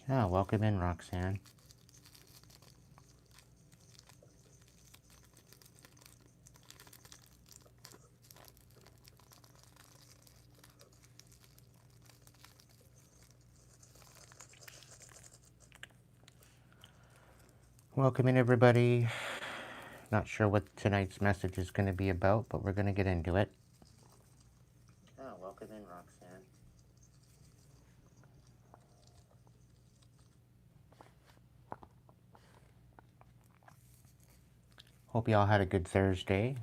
Yeah, welcome in, Roxanne. Welcome in, everybody. Not sure what tonight's message is going to be about, but we're going to get into it. Yeah, welcome in, Roxanne. Hope you all had a good Thursday.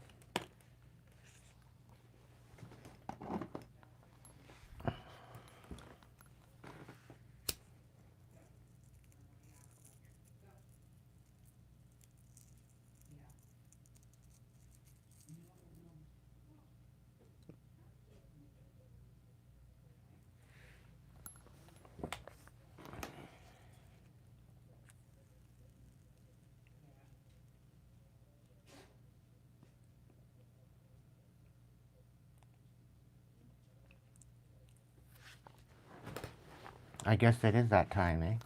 I guess it is that time, eh?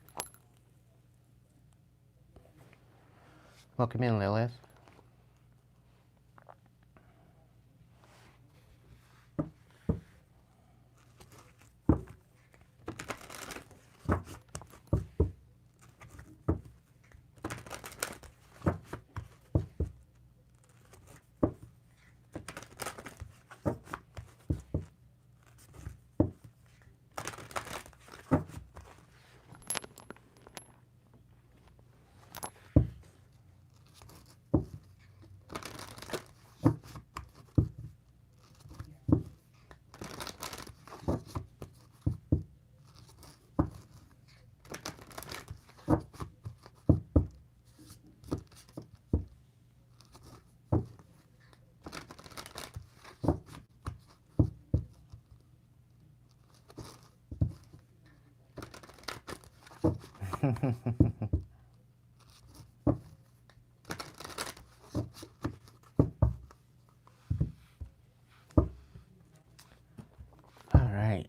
Welcome in, Lilith. All right.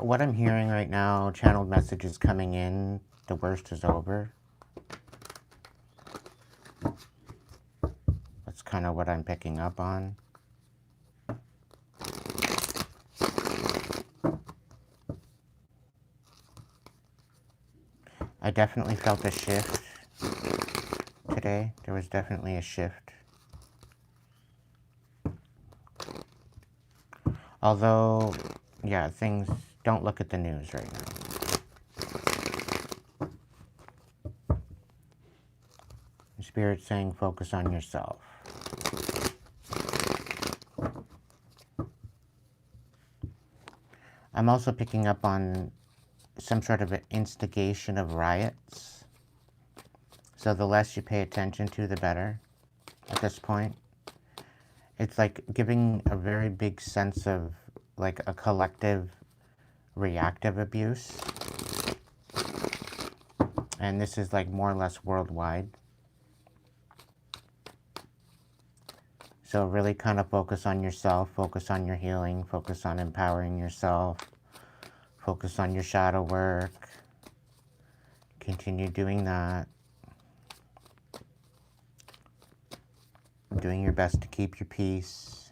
What I'm hearing right now, channeled messages coming in, the worst is over. That's kind of what I'm picking up on. I definitely felt a shift today. There was definitely a shift. Although, yeah, things, don't look at the news right now. Spirit's saying focus on yourself. I'm also picking up on some sort of an instigation of riots. So the less you pay attention to, the better at this point. It's like giving a very big sense of like a collective reactive abuse. And this is like more or less worldwide. So really kind of focus on yourself, focus on your healing, focus on empowering yourself, focus on your shadow work. Continue doing that. Doing your best to keep your peace.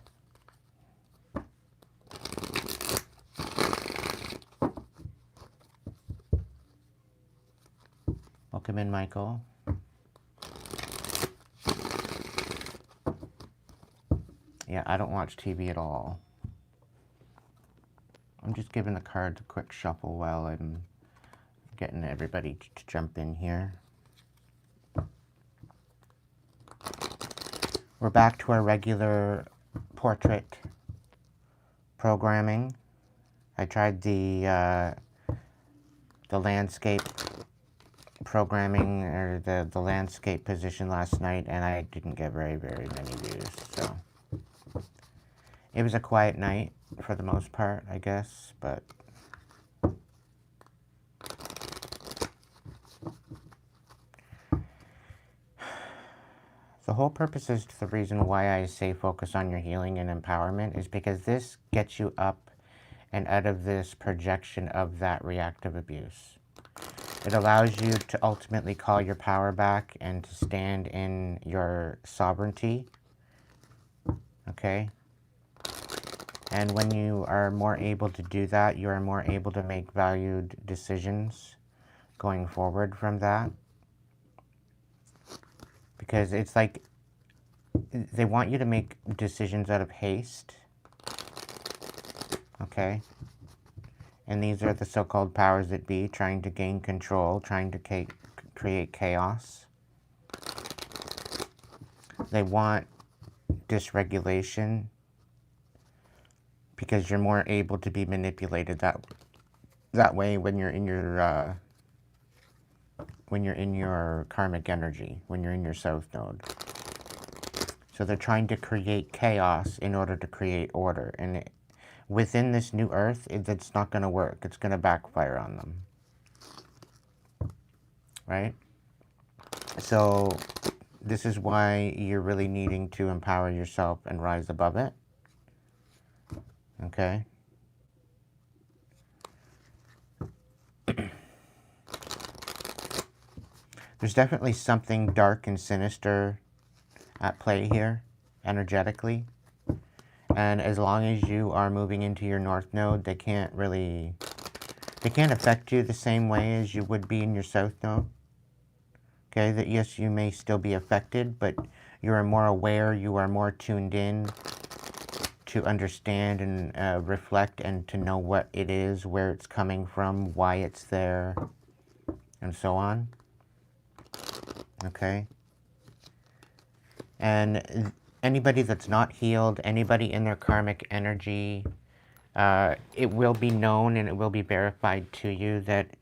Welcome in, Michael. Yeah, I don't watch TV at all. I'm just giving the cards a quick shuffle while I'm getting everybody to jump in here. We're back to our regular portrait programming. I tried the landscape programming, or the landscape position last night, and I didn't get very many views, so it was a quiet night for the most part, I guess, but the whole purpose is the reason why I say focus on your healing and empowerment is because this gets you up and out of this projection of that reactive abuse. It allows you to ultimately call your power back and to stand in your sovereignty, okay? And when you are more able to do that, you are more able to make valued decisions going forward from that. Because it's like they want you to make decisions out of haste, okay? And these are the so-called powers that be, trying to gain control, trying to create chaos. They want dysregulation because you're more able to be manipulated that way when you're in your karmic energy, when you're in your south node. So they're trying to create chaos in order to create order, and within this new earth, it's not going to work. It's going to backfire on them, right? So this is why you're really needing to empower yourself and rise above it, okay? There's definitely something dark and sinister at play here, energetically. And as long as you are moving into your north node, they can't affect you the same way as you would be in your south node. Okay, that yes, you may still be affected, but you are more aware, you are more tuned in to understand and reflect and to know what it is, where it's coming from, why it's there, and so on. Okay? And anybody that's not healed, anybody in their karmic energy, it will be known and it will be verified to you that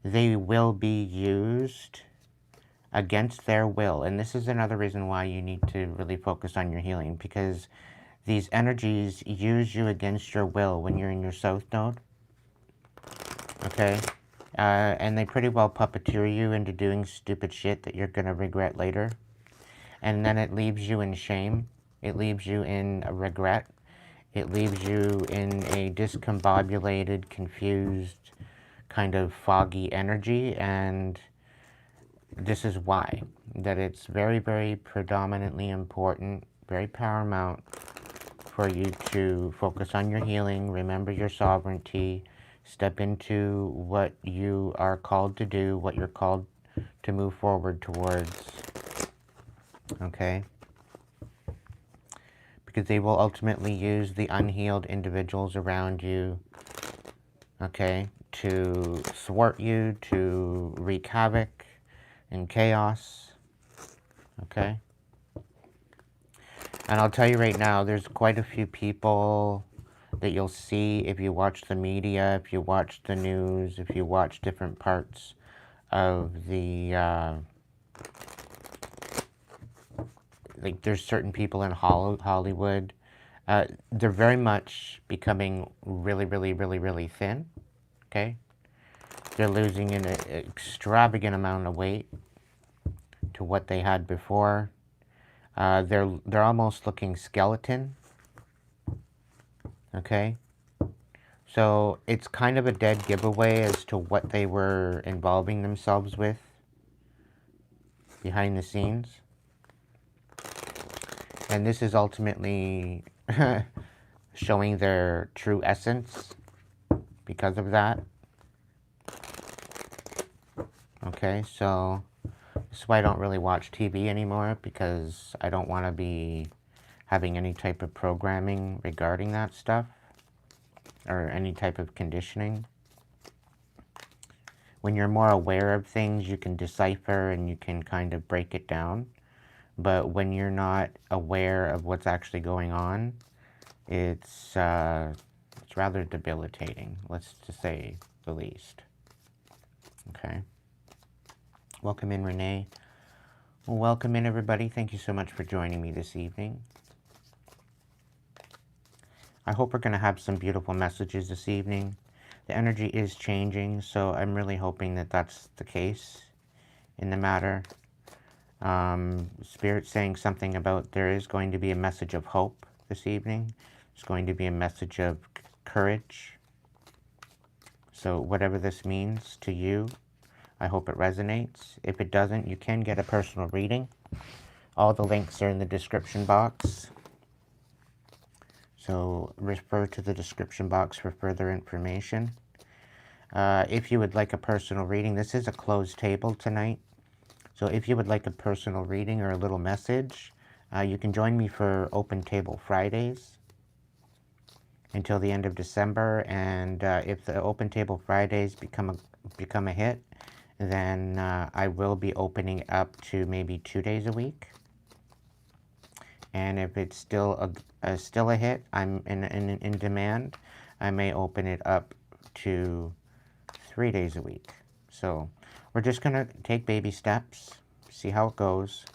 they will be used against their will. And this is another reason why you need to really focus on your healing, because these energies use you against your will when you're in your south node. Okay? And they pretty well puppeteer you into doing stupid shit that you're going to regret later. And then it leaves you in shame. It leaves you in a regret. It leaves you in a discombobulated, confused, kind of foggy energy. And this is why. That it's very, very predominantly important, very paramount for you to focus on your healing, remember your sovereignty, step into what you are called to do, what you're called to move forward towards. Okay? Because they will ultimately use the unhealed individuals around you, okay, to thwart you, to wreak havoc and chaos, okay? And I'll tell you right now, there's quite a few people that you'll see if you watch the media, if you watch the news, if you watch different parts of the, like there's certain people in Hollywood, they're very much becoming really, really, really, really thin, okay? They're losing an extravagant amount of weight to what they had before. They're almost looking skeleton, okay? So it's kind of a dead giveaway as to what they were involving themselves with behind the scenes. And this is ultimately showing their true essence because of that. Okay, so this is why I don't really watch TV anymore, because I don't want to be having any type of programming regarding that stuff or any type of conditioning. When you're more aware of things, you can decipher and you can kind of break it down. But when you're not aware of what's actually going on, it's rather debilitating, let's just say the least. Okay. Welcome in, Renee. Well, welcome in, everybody. Thank you so much for joining me this evening. I hope we're going to have some beautiful messages this evening. The energy is changing, so I'm really hoping that that's the case in the matter. Spirit's saying something about there is going to be a message of hope this evening. There's going to be a message of courage. So whatever this means to you, I hope it resonates. If it doesn't, you can get a personal reading. All the links are in the description box. So refer to the description box for further information. If you would like a personal reading, this is a closed table tonight. So if you would like a personal reading or a little message, you can join me for Open Table Fridays until the end of December. And if the Open Table Fridays become a hit, then I will be opening up to maybe 2 days a week. And if it's still a hit, I'm in demand, I may open it up to 3 days a week. So we're just gonna take baby steps, see how it goes.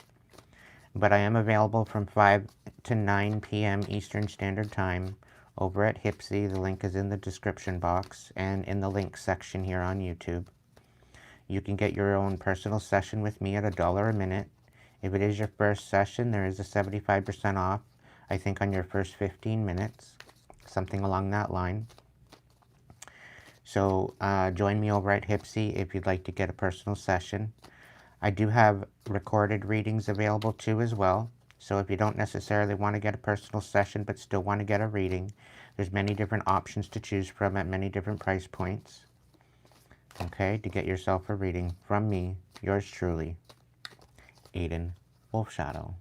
But I am available from 5 to 9 p.m. Eastern Standard Time over at Hipsy. The link is in the description box and in the link section here on YouTube. You can get your own personal session with me at $1 a minute. If it is your first session, there is a 75% off, I think, on your first 15 minutes, something along that line. So join me over at Hipsy if you'd like to get a personal session. I do have recorded readings available too as well. So if you don't necessarily want to get a personal session but still want to get a reading, there's many different options to choose from at many different price points. Okay, to get yourself a reading from me, yours truly, Aiden Wolfshadow.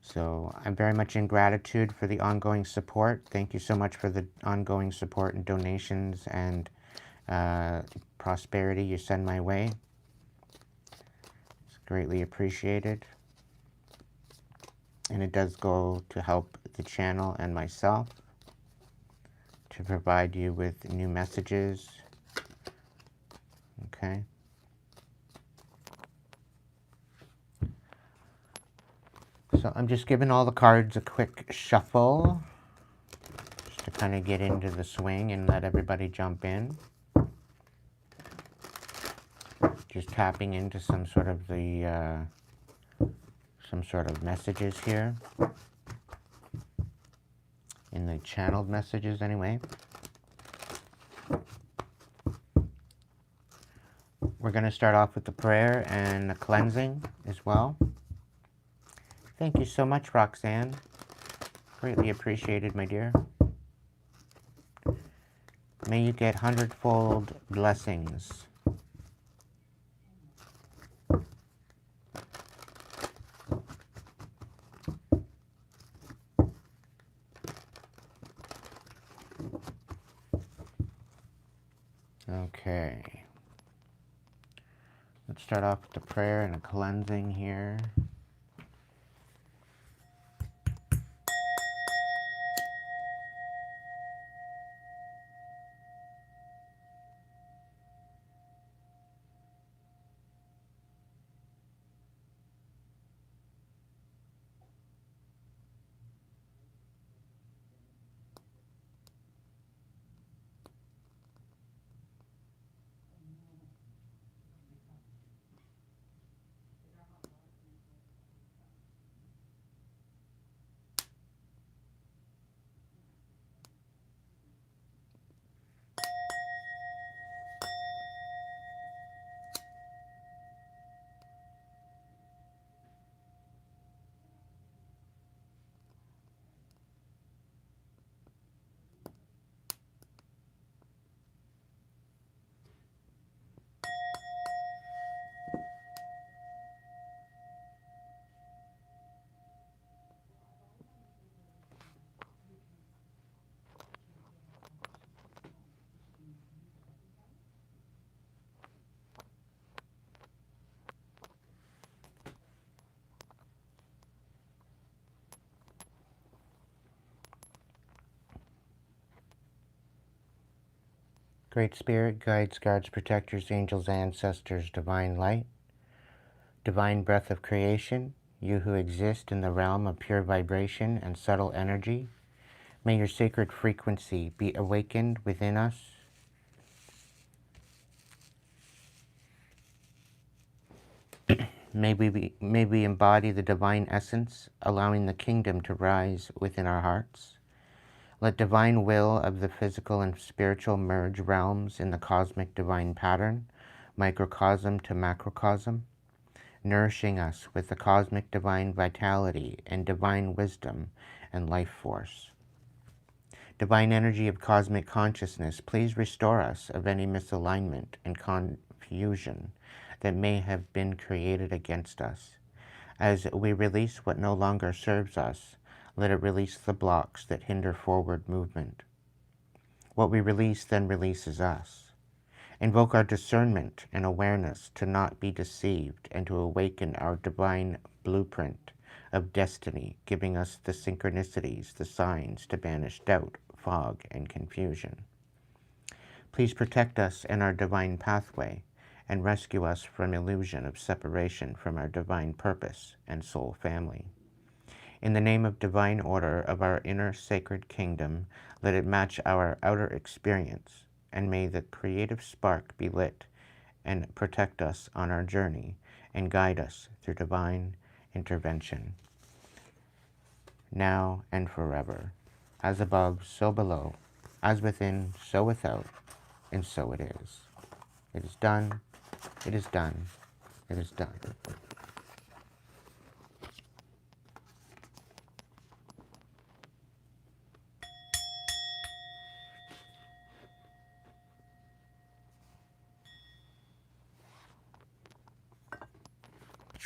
So I'm very much in gratitude for the ongoing support. Thank you so much for the ongoing support and donations and prosperity you send my way. It's greatly appreciated. And it does go to help the channel and myself to provide you with new messages. Okay. So I'm just giving all the cards a quick shuffle just to kind of get into the swing and let everybody jump in. Just tapping into some sort of messages here. In the channeled messages anyway. We're going to start off with the prayer and the cleansing as well. Thank you so much, Roxanne. Greatly appreciated, my dear. May you get 100-fold blessings. Okay. Let's start off with the prayer and a cleansing here. Great Spirit, guides, guards, protectors, angels, ancestors, divine light, divine breath of creation, you who exist in the realm of pure vibration and subtle energy, may your sacred frequency be awakened within us. May we embody the divine essence, allowing the kingdom to rise within our hearts. Let divine will of the physical and spiritual merge realms in the cosmic divine pattern, microcosm to macrocosm, nourishing us with the cosmic divine vitality and divine wisdom and life force. Divine energy of cosmic consciousness, please restore us of any misalignment and confusion that may have been created against us. As we release what no longer serves us, let it release the blocks that hinder forward movement. What we release then releases us. Invoke our discernment and awareness to not be deceived and to awaken our divine blueprint of destiny, giving us the synchronicities, the signs to banish doubt, fog, and confusion. Please protect us in our divine pathway and rescue us from illusion of separation from our divine purpose and soul family. In the name of divine order of our inner sacred kingdom, let it match our outer experience, and may the creative spark be lit and protect us on our journey and guide us through divine intervention, now and forever. As above, so below, as within, so without, and so it is. It is done, it is done, it is done.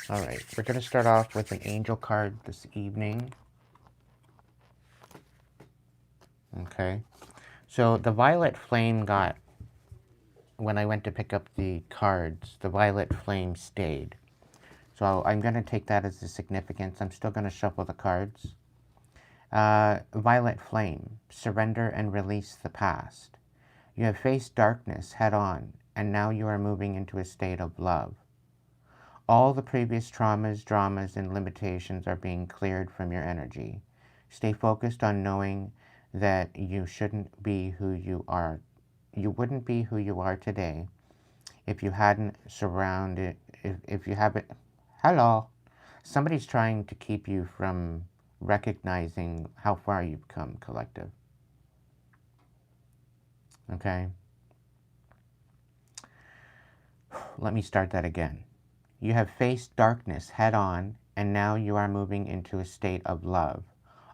All right, we're going to start off with an angel card this evening. Okay, so the violet flame got, when I went to pick up the cards, the violet flame stayed. So I'm going to take that as a significance. I'm still going to shuffle the cards. Violet flame, surrender and release the past. You have faced darkness head on, and now you are moving into a state of love. All the previous traumas, dramas, and limitations are being cleared from your energy. Stay focused on knowing that you shouldn't be who you are. You wouldn't be who you are today if you hadn't surrounded, if you haven't, hello. Somebody's trying to keep you from recognizing how far you've come, collective. Okay? Let me start that again. You have faced darkness head on, and now you are moving into a state of love.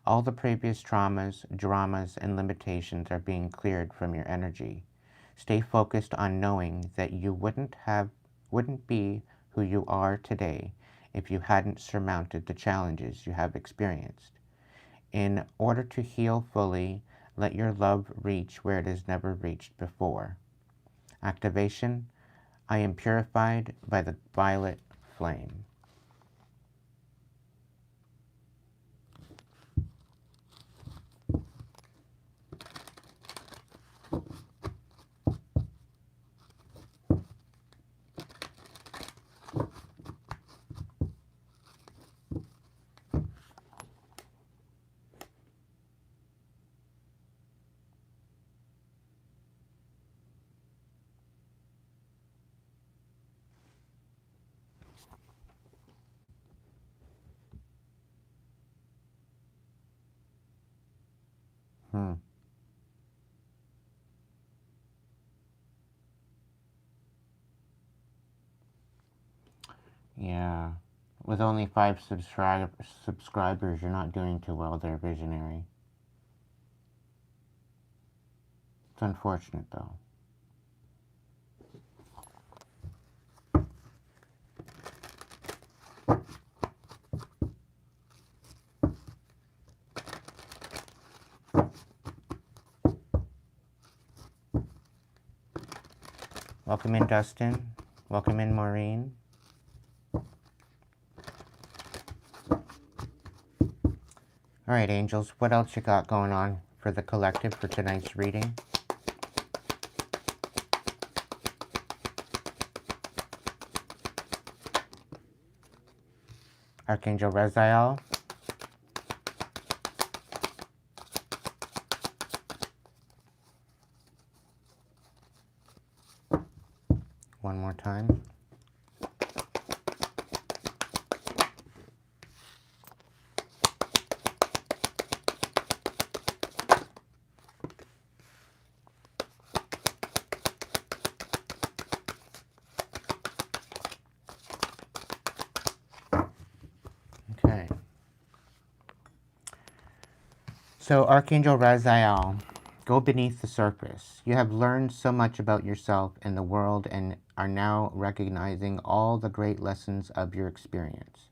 All the previous traumas, dramas, and limitations are being cleared from your energy. Stay focused on knowing that you wouldn't be who you are today if you hadn't surmounted the challenges you have experienced. In order to heal fully, let your love reach where it has never reached before. Activation: I am purified by the violet flame. Yeah. With only 5 subscribers, you're not doing too well there, Visionary. It's unfortunate, though. Welcome in, Dustin. Welcome in, Maureen. All right, angels, what else you got going on for the collective for tonight's reading? Archangel Raziel. One more time. So, Archangel Raziel, go beneath the surface. You have learned so much about yourself and the world and are now recognizing all the great lessons of your experience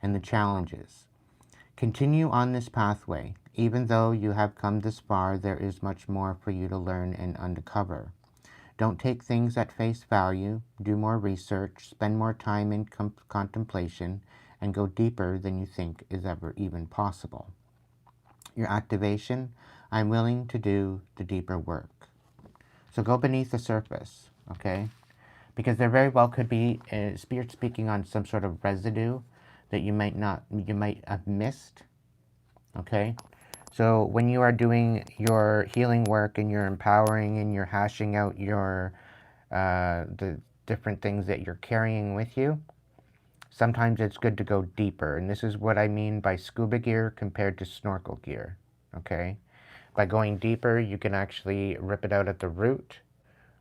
and the challenges. Continue on this pathway. Even though you have come this far, there is much more for you to learn and uncover. Don't take things at face value. Do more research, spend more time in contemplation, and go deeper than you think is ever even possible. Your activation, I'm willing to do the deeper work. So go beneath the surface, okay? Because there very well could be a spirit speaking on some sort of residue that you might have missed, okay? So when you are doing your healing work and you're empowering and you're hashing out your the different things that you're carrying with you, sometimes it's good to go deeper. And this is what I mean by scuba gear compared to snorkel gear, okay? By going deeper, you can actually rip it out at the root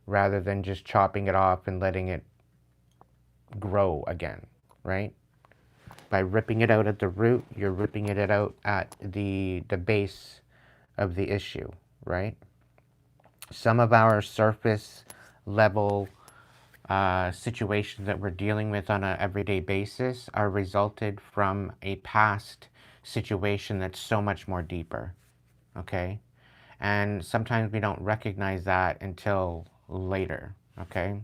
rather than just chopping it off and letting it grow again, right? By ripping it out at the root, you're ripping it out at the base of the issue, right? Some of our surface level situations that we're dealing with on an everyday basis are resulted from a past situation that's so much more deeper, okay? And sometimes we don't recognize that until later, okay?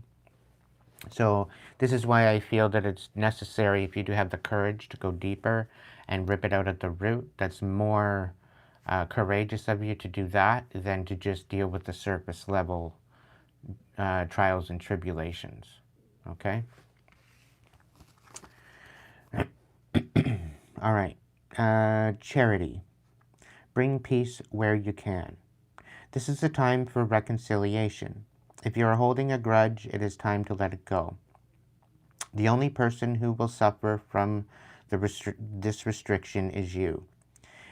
So this is why I feel that it's necessary, if you do have the courage, to go deeper and rip it out at the root. That's more courageous of you to do that than to just deal with the surface level trials and tribulations. Okay? All right. Charity. Bring peace where you can. This is the time for reconciliation. If you are holding a grudge, it is time to let it go. The only person who will suffer from this restriction is you.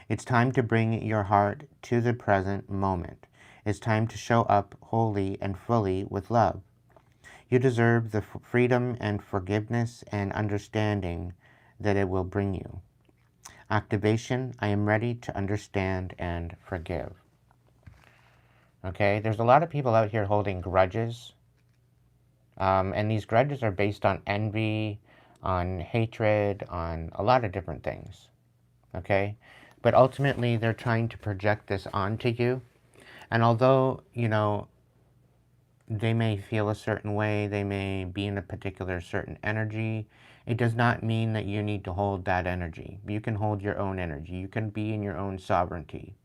It's time to bring your heart to the present moment. It's time to show up wholly and fully with love. You deserve the freedom and forgiveness and understanding that it will bring you. Activation, I am ready to understand and forgive. Okay, there's a lot of people out here holding grudges. And these grudges are based on envy, on hatred, on a lot of different things. Okay? But ultimately, they're trying to project this onto you. And although, you know, they may feel a certain way, they may be in a particular certain energy, it does not mean that you need to hold that energy. You can hold your own energy. You can be in your own sovereignty.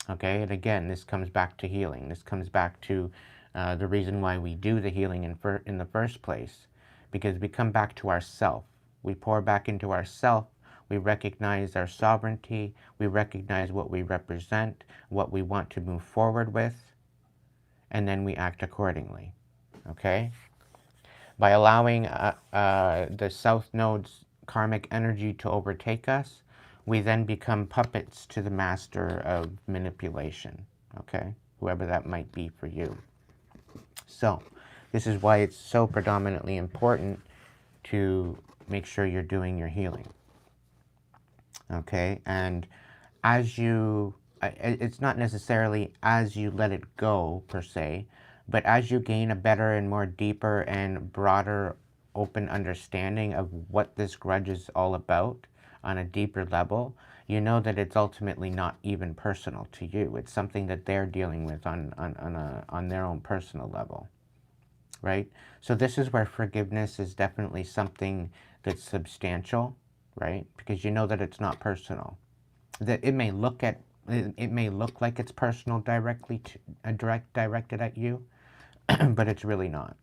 Okay? And again, this comes back to healing. This comes back to the reason why we do the healing in the first place. Because we come back to ourself. We pour back into ourself. We recognize our sovereignty. We recognize what we represent, what we want to move forward with, and then we act accordingly. Okay? By allowing the South Node's karmic energy to overtake us, we then become puppets to the master of manipulation. Okay? Whoever that might be for you. So, this is why it's so predominantly important to make sure you're doing your healing. Okay? And as you, it's not necessarily as you let it go, per se, but as you gain a better and more deeper and broader open understanding of what this grudge is all about on a deeper level, you know that it's ultimately not even personal to you. It's something that they're dealing with on their own personal level, right? So this is where forgiveness is definitely something that's substantial, right? Because you know that it's not personal. That it may look like it's personal directed at you, but it's really not.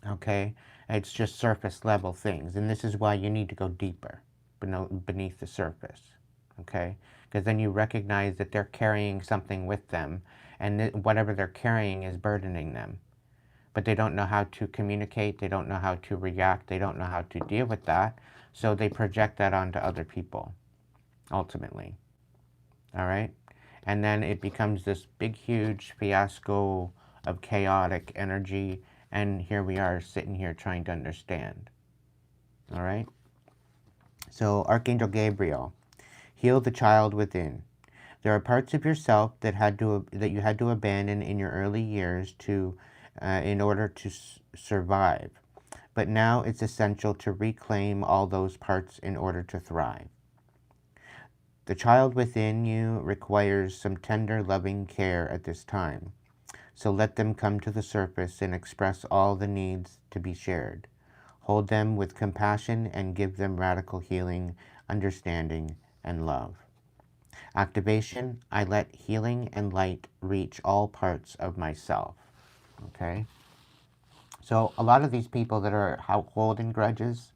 Okay? It's just surface level things. And this is why you need to go deeper beneath the surface. Okay? Because then you recognize that they're carrying something with them, and whatever they're carrying is burdening them. But they don't know how to communicate, they don't know how to react, they don't know how to deal with that, so they project that onto other people, ultimately. All right? And then it becomes this big, huge fiasco of chaotic energy, and here we are sitting here trying to understand. All right? So, Archangel Gabriel, heal the child within. There are parts of yourself that you had to abandon in your early years in order to survive. But now it's essential to reclaim all those parts in order to thrive. The child within you requires some tender, loving care at this time. So let them come to the surface and express all the needs to be shared. Hold them with compassion and give them radical healing, understanding, and love. Activation, I let healing and light reach all parts of myself. Okay? So a lot of these people that are holding grudges,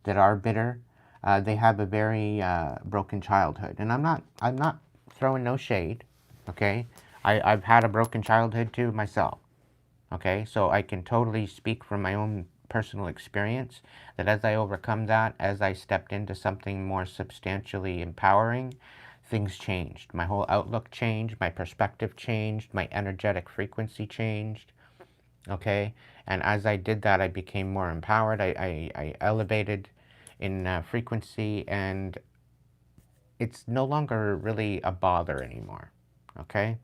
that are bitter, they have a very broken childhood. And I'm not throwing no shade, okay? I've had a broken childhood too myself, okay? So I can totally speak from my own personal experience that as I overcome that, as I stepped into something more substantially empowering, things changed. My whole outlook changed, my perspective changed, my energetic frequency changed, okay? And as I did that, I became more empowered. I elevated in frequency, and it's no longer really a bother anymore, okay?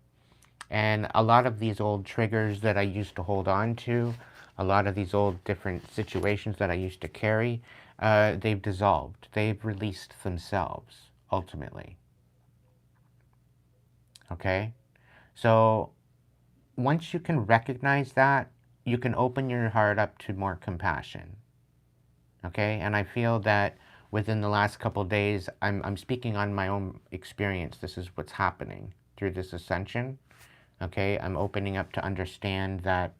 And a lot of these old triggers that I used to hold on to, a lot of these old different situations that I used to carry, they've dissolved. They've released themselves, ultimately, okay? So once you can recognize that, you can open your heart up to more compassion, okay? And I feel that within the last couple of days, I'm speaking on my own experience. This is what's happening through this ascension, okay? I'm opening up to understand that,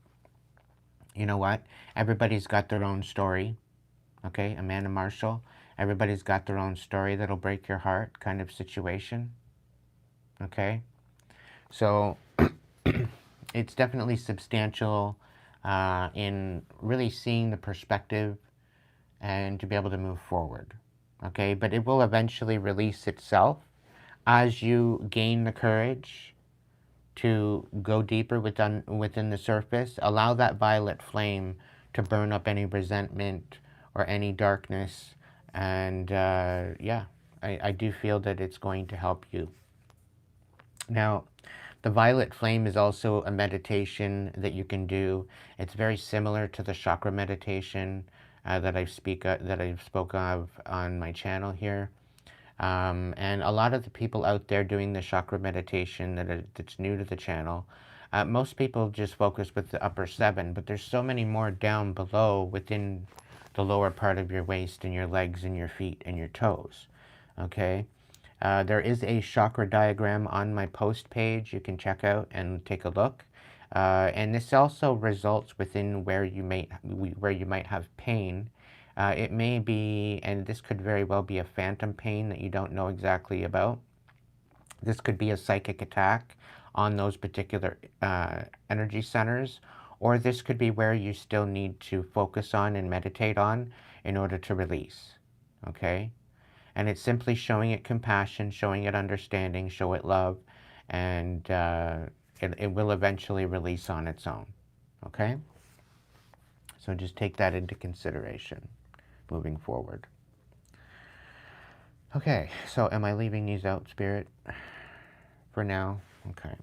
you know what? Everybody's got their own story, okay? Amanda Marshall, everybody's got their own story that'll break your heart kind of situation, okay? So it's definitely substantial in really seeing the perspective and to be able to move forward, okay? But it will eventually release itself as you gain the courage to go deeper within the surface. Allow that violet flame to burn up any resentment or any darkness. And yeah, I do feel that it's going to help you. Now, the violet flame is also a meditation that you can do. It's very similar to the chakra meditation that I spoke of on my channel here. And a lot of the people out there doing the chakra meditation that's new to the channel, most people just focus with the upper seven, but there's so many more down below within the lower part of your waist and your legs and your feet and your toes, okay? There is a chakra diagram on my post page you can check out and take a look. And this also results within where you might have pain. It may be, and this could very well be a phantom pain that you don't know exactly about. This could be a psychic attack on those particular energy centers, or this could be where you still need to focus on and meditate on in order to release, okay? And it's simply showing it compassion, showing it understanding, show it love, and it will eventually release on its own, okay? So just take that into consideration moving forward. Okay, so am I leaving these out, Spirit, for now? Okay.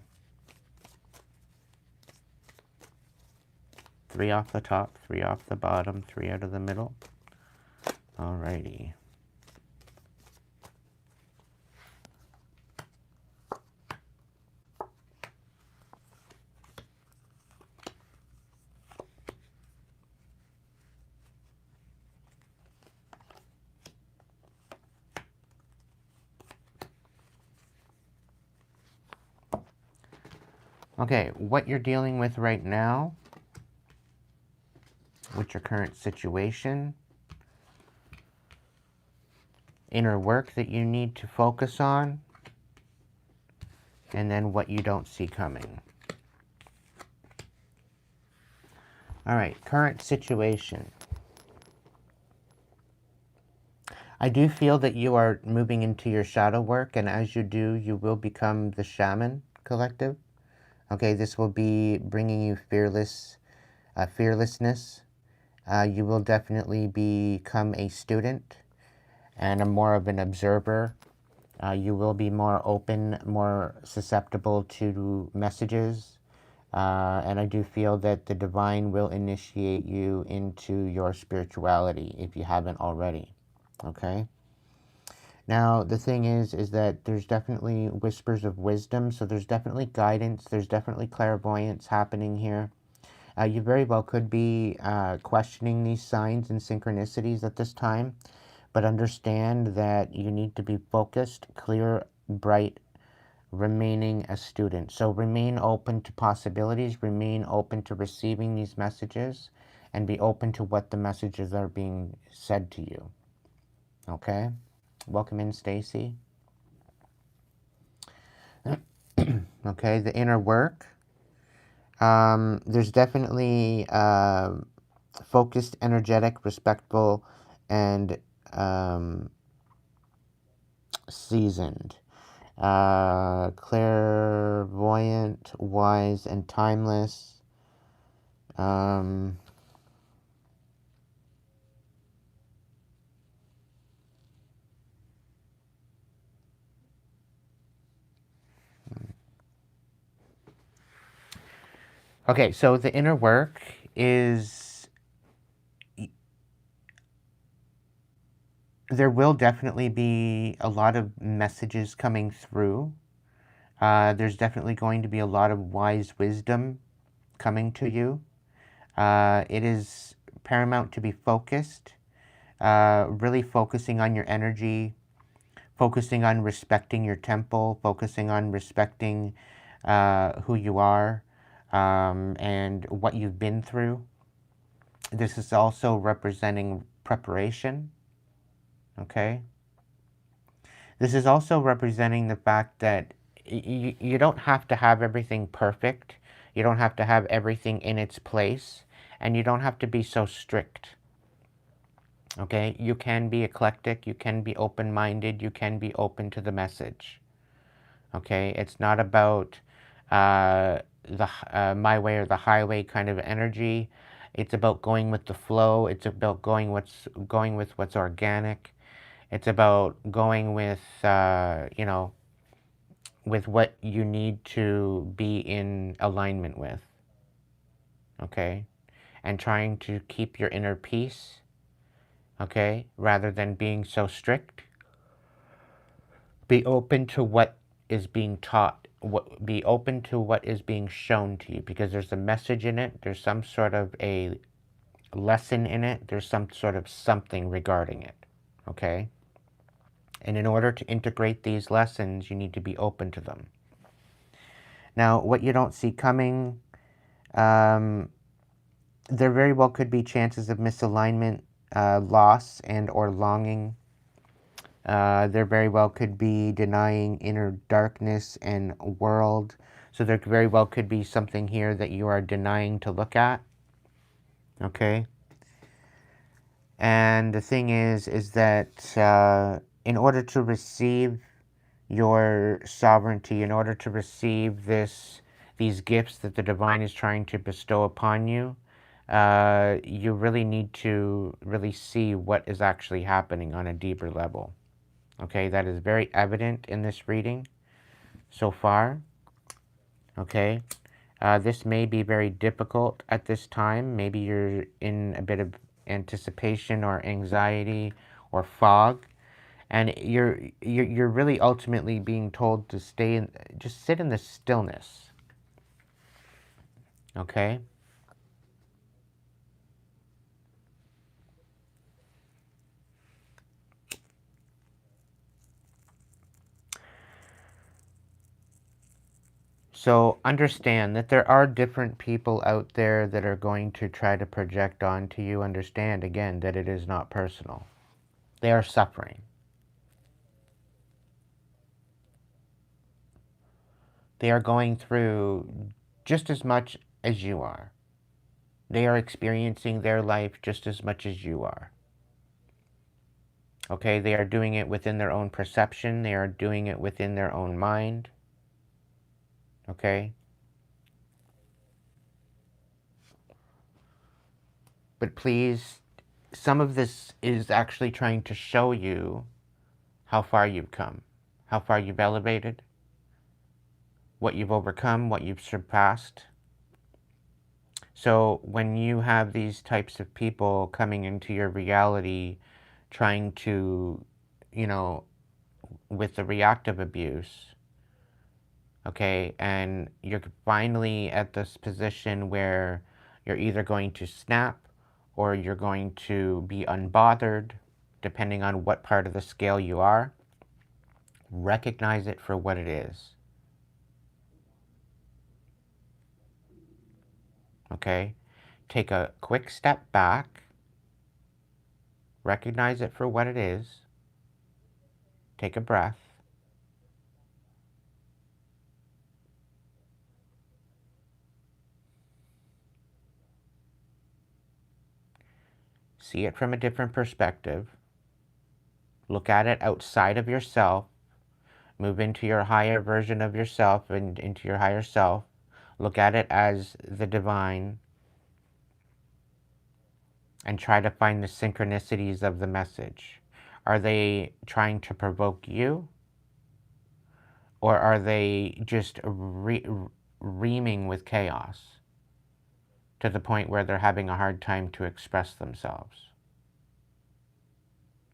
3 off the top, 3 off the bottom, 3 out of the middle. Alrighty. Okay, what you're dealing with right now, with your current situation, inner work that you need to focus on, and then what you don't see coming. All right, current situation. I do feel that you are moving into your shadow work, and as you do, you will become the shaman collective. Okay, this will be bringing you fearlessness. You will definitely become a student and a more of an observer You will be more open, more susceptible to messages. And I do feel that the divine will initiate you into your spirituality if you haven't already. Okay? Now, the thing is that there's definitely whispers of wisdom, so there's definitely guidance, there's definitely clairvoyance happening here. You very well could be questioning these signs and synchronicities at this time, but understand that you need to be focused, clear, bright, remaining a student. So remain open to possibilities, remain open to receiving these messages, and be open to what the messages are being said to you. Okay? Welcome in, Stacy. Okay, the inner work. There's definitely focused, energetic, respectful, and seasoned. Clairvoyant, wise, and timeless. Um, okay, so the inner work is, there will definitely be a lot of messages coming through. There's definitely going to be a lot of wise wisdom coming to you. It is paramount to be focused, really focusing on your energy, focusing on respecting your temple, focusing on respecting who you are and what you've been through. This is also representing preparation, okay? This is also representing the fact that you don't have to have everything perfect. You don't have to have everything in its place. And you don't have to be so strict. Okay? You can be eclectic. You can be open-minded. You can be open to the message. Okay? It's not about my way or the highway kind of energy. It's about going with the flow. It's about going with what's organic. It's about going with, with what you need to be in alignment with, okay? And trying to keep your inner peace, okay? Rather than being so strict. Be open to what is being taught. Be open to what is being shown to you, because there's a message in it. There's some sort of a lesson in it. There's some sort of something regarding it, okay? And in order to integrate these lessons, you need to be open to them. Now, what you don't see coming, there very well could be chances of misalignment, loss, and or longing. There very well could be denying inner darkness and world. So there very well could be something here that you are denying to look at. Okay? And the thing is that in order to receive your sovereignty, in order to receive these gifts that the divine is trying to bestow upon you, you really need to really see what is actually happening on a deeper level. Okay, that is very evident in this reading so far. Okay, this may be very difficult at this time. Maybe you're in a bit of anticipation or anxiety or fog, and you're really ultimately being told to stay in, just sit in the stillness. Okay. So understand that there are different people out there that are going to try to project onto you. Understand again that it is not personal. They are suffering. They are going through just as much as you are. They are experiencing their life just as much as you are. Okay, they are doing it within their own perception. They are doing it within their own mind. Okay? But please, some of this is actually trying to show you how far you've come, how far you've elevated, what you've overcome, what you've surpassed. So when you have these types of people coming into your reality, trying to, you know, with the reactive abuse, okay, and you're finally at this position where you're either going to snap or you're going to be unbothered, depending on what part of the scale you are, recognize it for what it is, okay? Take a quick step back, recognize it for what it is, take a breath, see it from a different perspective, look at it outside of yourself, move into your higher version of yourself and into your higher self, look at it as the divine, and try to find the synchronicities of the message. Are they trying to provoke you? Or are they just reaming with chaos to the point where they're having a hard time to express themselves?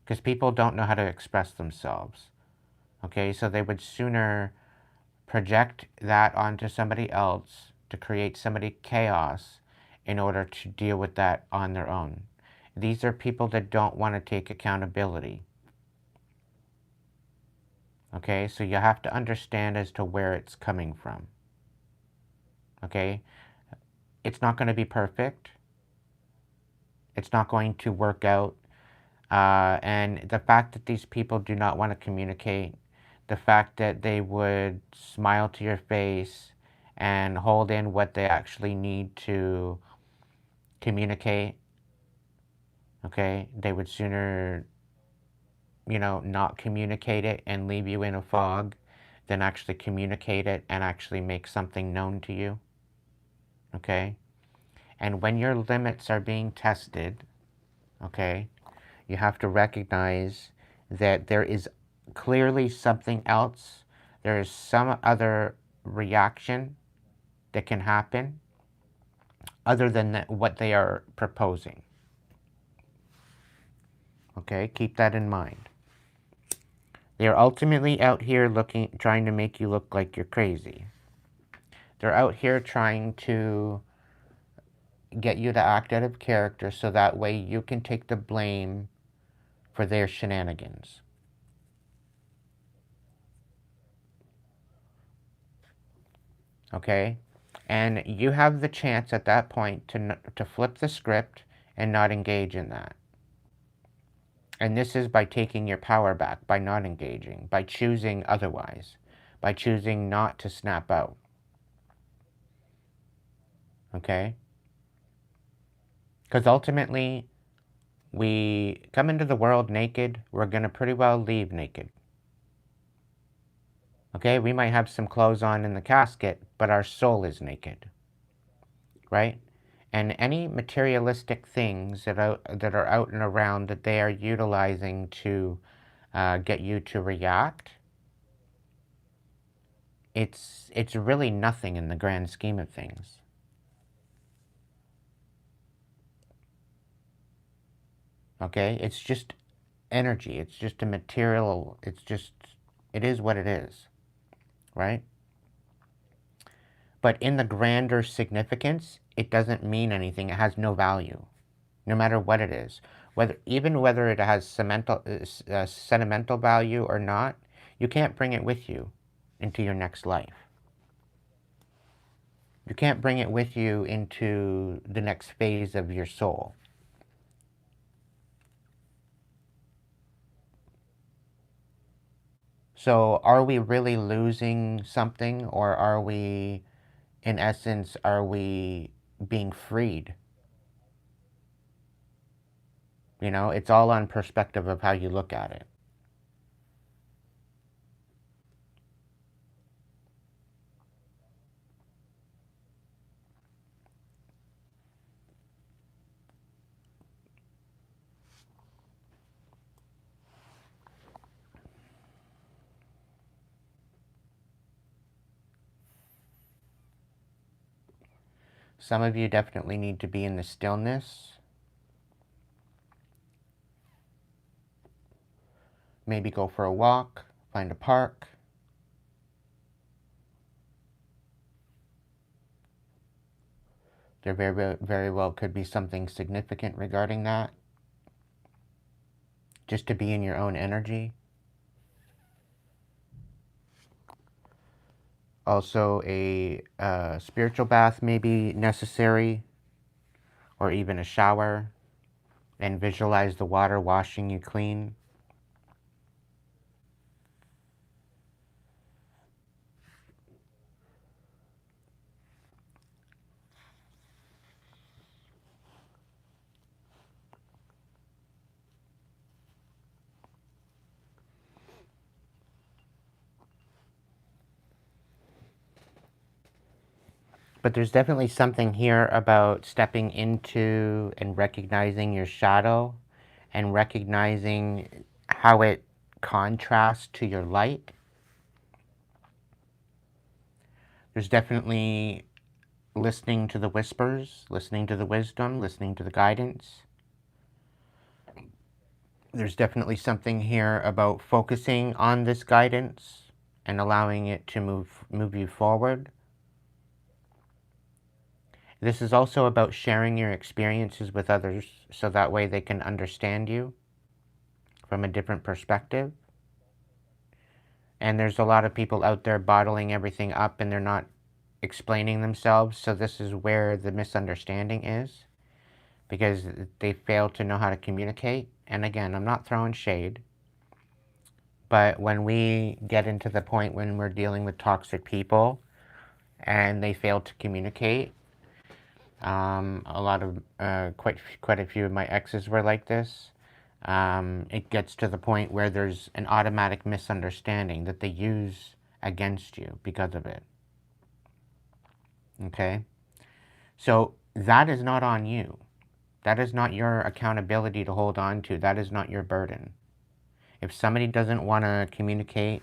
Because people don't know how to express themselves. Okay, so they would sooner project that onto somebody else to create somebody chaos in order to deal with that on their own. These are people that don't want to take accountability. Okay, so you have to understand as to where it's coming from. Okay, it's not going to be perfect. It's not going to work out. And the fact that these people do not want to communicate, the fact that they would smile to your face and hold in what they actually need to communicate, okay, they would sooner, you know, not communicate it and leave you in a fog than actually communicate it and actually make something known to you, okay? And when your limits are being tested, okay, you have to recognize that there is clearly something else. There is some other reaction that can happen other than what they are proposing. Okay, keep that in mind. They are ultimately out here trying to make you look like you're crazy. They're out here trying to get you to act out of character so that way you can take the blame for their shenanigans. Okay? And you have the chance at that point to flip the script and not engage in that. And this is by taking your power back, by not engaging, by choosing otherwise, by choosing not to snap out. Okay? Because ultimately, we come into the world naked, we're going to pretty well leave naked. Okay? We might have some clothes on in the casket, but our soul is naked. Right? And any materialistic things that are out and around that they are utilizing to get you to react, it's really nothing in the grand scheme of things. Okay? It's just energy. It's just a material. It is what it is. Right? But in the grander significance, it doesn't mean anything. It has no value, no matter what it is. Even whether it has sentimental value or not, you can't bring it with you into your next life. You can't bring it with you into the next phase of your soul. So are we really losing something, or are we, in essence, are we being freed? You know, it's all on perspective of how you look at it. Some of you definitely need to be in the stillness. Maybe go for a walk, find a park. There very well could be something significant regarding that. Just to be in your own energy. Also, a spiritual bath may be necessary, or even a shower, and visualize the water washing you clean. But there's definitely something here about stepping into and recognizing your shadow and recognizing how it contrasts to your light. There's definitely listening to the whispers, listening to the wisdom, listening to the guidance. There's definitely something here about focusing on this guidance and allowing it to move you forward. This is also about sharing your experiences with others so that way they can understand you from a different perspective. And there's a lot of people out there bottling everything up and they're not explaining themselves. So this is where the misunderstanding is, because they fail to know how to communicate. And again, I'm not throwing shade, but when we get into the point when we're dealing with toxic people and they fail to communicate, a lot of quite a few of my exes were like this. It gets to the point where there's an automatic misunderstanding that they use against you because of it. Okay? So that is not on you. That is not your accountability to hold on to. That is not your burden. If somebody doesn't want to communicate,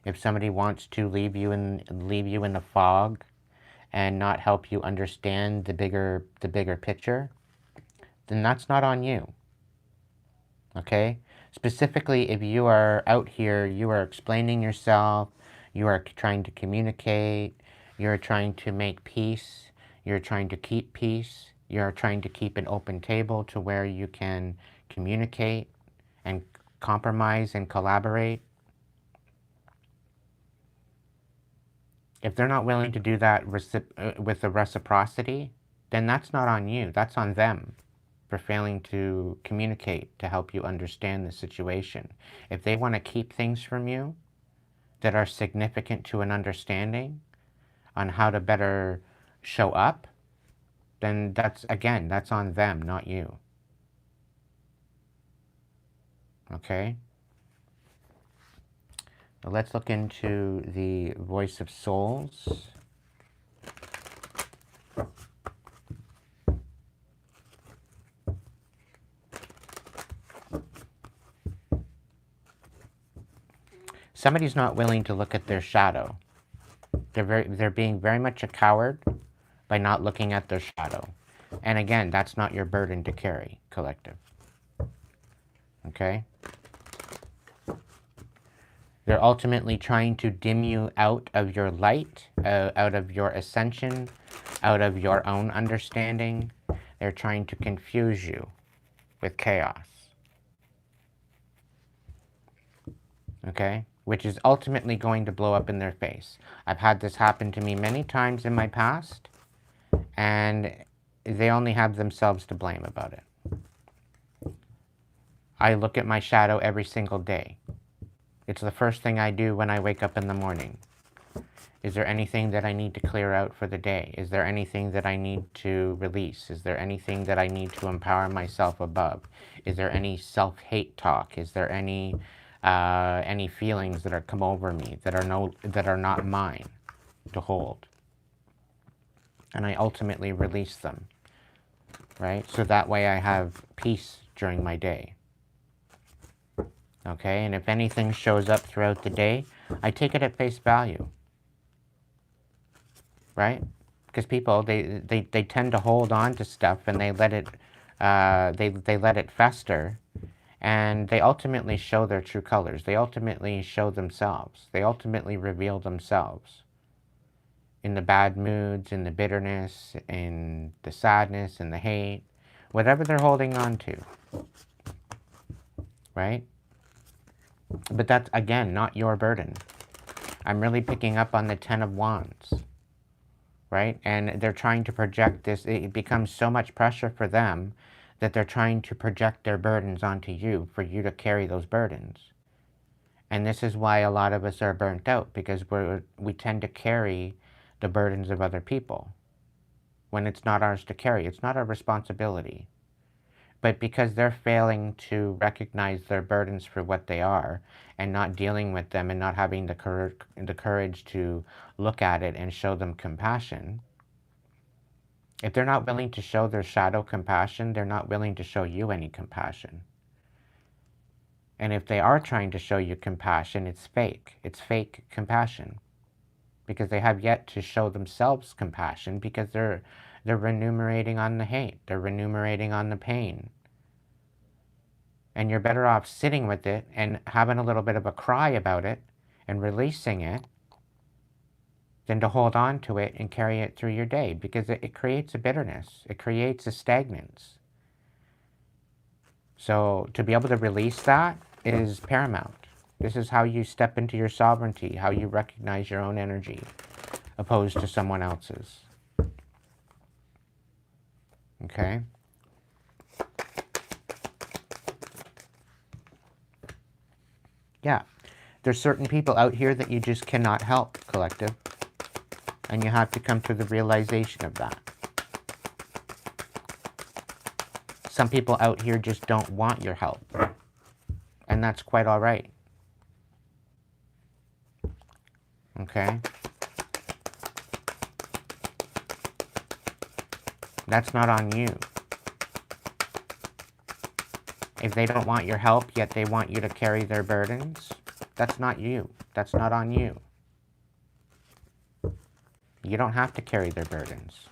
if somebody wants to leave you in the fog and not help you understand the bigger picture, then that's not on you. Okay? Specifically, if you are out here, you are explaining yourself, you are trying to communicate, you're trying to make peace, you're trying to keep peace, you're trying to keep an open table to where you can communicate and compromise and collaborate. If they're not willing to do that with the reciprocity, then that's not on you, that's on them for failing to communicate to help you understand the situation. If they want to keep things from you that are significant to an understanding on how to better show up, then that's on them, not you. Okay? Now let's look into the voice of souls. Somebody's not willing to look at their shadow. They're being very much a coward by not looking at their shadow. And again, that's not your burden to carry, collective. Okay? They're ultimately trying to dim you out of your light, out of your ascension, out of your own understanding. They're trying to confuse you with chaos. Okay? Which is ultimately going to blow up in their face. I've had this happen to me many times in my past, and they only have themselves to blame about it. I look at my shadow every single day. It's the first thing I do when I wake up in the morning. Is there anything that I need to clear out for the day? Is there anything that I need to release? Is there anything that I need to empower myself above? Is there any self-hate talk? Is there any feelings that are come over me that are not mine to hold? And I ultimately release them, right? So that way I have peace during my day. Okay, and if anything shows up throughout the day, I take it at face value, right? Because people, they tend to hold on to stuff and they let it, they let it fester, and they ultimately show their true colors. They ultimately show themselves. They ultimately reveal themselves in the bad moods, in the bitterness, in the sadness, in the hate, whatever they're holding on to, right? But that's, again, not your burden. I'm really picking up on the Ten of Wands, right? And they're trying to project this. It becomes so much pressure for them that they're trying to project their burdens onto you for you to carry those burdens. And this is why a lot of us are burnt out, because we tend to carry the burdens of other people when it's not ours to carry. It's not our responsibility. But because they're failing to recognize their burdens for what they are and not dealing with them and not having the courage to look at it and show them compassion, if they're not willing to show their shadow compassion, they're not willing to show you any compassion. And if they are trying to show you compassion, it's fake. It's fake compassion. Because they have yet to show themselves compassion, because they're remunerating on the hate. They're remunerating on the pain. And you're better off sitting with it and having a little bit of a cry about it and releasing it than to hold on to it and carry it through your day, because it creates a bitterness. It creates a stagnance. So to be able to release that is paramount. This is how you step into your sovereignty, how you recognize your own energy opposed to someone else's. Okay? Yeah. There's certain people out here that you just cannot help, collective. And you have to come to the realization of that. Some people out here just don't want your help. And that's quite all right. Okay? That's not on you. If they don't want your help, yet they want you to carry their burdens, that's not you. That's not on you. You don't have to carry their burdens.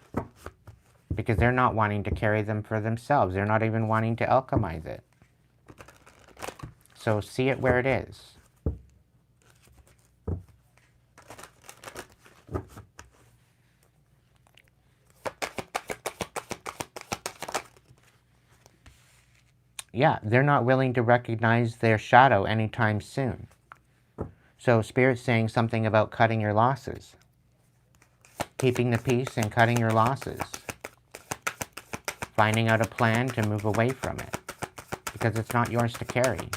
Because they're not wanting to carry them for themselves. They're not even wanting to alchemize it. So see it where it is. Yeah, they're not willing to recognize their shadow anytime soon. So Spirit's saying something about cutting your losses. Keeping the peace and cutting your losses. Finding out a plan to move away from it. Because it's not yours to carry.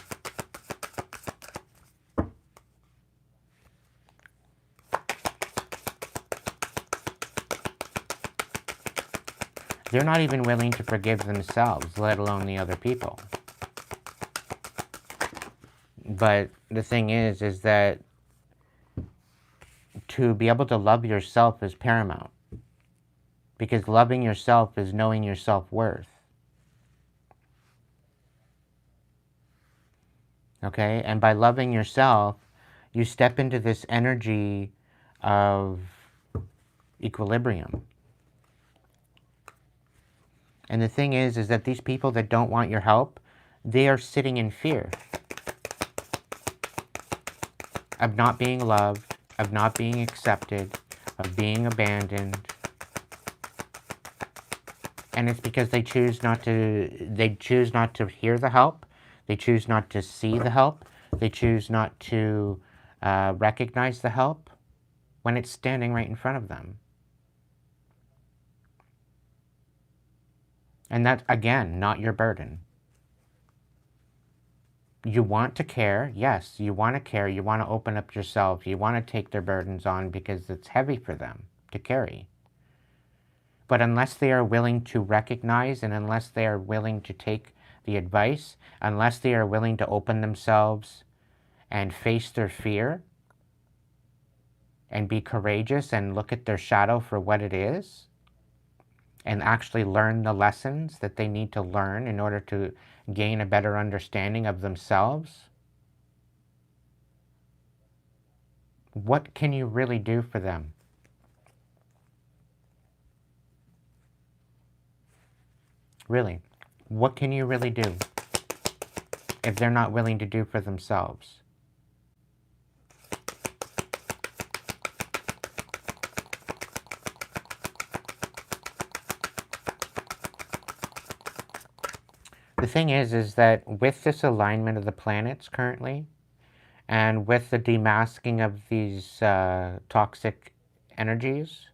They're not even willing to forgive themselves, let alone the other people. But the thing is that to be able to love yourself is paramount. Because loving yourself is knowing your self-worth. Okay? And by loving yourself, you step into this energy of equilibrium. And the thing is that these people that don't want your help, they are sitting in fear of not being loved, of not being accepted, of being abandoned. And it's because they choose not to hear the help. They choose not to see the help. They choose not to recognize the help when it's standing right in front of them. And that's, again, not your burden. You want to care, yes, you want to care, you want to open up yourself, you want to take their burdens on because it's heavy for them to carry. But unless they are willing to recognize and unless they are willing to take the advice, unless they are willing to open themselves and face their fear and be courageous and look at their shadow for what it is, and actually learn the lessons that they need to learn in order to gain a better understanding of themselves, what can you really do for them? Really. What can you really do if they're not willing to do for themselves? The thing is that with this alignment of the planets currently, and with the demasking of these toxic energies,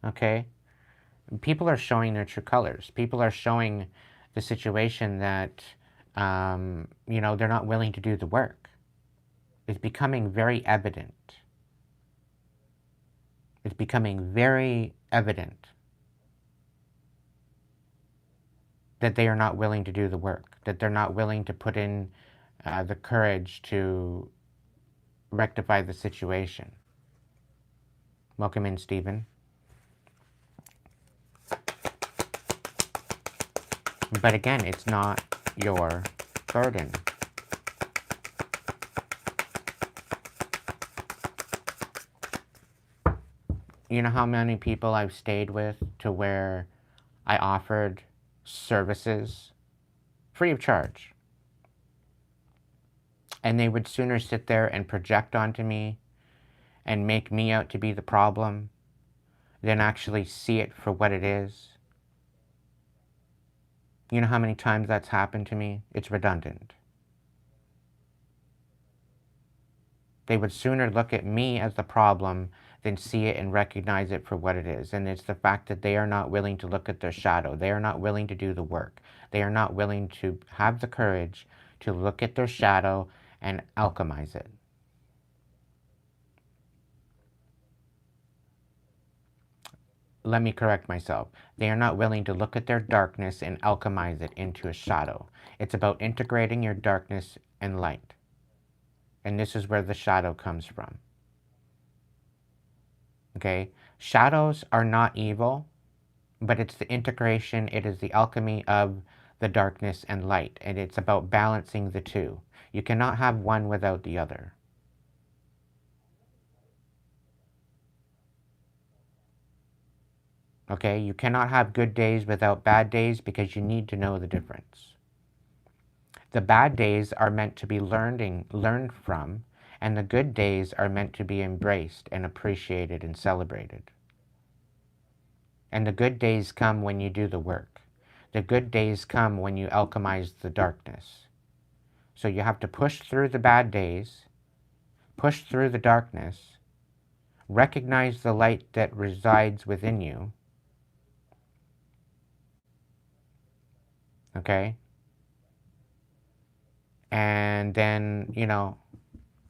okay, people are showing their true colors. People are showing the situation that, they're not willing to do the work. It's becoming very evident. It's becoming very evident that they are not willing to do the work, that they're not willing to put in the courage to rectify the situation. Welcome in, Stephen. But again, it's not your burden. You know how many people I've stayed with to where I offered services free of charge? And they would sooner sit there and project onto me and make me out to be the problem than actually see it for what it is. You know how many times that's happened to me? It's redundant. They would sooner look at me as the problem than see it and recognize it for what it is. And it's the fact that they are not willing to look at their shadow. They are not willing to do the work. They are not willing to have the courage to look at their shadow and alchemize it. Let me correct myself. They are not willing to look at their darkness and alchemize it into a shadow. It's about integrating your darkness and light. And this is where the shadow comes from. Okay? Shadows are not evil, but it's the integration, it is the alchemy of the darkness and light. And it's about balancing the two. You cannot have one without the other. Okay? You cannot have good days without bad days because you need to know the difference. The bad days are meant to be learned from, and the good days are meant to be embraced and appreciated and celebrated. And the good days come when you do the work. The good days come when you alchemize the darkness. So you have to push through the bad days, push through the darkness, recognize the light that resides within you, okay? And then,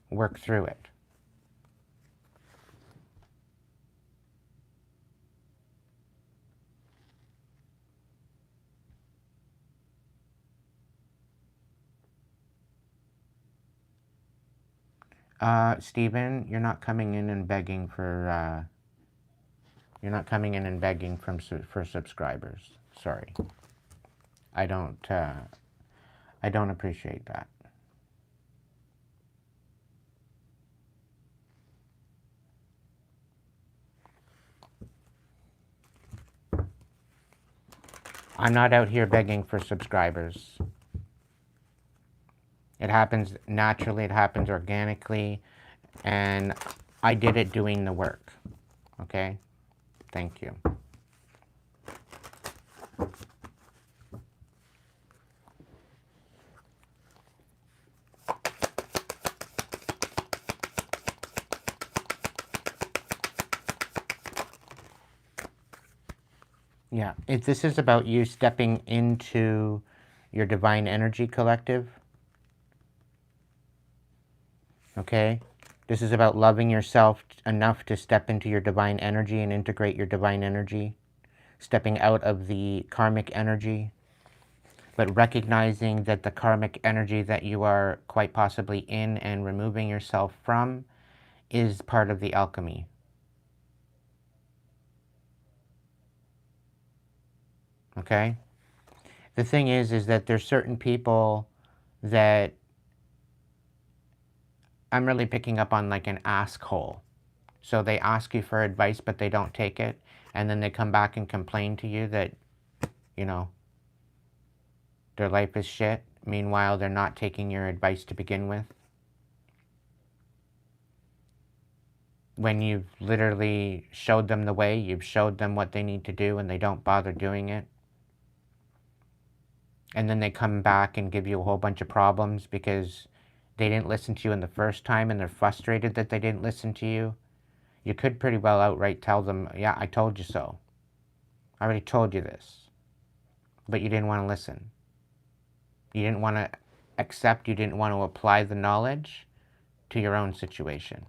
work through it. Stephen, you're not coming in and begging for, for subscribers. Sorry. I don't appreciate that. I'm not out here begging for subscribers. It happens naturally, it happens organically, and I did it doing the work. Okay? Thank you. Yeah, if this is about you stepping into your divine energy collective, okay? This is about loving yourself enough to step into your divine energy and integrate your divine energy, stepping out of the karmic energy, but recognizing that the karmic energy that you are quite possibly in and removing yourself from is part of the alchemy. Okay? The thing is that there's certain people that I'm really picking up on like an ask hole. So they ask you for advice, but they don't take it. And then they come back and complain to you that, Their life is shit. Meanwhile, they're not taking your advice to begin with. When you've literally showed them the way, you've showed them what they need to do, and they don't bother doing it. And then they come back and give you a whole bunch of problems because they didn't listen to you in the first time and they're frustrated that they didn't listen to you. You could pretty well outright tell them, yeah, I told you so. I already told you this. But you didn't want to listen. You didn't want to accept, you didn't want to apply the knowledge to your own situation.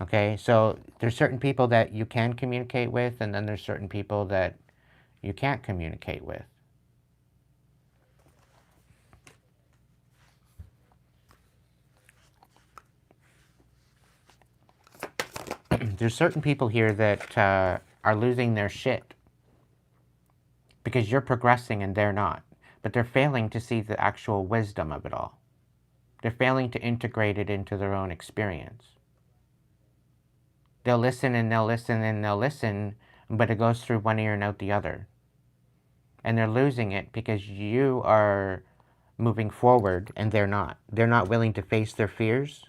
Okay, so there's certain people that you can communicate with, and then there's certain people that you can't communicate with. There's certain people here that are losing their shit because you're progressing and they're not. But they're failing to see the actual wisdom of it all. They're failing to integrate it into their own experience. They'll listen and they'll listen and they'll listen, but it goes through one ear and out the other. And they're losing it because you are moving forward and they're not. They're not willing to face their fears.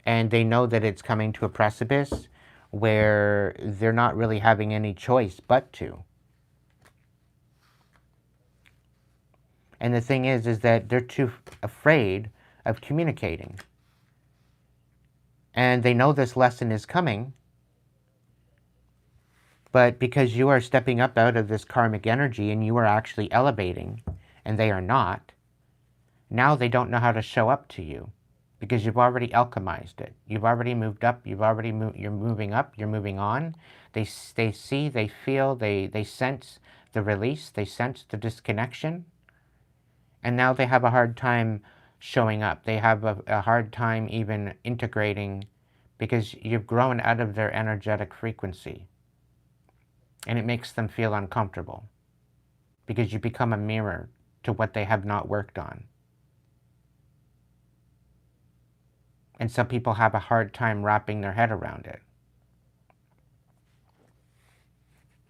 And they know that it's coming to a precipice where they're not really having any choice but to. And the thing is that they're too afraid of communicating. And they know this lesson is coming, but because you are stepping up out of this karmic energy and you are actually elevating, and they are not, now they don't know how to show up to you because you've already alchemized it. You've already moved up. You're moving up. You're moving on. They see, they feel, they sense the release. They sense the disconnection. And now they have a hard time showing up. They have a hard time even integrating because you've grown out of their energetic frequency. And it makes them feel uncomfortable because you become a mirror to what they have not worked on. And some people have a hard time wrapping their head around it.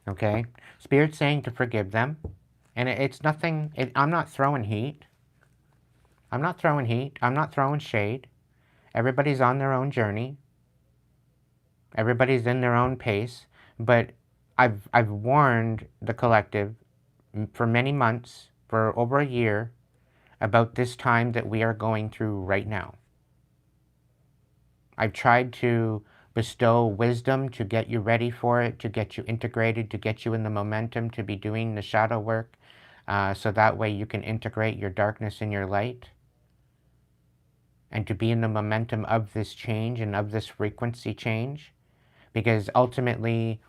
Okay? Spirit's saying to forgive them. And it's nothing, I'm not throwing heat. I'm not throwing heat. I'm not throwing shade. Everybody's on their own journey. Everybody's in their own pace. But I've warned the collective for many months, for over a year, about this time that we are going through right now. I've tried to bestow wisdom to get you ready for it, to get you integrated, to get you in the momentum to be doing the shadow work, so that way you can integrate your darkness in your light, and to be in the momentum of this change and of this frequency change. Because ultimately,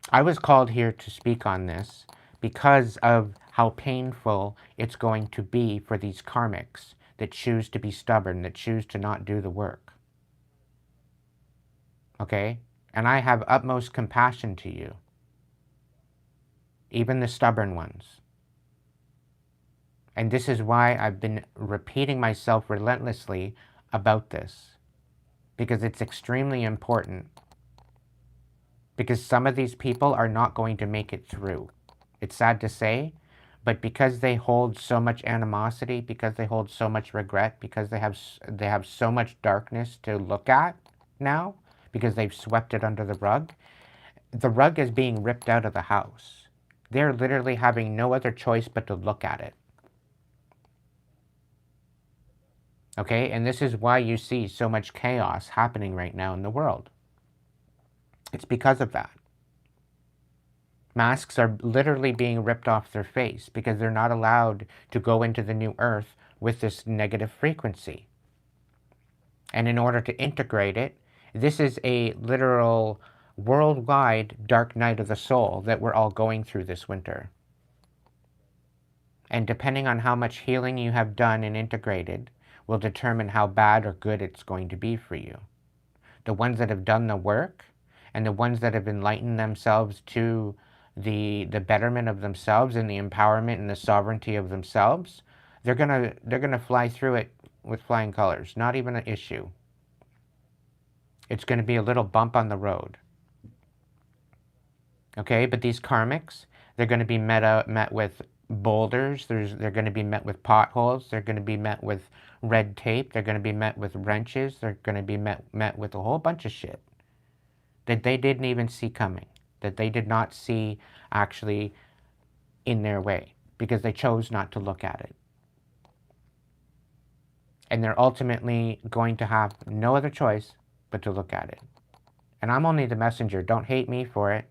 I was called here to speak on this because of how painful it's going to be for these karmics that choose to be stubborn, that choose to not do the work. Okay? And I have utmost compassion to you. Even the stubborn ones. And this is why I've been repeating myself relentlessly about this. Because it's extremely important. Because some of these people are not going to make it through. It's sad to say, but because they hold so much animosity, because they hold so much regret, because they have so much darkness to look at now, because they've swept it under the rug is being ripped out of the house. They're literally having no other choice but to look at it. Okay, and this is why you see so much chaos happening right now in the world. It's because of that. Masks are literally being ripped off their face because they're not allowed to go into the new earth with this negative frequency. And in order to integrate it, this is a literal worldwide dark night of the soul that we're all going through this winter. And depending on how much healing you have done and integrated will determine how bad or good it's going to be for you. The ones that have done the work and the ones that have enlightened themselves to the betterment of themselves and the empowerment and the sovereignty of themselves, they're gonna fly through it with flying colors. Not even an issue. It's going to be a little bump on the road. Okay, but these karmics, They're going to be met with boulders. They're going to be met with potholes. They're going to be met with red tape. They're going to be met with wrenches. They're going to be met with a whole bunch of shit that they didn't even see coming, that they did not see actually in their way because they chose not to look at it. And they're ultimately going to have no other choice but to look at it. And I'm only the messenger. Don't hate me for it.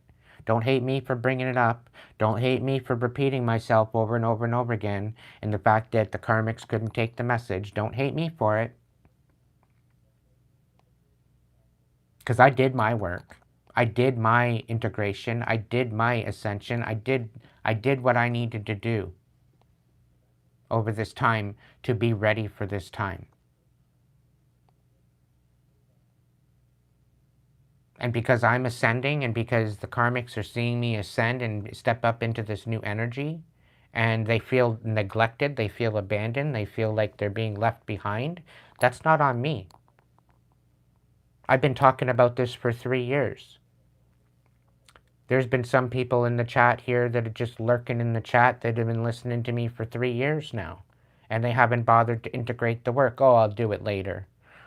Don't hate me for bringing it up. Don't hate me for repeating myself over and over and over again. And the fact that the karmics couldn't take the message. Don't hate me for it. Because I did my work. I did my integration. I did my ascension. I did what I needed to do over this time to be ready for this time. And because I'm ascending and because the karmics are seeing me ascend and step up into this new energy, and they feel neglected, they feel abandoned, they feel like they're being left behind, that's not on me. I've been talking about this for 3 years. There's been some people in the chat here that are just lurking in the chat that have been listening to me for 3 years now, and they haven't bothered to integrate the work. Oh, I'll do it later.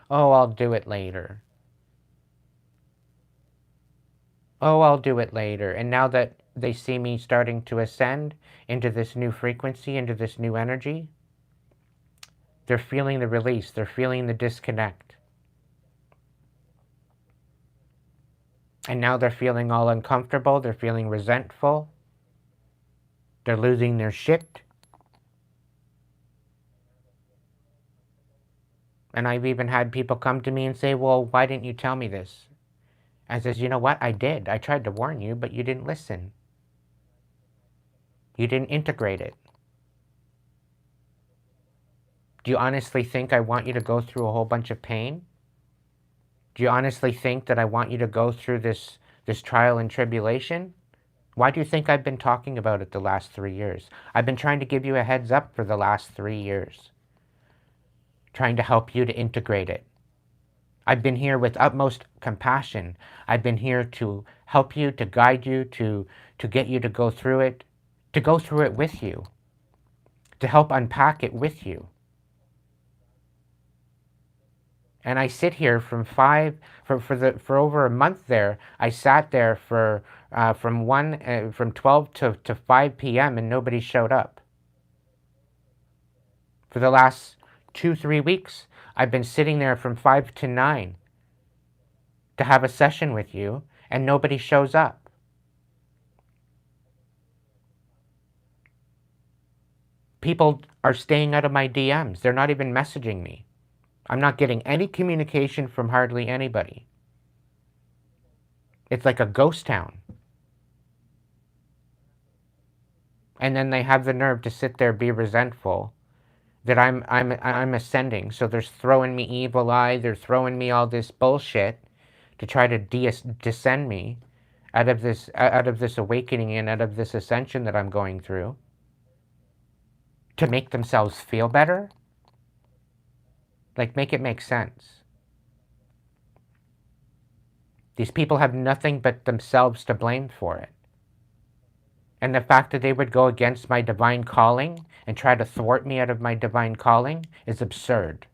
Oh, I'll do it later. Oh, I'll do it later. And now that they see me starting to ascend into this new frequency, into this new energy, they're feeling the release. They're feeling the disconnect. And now they're feeling all uncomfortable. They're feeling resentful. They're losing their shit. And I've even had people come to me and say, well, why didn't you tell me this? I says, you know what? I did. I tried to warn you, but you didn't listen. You didn't integrate it. Do you honestly think I want you to go through a whole bunch of pain? Do you honestly think that I want you to go through this trial and tribulation? Why do you think I've been talking about it the last 3 years? I've been trying to give you a heads up for the last 3 years. Trying to help you to integrate it. I've been here with utmost compassion. I've been here to help you, to guide you, to get you to go through it with you, to help unpack it with you. And I sit here from over a month there. I sat there from 12 to 5 p.m. and nobody showed up. For the last 2-3 weeks, I've been sitting there from 5 to 9 to have a session with you, and nobody shows up. People are staying out of my DMs. They're not even messaging me. I'm not getting any communication from hardly anybody. It's like a ghost town. And then they have the nerve to sit there, be resentful that I'm ascending. So they're throwing me evil eye. They're throwing me all this bullshit to try to descend me out of this awakening and out of this ascension that I'm going through, to make themselves feel better. Like, make it make sense. These people have nothing but themselves to blame for it. And the fact that they would go against my divine calling and try to thwart me out of my divine calling is absurd.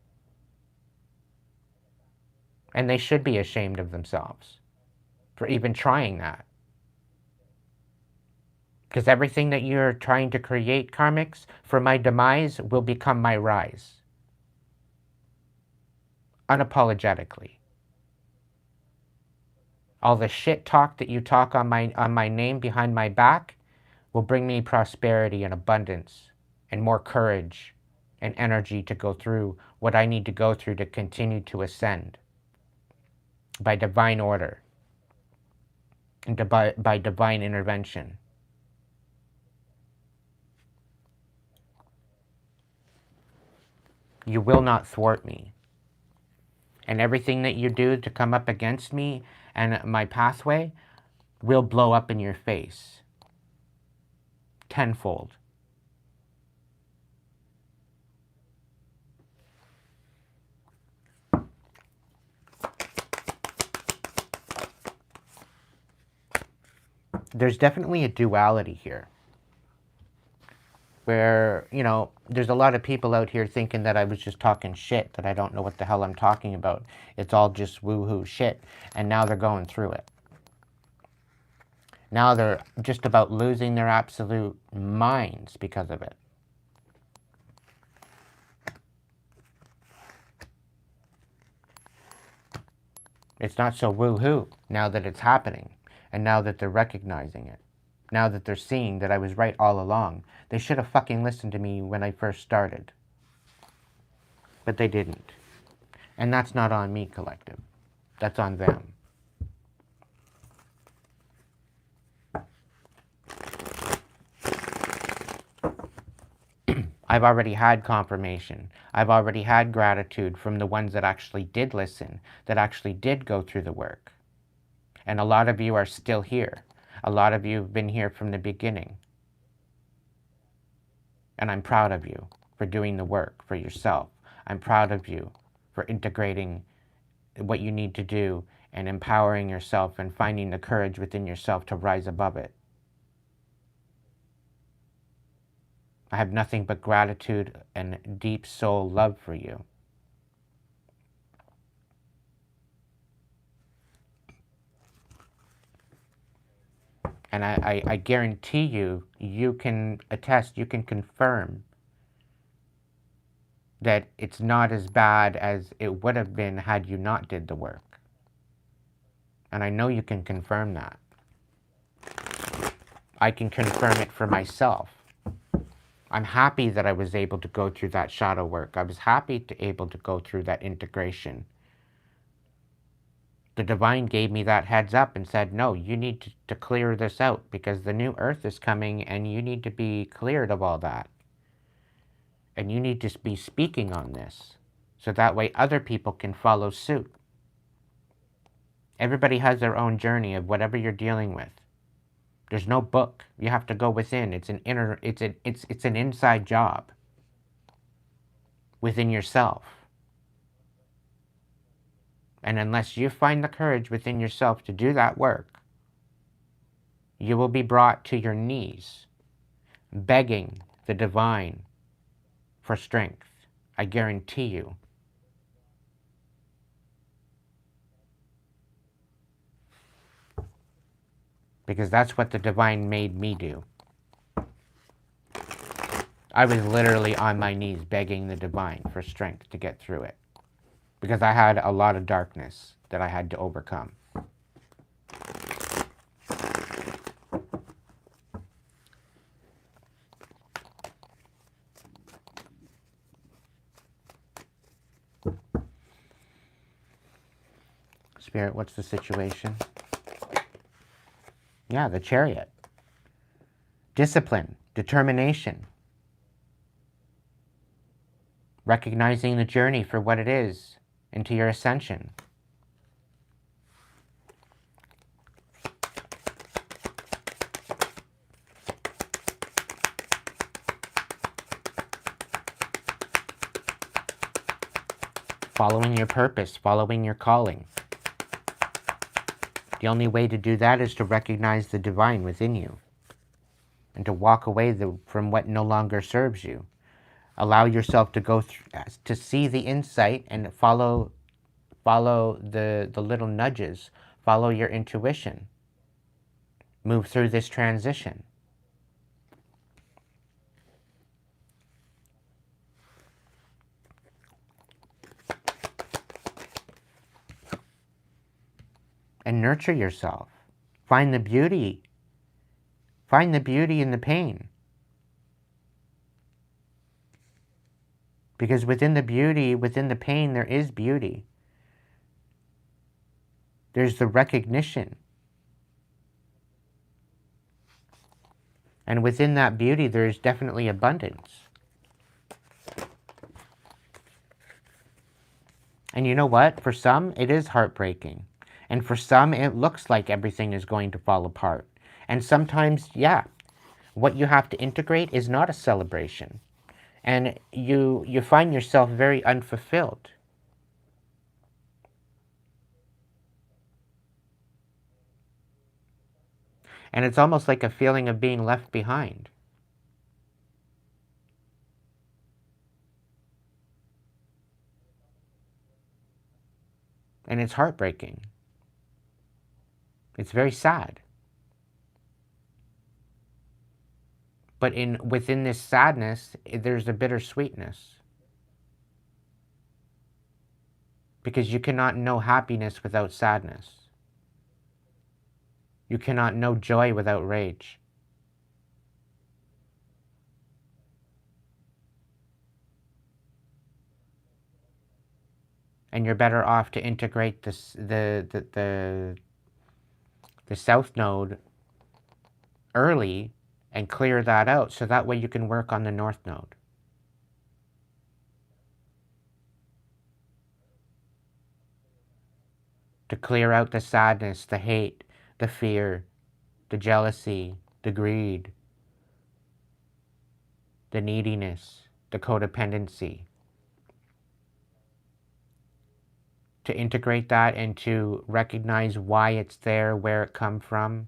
And they should be ashamed of themselves for even trying that. Because everything that you're trying to create, karmics, for my demise will become my rise. Unapologetically. All the shit talk that you talk on my name behind my back will bring me prosperity and abundance and more courage and energy to go through what I need to go through to continue to ascend by divine order and by divine intervention. You will not thwart me. And everything that you do to come up against me and my pathway will blow up in your face. Tenfold. There's definitely a duality here. where, you know, there's a lot of people out here thinking that I was just talking shit, that I don't know what the hell I'm talking about. It's all just woo-hoo shit. And now they're going through it. Now they're just about losing their absolute minds because of it. It's not so woo-hoo now that it's happening, and now that they're recognizing it. Now that they're seeing that I was right all along. They should have fucking listened to me when I first started. But they didn't. And that's not on me, collective. That's on them. I've already had confirmation. I've already had gratitude from the ones that actually did listen, that actually did go through the work. And a lot of you are still here. A lot of you have been here from the beginning. And I'm proud of you for doing the work for yourself. I'm proud of you for integrating what you need to do and empowering yourself and finding the courage within yourself to rise above it. I have nothing but gratitude and deep soul love for you. And I guarantee you, you can attest, you can confirm that it's not as bad as it would have been had you not did the work. And I know you can confirm that. I can confirm it for myself. I'm happy that I was able to go through that shadow work. I was happy to able to go through that integration. The divine gave me that heads up and said, no, you need to clear this out because the new earth is coming and you need to be cleared of all that. And you need to be speaking on this so that way other people can follow suit. Everybody has their own journey of whatever you're dealing with. There's no book. You have to go within. It's an inside job within yourself. And unless you find the courage within yourself to do that work, you will be brought to your knees, begging the divine for strength. I guarantee you. Because that's what the divine made me do. I was literally on my knees begging the divine for strength to get through it. Because I had a lot of darkness that I had to overcome. Spirit, what's the situation? Yeah, the Chariot. Discipline, determination. Recognizing the journey for what it is into your ascension. Following your purpose, following your calling. The only way to do that is to recognize the divine within you and to walk away from what no longer serves you. Allow yourself to go through, to see the insight and follow the little nudges. Follow your intuition. Move through this transition. And nurture yourself. Find the beauty. Find the beauty in the pain. Because within the beauty, within the pain, there is beauty. There's the recognition. And within that beauty, there is definitely abundance. And you know what? For some, it is heartbreaking. And for some, it looks like everything is going to fall apart. And sometimes, yeah, what you have to integrate is not a celebration. And you find yourself very unfulfilled. And it's almost like a feeling of being left behind. And it's heartbreaking. It's very sad. But within this sadness, there's a bittersweetness. Because you cannot know happiness without sadness. You cannot know joy without rage. And you're better off to integrate the south node early and clear that out, so that way you can work on the north node. To clear out the sadness, the hate, the fear, the jealousy, the greed, the neediness, the codependency. To integrate that and to recognize why it's there, where it come from,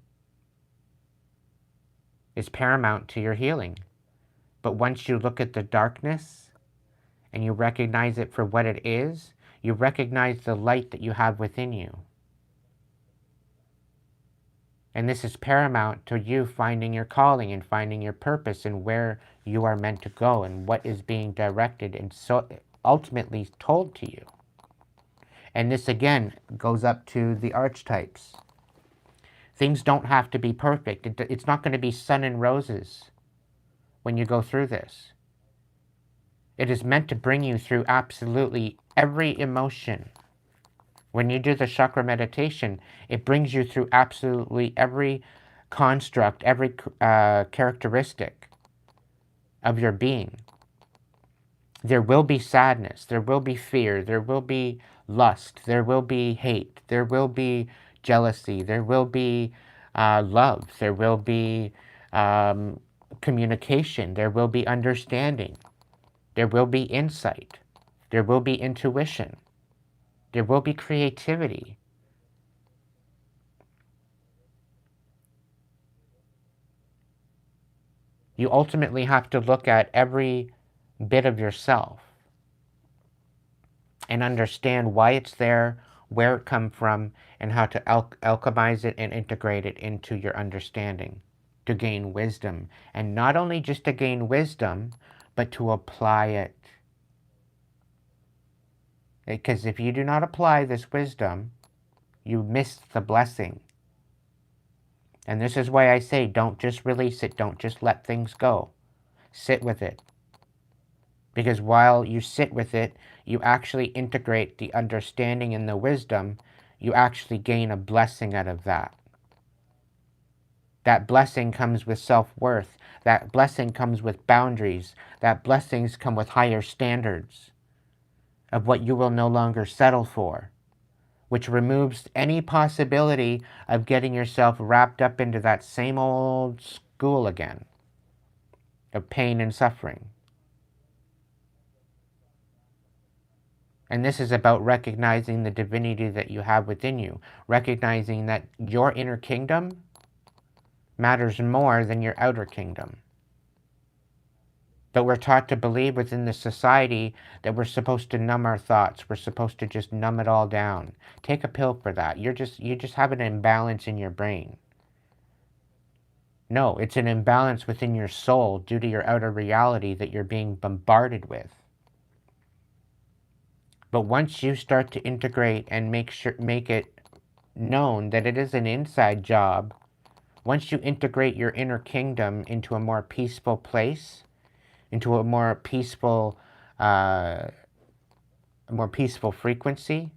is paramount to your healing. But once you look at the darkness and you recognize it for what it is, you recognize the light that you have within you. And this is paramount to you finding your calling and finding your purpose and where you are meant to go and what is being directed and so ultimately told to you. And this again goes up to the archetypes. Things don't have to be perfect. It's not going to be sun and roses when you go through this. It is meant to bring you through absolutely every emotion. When you do the chakra meditation, it brings you through absolutely every construct, every characteristic of your being. There will be sadness, there will be fear, there will be lust, there will be hate, there will be jealousy, there will be love, there will be communication, there will be understanding, there will be insight, there will be intuition, there will be creativity. You ultimately have to look at every bit of yourself and understand why it's there, where it comes from, and how to alchemize it and integrate it into your understanding to gain wisdom. And not only just to gain wisdom, but to apply it. Because if you do not apply this wisdom, you miss the blessing. And this is why I say, don't just release it. Don't just let things go. Sit with it. Because while you sit with it, you actually integrate the understanding and the wisdom. You actually gain a blessing out of that. That blessing comes with self-worth. That blessing comes with boundaries. That blessings come with higher standards of what you will no longer settle for, which removes any possibility of getting yourself wrapped up into that same old school again of pain and suffering. And this is about recognizing the divinity that you have within you, recognizing that your inner kingdom matters more than your outer kingdom. But we're taught to believe within the society that we're supposed to numb our thoughts. We're supposed to just numb it all down. Take a pill for that. You just have an imbalance in your brain. No, it's an imbalance within your soul due to your outer reality that you're being bombarded with. But once you start to integrate and make it known that it is an inside job, once you integrate your inner kingdom into a more peaceful place, into a more peaceful frequency,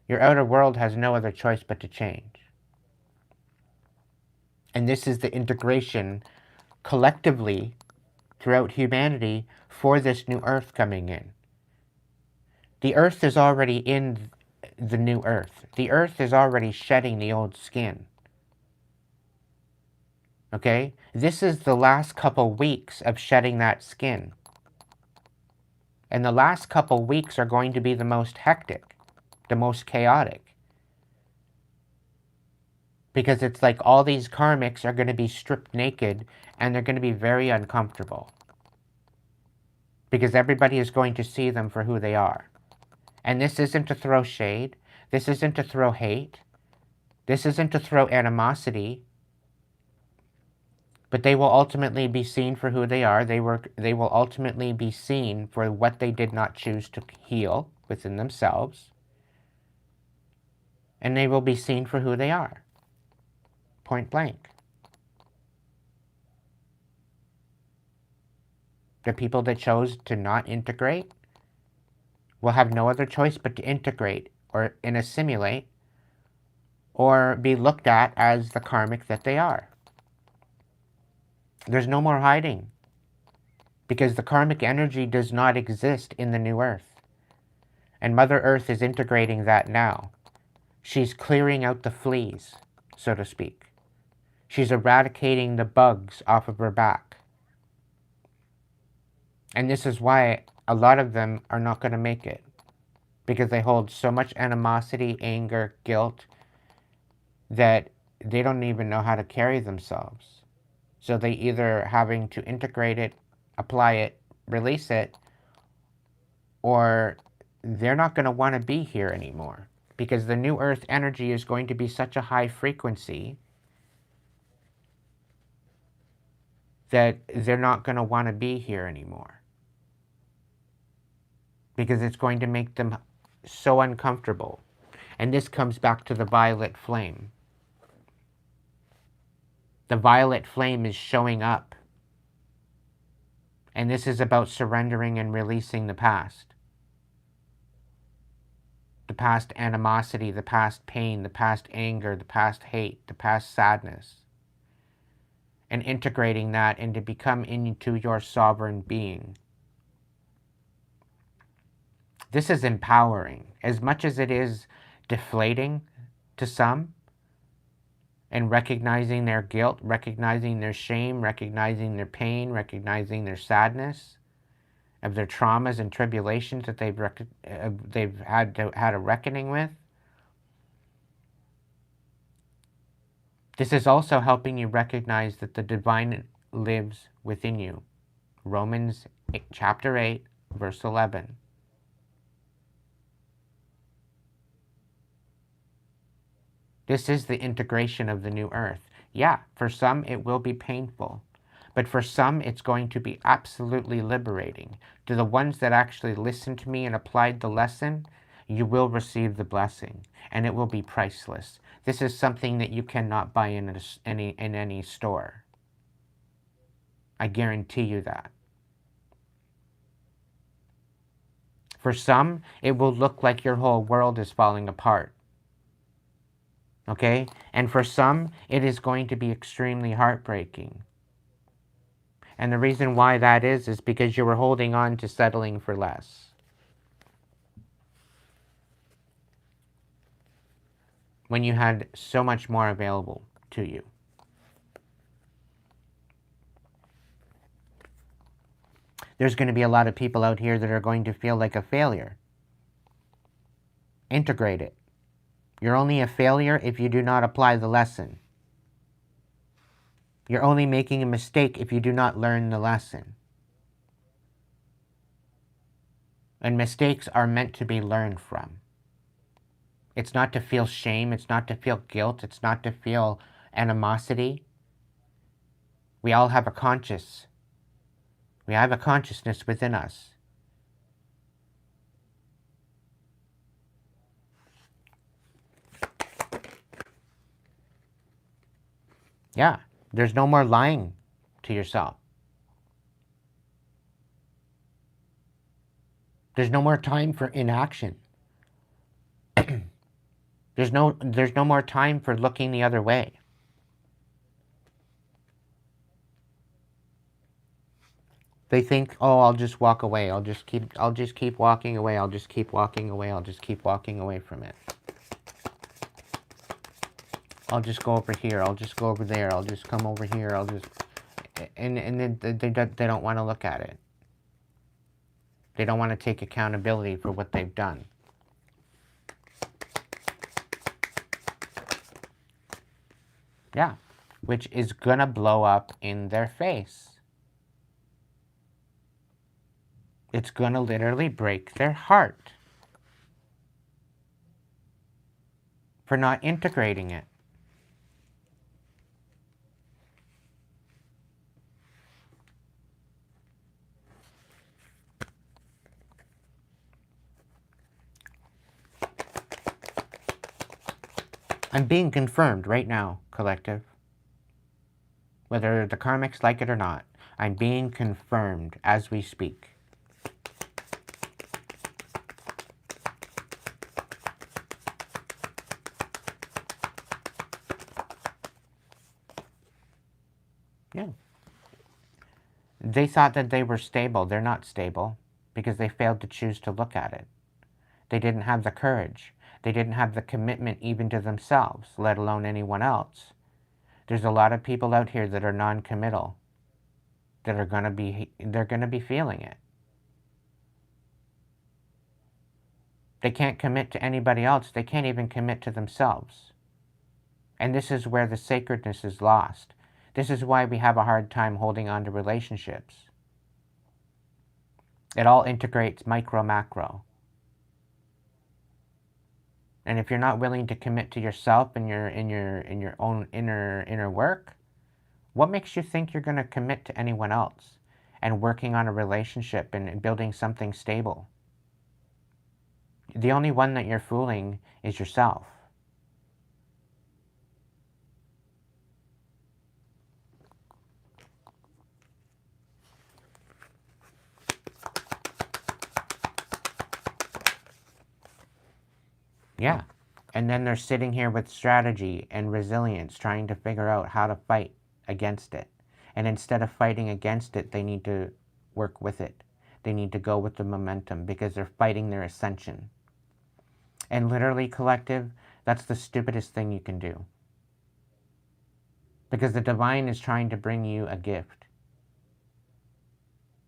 your outer world has no other choice but to change. And this is the integration collectively throughout humanity for this new earth coming in. The earth is already in the new earth. The earth is already shedding the old skin. Okay? This is the last couple weeks of shedding that skin. And the last couple weeks are going to be the most hectic, the most chaotic. Because it's like all these karmics are going to be stripped naked and they're going to be very uncomfortable. Because everybody is going to see them for who they are. And this isn't to throw shade. This isn't to throw hate. This isn't to throw animosity. But they will ultimately be seen for who they are. They will ultimately be seen for what they did not choose to heal within themselves. And they will be seen for who they are. Point blank. The people that chose to not integrate will have no other choice but to integrate or assimilate or be looked at as the karmic that they are. There's no more hiding, because the karmic energy does not exist in the new earth. And Mother Earth is integrating that now. She's clearing out the fleas, so to speak. She's eradicating the bugs off of her back. And this is why a lot of them are not going to make it, because they hold so much animosity, anger, guilt, that they don't even know how to carry themselves. So they either having to integrate it, apply it, release it, or they're not going to want to be here anymore, because the new earth energy is going to be such a high frequency that they're not going to want to be here anymore, because it's going to make them so uncomfortable. And this comes back to the violet flame. The violet flame is showing up. And this is about surrendering and releasing the past. The past animosity, the past pain, the past anger, the past hate, the past sadness. And integrating that and to become into your sovereign being. This is empowering. As much as it is deflating to some, and recognizing their guilt, recognizing their shame, recognizing their pain, recognizing their sadness, of their traumas and tribulations that they've had a reckoning with. This is also helping you recognize that the divine lives within you. Romans chapter 8, verse 11. This is the integration of the new earth. Yeah, for some it will be painful, but for some it's going to be absolutely liberating. To the ones that actually listened to me and applied the lesson, you will receive the blessing, and it will be priceless. This is something that you cannot buy in any store. I guarantee you that. For some, it will look like your whole world is falling apart. Okay? And for some, it is going to be extremely heartbreaking. And the reason why that is because you were holding on to settling for less, when you had so much more available to you. There's going to be a lot of people out here that are going to feel like a failure. Integrate it. You're only a failure if you do not apply the lesson. You're only making a mistake if you do not learn the lesson. And mistakes are meant to be learned from. It's not to feel shame. It's not to feel guilt. It's not to feel animosity. We all have a conscious. We have a consciousness within us. Yeah, there's no more lying to yourself. There's no more time for inaction. There's no more time for looking the other way. They think, oh, I'll just walk away. I'll just keep walking away. I'll just keep walking away. I'll just keep walking away from it. I'll just go over here. I'll just go over there. I'll just come over here. I'll just... And they don't want to look at it. They don't want to take accountability for what they've done. Yeah, which is going to blow up in their face. It's going to literally break their heart. for not integrating it. I'm being confirmed right now, collective. Whether the karmics like it or not, I'm being confirmed as we speak. Yeah. They thought that they were stable. They're not stable because they failed to choose to look at it. They didn't have the courage. They didn't have the commitment even to themselves, let alone anyone else. There's a lot of people out here that are non-committal, that are they're gonna be feeling it. They can't commit to anybody else. They can't even commit to themselves. And this is where the sacredness is lost. This is why we have a hard time holding on to relationships. It all integrates micro macro. And if you're not willing to commit to yourself and in your own inner work, what makes you think you're going to commit to anyone else and working on a relationship and building something stable? The only one that you're fooling is yourself. Yeah. And then they're sitting here with strategy and resilience, trying to figure out how to fight against it. And instead of fighting against it, they need to work with it. They need to go with the momentum because they're fighting their ascension. And literally, collective, that's the stupidest thing you can do. Because the divine is trying to bring you a gift.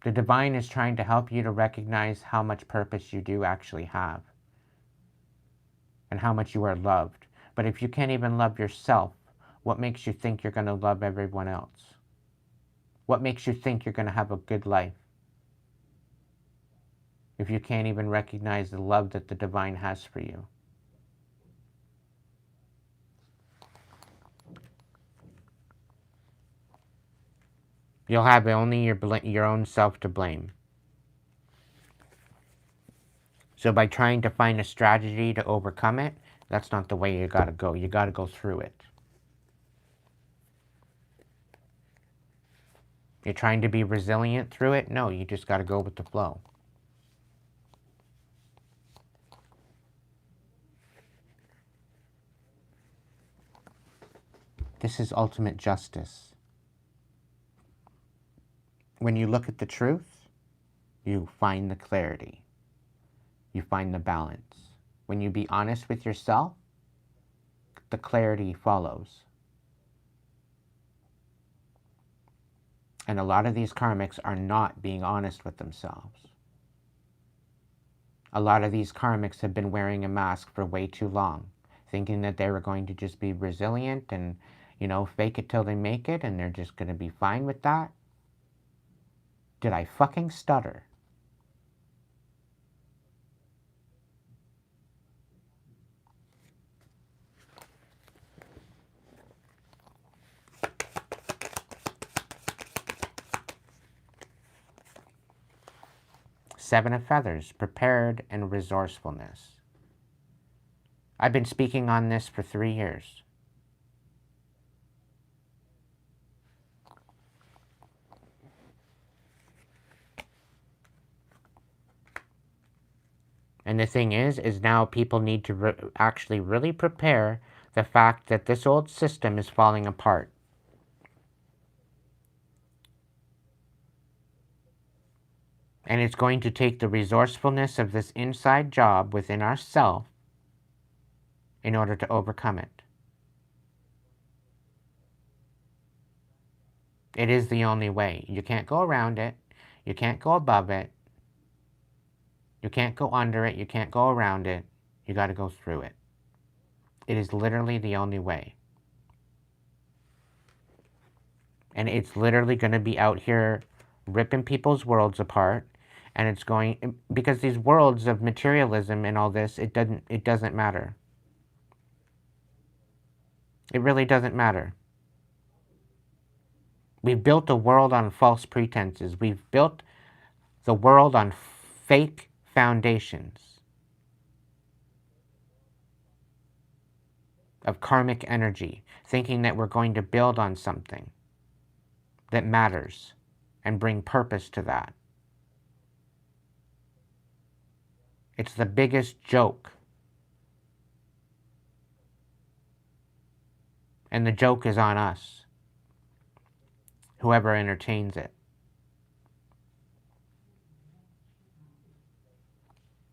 The divine is trying to help you to recognize how much purpose you do actually have. And how much you are loved. But if you can't even love yourself, what makes you think you're going to love everyone else? What makes you think you're going to have a good life? If you can't even recognize the love that the divine has for you. You'll have only your own self to blame. So by trying to find a strategy to overcome it, that's not the way you gotta go. You gotta go through it. You're trying to be resilient through it? No, you just gotta go with the flow. This is ultimate justice. When you look at the truth, you find the clarity. You find the balance. When you be honest with yourself, the clarity follows. And a lot of these karmics are not being honest with themselves. A lot of these karmics have been wearing a mask for way too long, thinking that they were going to just be resilient and, fake it till they make it, and they're just going to be fine with that. Did I fucking stutter? Seven of Feathers, prepared and resourcefulness. I've been speaking on this for 3 years. And the thing is now people need to actually really prepare the fact that this old system is falling apart. And it's going to take the resourcefulness of this inside job within ourselves in order to overcome it. It is the only way. You can't go around it. You can't go above it. You can't go under it. You can't go around it. You got to go through it. It is literally the only way. And it's literally going to be out here ripping people's worlds apart. And it's going, because these worlds of materialism and all this, it doesn't matter. It really doesn't matter. We've built a world on false pretenses. We've built the world on fake foundations of karmic energy, thinking that we're going to build on something that matters and bring purpose to that. It's the biggest joke. And the joke is on us, whoever entertains it.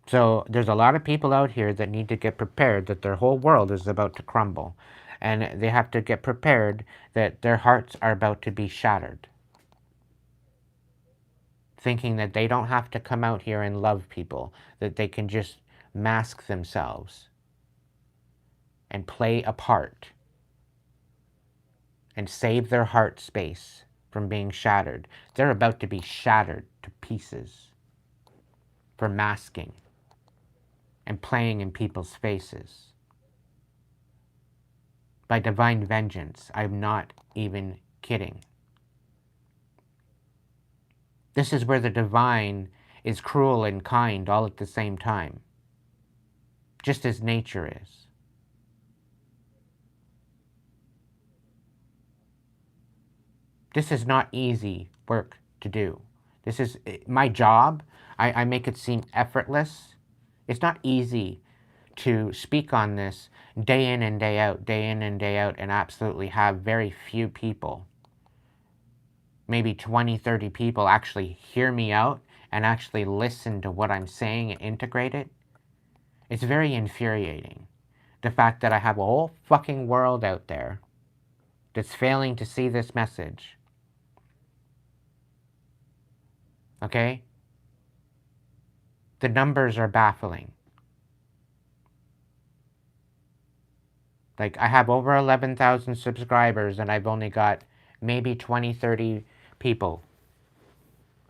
So there's a lot of people out here that need to get prepared that their whole world is about to crumble. And they have to get prepared that their hearts are about to be shattered. Thinking that they don't have to come out here and love people, that they can just mask themselves and play a part and save their heart space from being shattered. They're about to be shattered to pieces for masking and playing in people's faces. By divine vengeance, I'm not even kidding. This is where the divine is cruel and kind all at the same time, just as nature is. This is not easy work to do. This is my job. I make it seem effortless. It's not easy to speak on this day in and day out, and absolutely have very few people, maybe 20, 30 people actually hear me out and actually listen to what I'm saying and integrate it. It's very infuriating. The fact that I have a whole fucking world out there that's failing to see this message. Okay? The numbers are baffling. Like, I have over 11,000 subscribers and I've only got maybe 20, 30 people.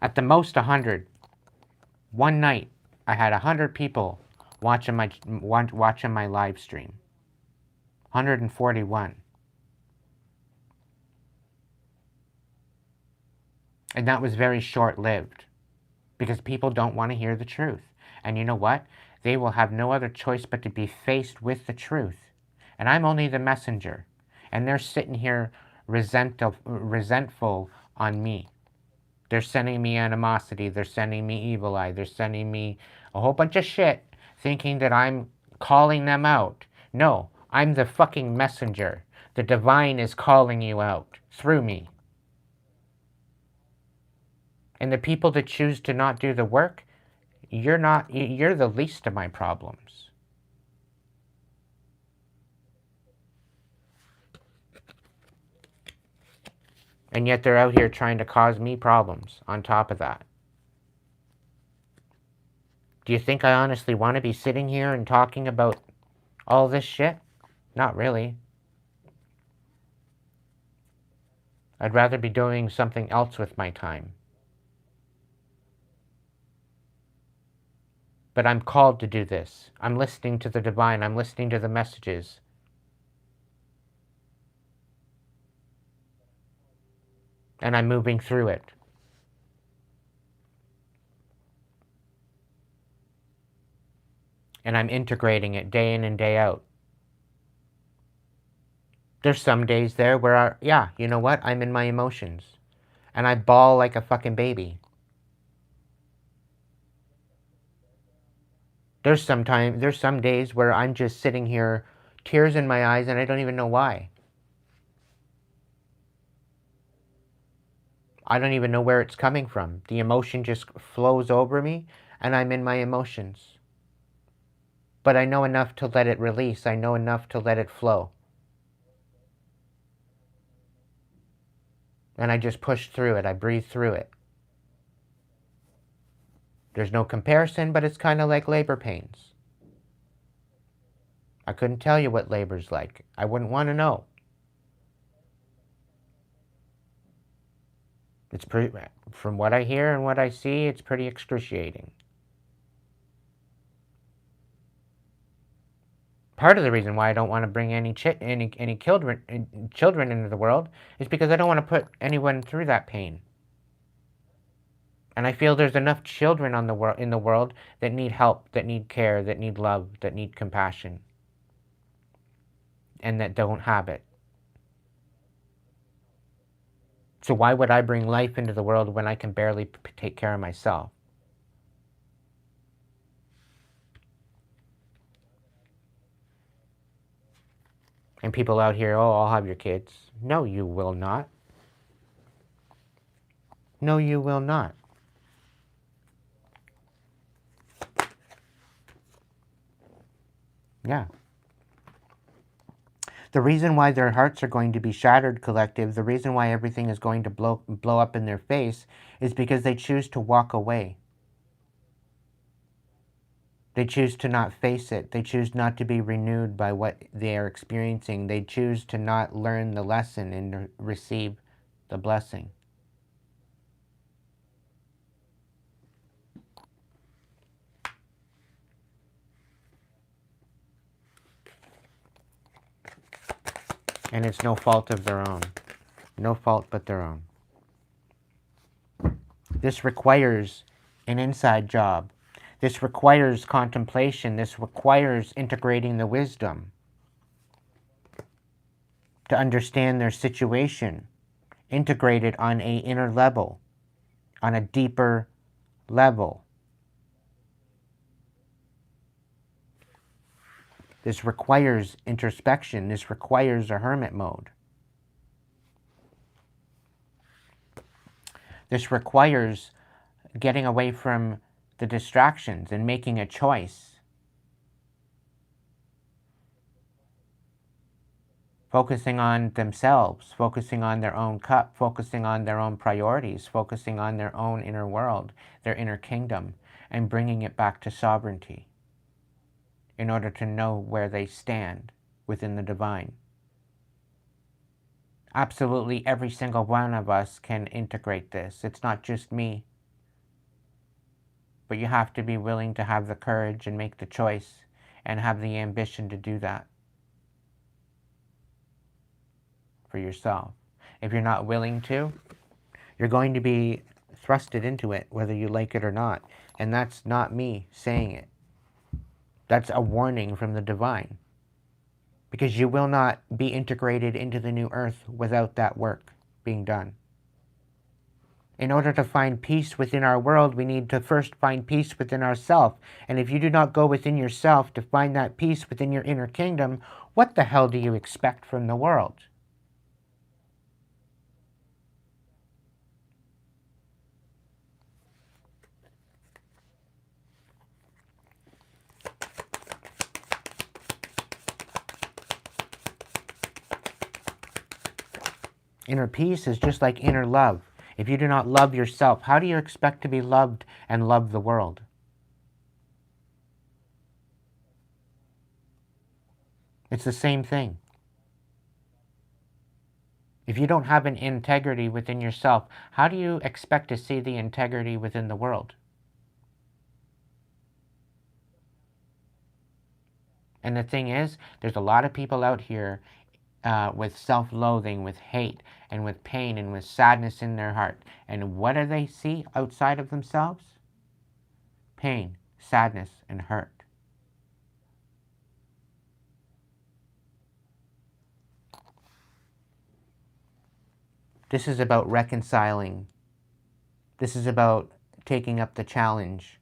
At the most 100. One night, I had 100 people watching my live stream. 141. And that was very short-lived because people don't want to hear the truth. And you know what? They will have no other choice but to be faced with the truth. And I'm only the messenger. And they're sitting here resentful on me. They're sending me animosity. They're sending me evil eye. They're sending me a whole bunch of shit thinking that I'm calling them out. No, I'm the fucking messenger. The divine is calling you out through me. And the people that choose to not do the work, you're the least of my problems. And yet they're out here trying to cause me problems on top of that. Do you think I honestly want to be sitting here and talking about all this shit? Not really. I'd rather be doing something else with my time. But I'm called to do this. I'm listening to the divine. I'm listening to the messages. And I'm moving through it. And I'm integrating it day in and day out. There's some days there where, yeah, you know what? I'm in my emotions. And I bawl like a fucking baby. There's some days where I'm just sitting here, tears in my eyes, and I don't even know why. I don't even know where it's coming from. The emotion just flows over me, and I'm in my emotions. But I know enough to let it release. I know enough to let it flow. And I just push through it. I breathe through it. There's no comparison, but it's kind of like labor pains. I couldn't tell you what labor's like. I wouldn't want to know. It's pretty, from what I hear and what I see, it's pretty excruciating. Part of the reason why I don't want to bring any children into the world is because I don't want to put anyone through that pain. And I feel there's enough children in the world that need help, that need care, that need love, that need compassion, and that don't have it. So why would I bring life into the world when I can barely take care of myself? And people out here, oh, I'll have your kids. No, you will not. No, you will not. Yeah. The reason why their hearts are going to be shattered, collective, the reason why everything is going to blow up in their face is because they choose to walk away. They choose to not face it. They choose not to be renewed by what they are experiencing. They choose to not learn the lesson and receive the blessing. And it's no fault of their own. No fault but their own. This requires an inside job. This requires contemplation. This requires integrating the wisdom to understand their situation, integrate it on an inner level, on a deeper level. This requires introspection. This requires a hermit mode. This requires getting away from the distractions and making a choice. Focusing on themselves, focusing on their own cup, focusing on their own priorities, focusing on their own inner world, their inner kingdom, and bringing it back to sovereignty in order to know where they stand within the divine. Absolutely every single one of us can integrate this. It's not just me. But you have to be willing to have the courage and make the choice and have the ambition to do that for yourself. If you're not willing to, you're going to be thrusted into it, whether you like it or not. And that's not me saying it. That's a warning from the divine. Because you will not be integrated into the new earth without that work being done. In order to find peace within our world, we need to first find peace within ourselves. And if you do not go within yourself to find that peace within your inner kingdom, what the hell do you expect from the world? Inner peace is just like inner love. If you do not love yourself, how do you expect to be loved and love the world? It's the same thing. If you don't have an integrity within yourself, how do you expect to see the integrity within the world? And the thing is, there's a lot of people out here with self-loathing, with hate, and with pain, and with sadness in their heart. And what do they see outside of themselves? Pain, sadness, and hurt. This is about reconciling. This is about taking up the challenge.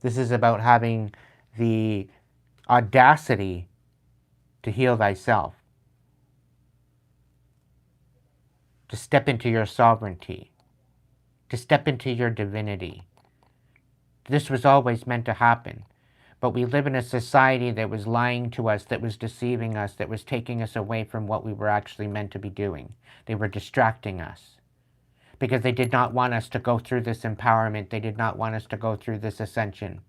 This is about having the audacity to heal thyself, to step into your sovereignty, to step into your divinity. This was always meant to happen. But we live in a society that was lying to us, that was deceiving us, that was taking us away from what we were actually meant to be doing. They were distracting us because they did not want us to go through this empowerment. They did not want us to go through this ascension.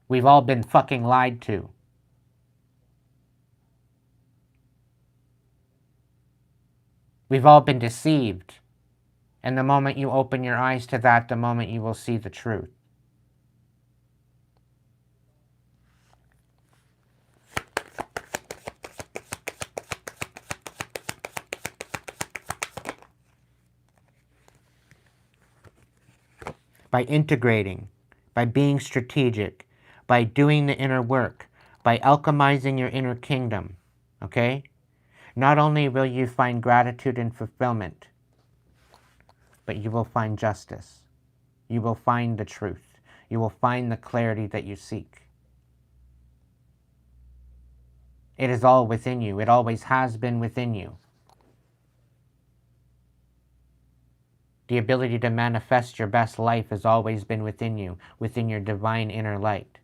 We've all been fucking lied to. We've all been deceived And the moment you open your eyes to that, the moment you will see the truth. By integrating, by being strategic, by doing the inner work, by alchemizing your inner kingdom, okay? Not only will you find gratitude and fulfillment, but you will find justice. You will find the truth. You will find the clarity that you seek. It is all within you. It always has been within you. The ability to manifest your best life has always been within you, within your divine inner light.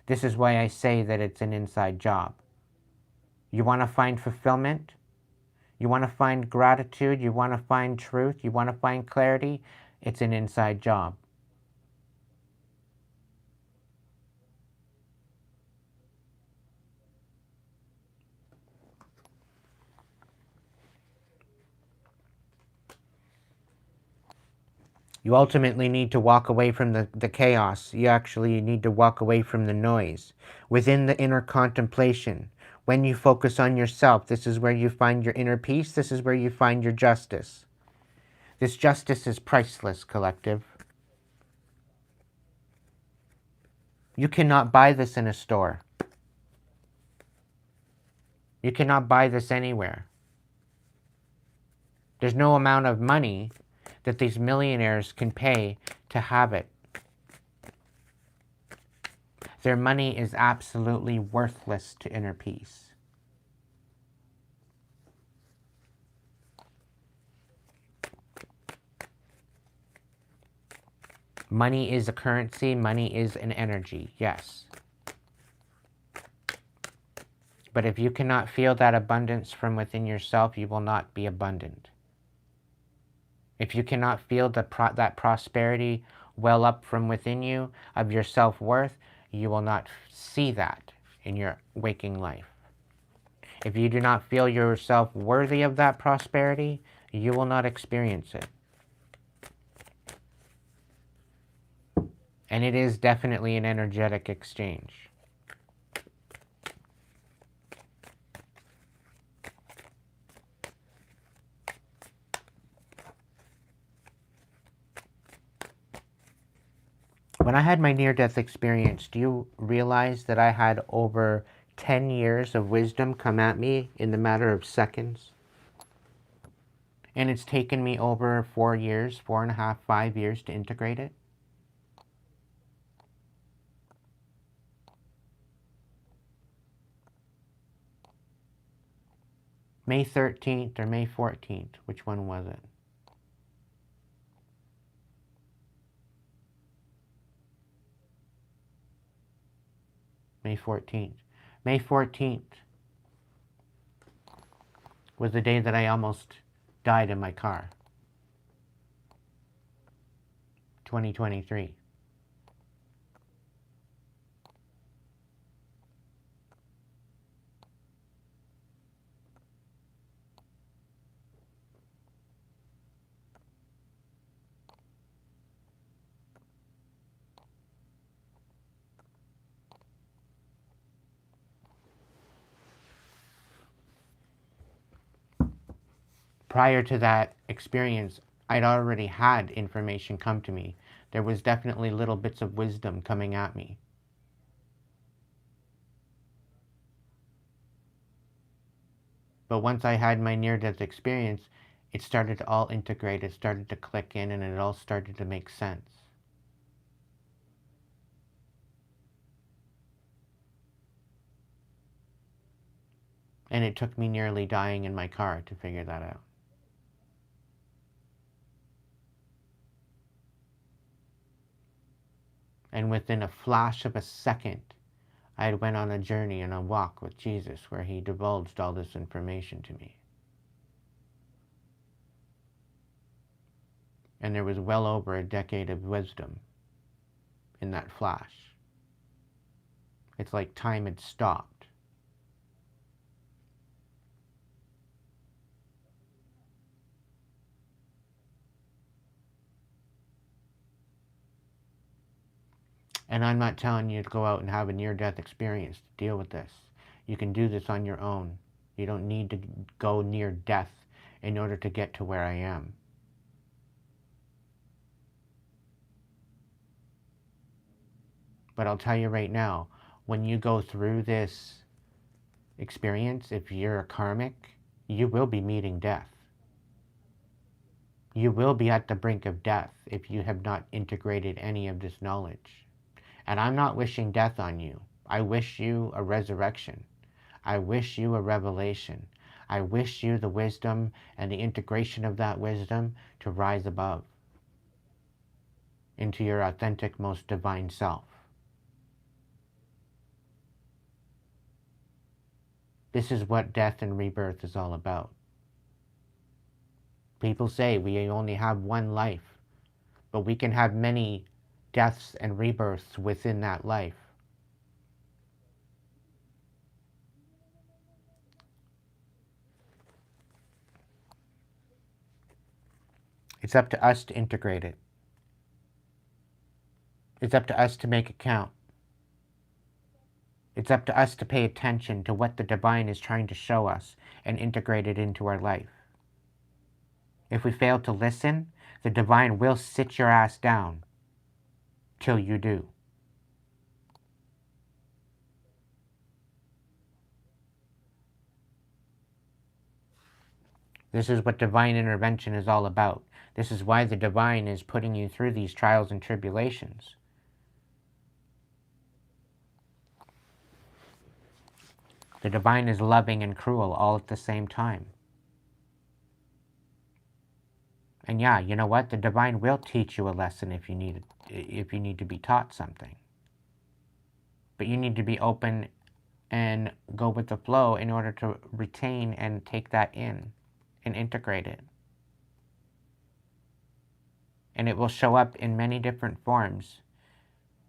This is why I say that it's an inside job. You want to find fulfillment? You want to find gratitude? You want to find truth? You want to find clarity? It's an inside job. You ultimately need to walk away from the chaos. You actually need to walk away from the noise. Within the inner contemplation, when you focus on yourself, this is where you find your inner peace. This is where you find your justice. This justice is priceless, collective. You cannot buy this in a store. You cannot buy this anywhere. There's no amount of money that these millionaires can pay to have it. Their money is absolutely worthless to inner peace. Money is a currency. Money is an energy, yes. But if you cannot feel that abundance from within yourself, you will not be abundant. If you cannot feel that prosperity well up from within you of your self-worth, you will not see that in your waking life. If you do not feel yourself worthy of that prosperity, you will not experience it. And it is definitely an energetic exchange. When I had my near-death experience, do you realize that I had over 10 years of wisdom come at me in the matter of seconds? And it's taken me over 4 years, 4.5, 5 years to integrate it? May 13th or May 14th, which one was it? May 14th. May 14th was the day that I almost died in my car. 2023. Prior to that experience, I'd already had information come to me. There was definitely little bits of wisdom coming at me. But once I had my near-death experience, it started to all integrate, it started to click in, and it all started to make sense. And it took me nearly dying in my car to figure that out. And within a flash of a second, I had went on a journey and a walk with Jesus where he divulged all this information to me. And there was well over a decade of wisdom in that flash. It's like time had stopped. And I'm not telling you to go out and have a near-death experience to deal with this. You can do this on your own. You don't need to go near death in order to get to where I am. But I'll tell you right now, when you go through this experience, if you're a karmic, you will be meeting death. You will be at the brink of death if you have not integrated any of this knowledge. And I'm not wishing death on you. I wish you a resurrection. I wish you a revelation. I wish you the wisdom and the integration of that wisdom to rise above into your authentic, most divine self. This is what death and rebirth is all about. People say we only have one life, but we can have many deaths and rebirths within that life. It's up to us to integrate it. It's up to us to make it count. It's up to us to pay attention to what the divine is trying to show us and integrate it into our life. If we fail to listen, the divine will sit your ass down till you do. This is what divine intervention is all about. This is why the divine is putting you through these trials and tribulations. The divine is loving and cruel all at the same time. And yeah, you know what? The divine will teach you a lesson if you need to be taught something. But you need to be open and go with the flow in order to retain and take that in and integrate it. And it will show up in many different forms,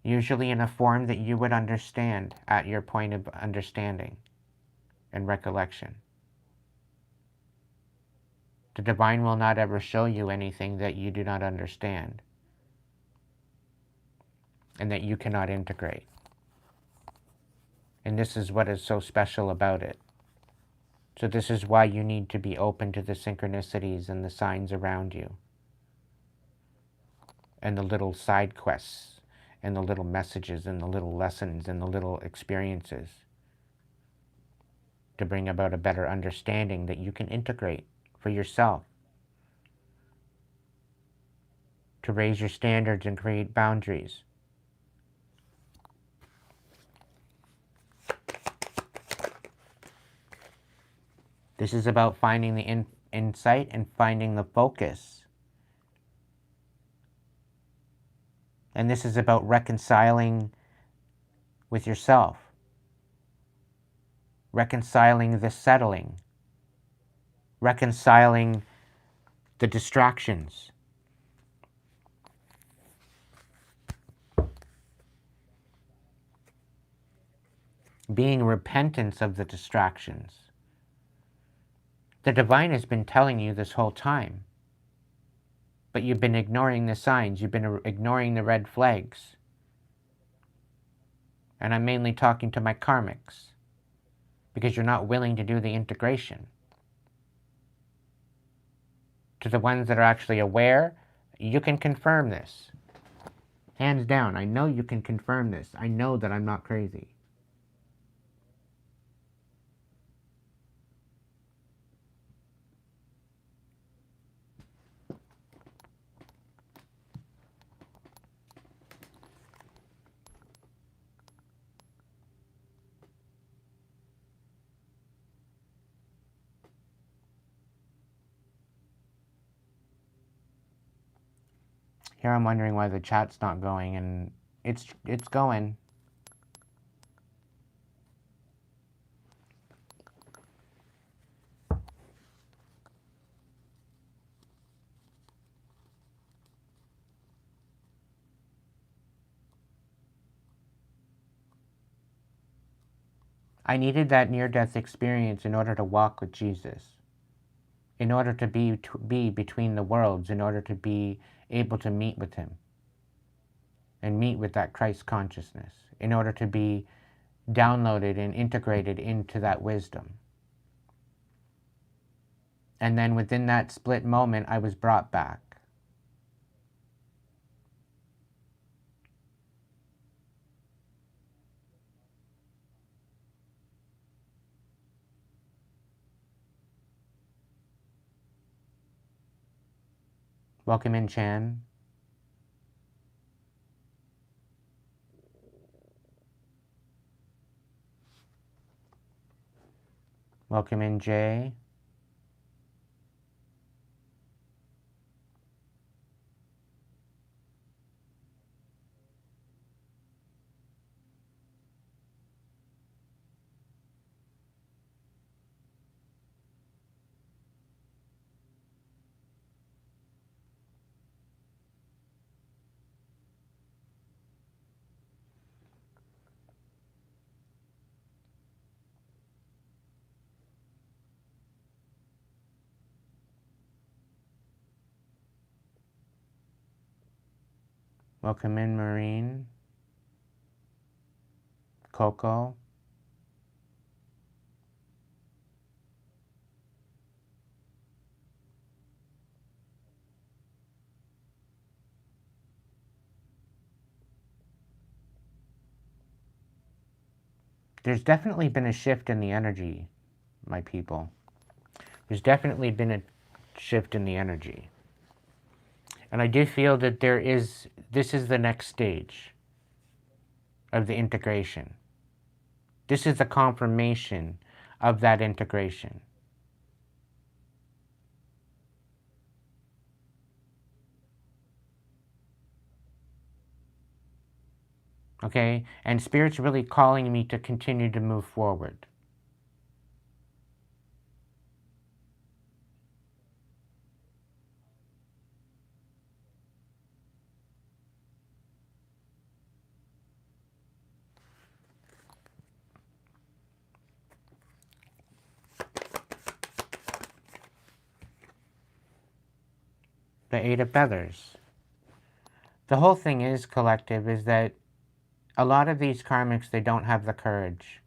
usually in a form that you would understand at your point of understanding and recollection. The divine will not ever show you anything that you do not understand and that you cannot integrate. And this is what is so special about it. So this is why you need to be open to the synchronicities and the signs around you, and the little side quests, and the little messages, and the little lessons, and the little experiences, to bring about a better understanding that you can integrate for yourself, to raise your standards and create boundaries. This is about finding the insight and finding the focus. And this is about reconciling with yourself, reconciling the settling, reconciling the distractions. Being repentance of the distractions. The divine has been telling you this whole time, but you've been ignoring the signs, you've been ignoring the red flags. And I'm mainly talking to my karmics, because you're not willing to do the integration. To the ones that are actually aware, you can confirm this. Hands down, I know you can confirm this. I know that I'm not crazy. Here I'm wondering why the chat's not going, and it's going. I needed that near-death experience in order to walk with Jesus, in order to be between the worlds, in order to be able to meet with him. and meet with that Christ consciousness in order to be downloaded and integrated into that wisdom. And then within that split moment, I was brought back. Welcome in, Chan. Welcome in, Jay. Welcome in, Marine. Coco. There's definitely been a shift in the energy, my people. There's definitely been a shift in the energy. And I do feel that this is the next stage of the integration. This is the confirmation of that integration. Okay? And Spirit's really calling me to continue to move forward. The Eight of Feathers. The whole thing is, collective, is that a lot of these karmics, they don't have the courage.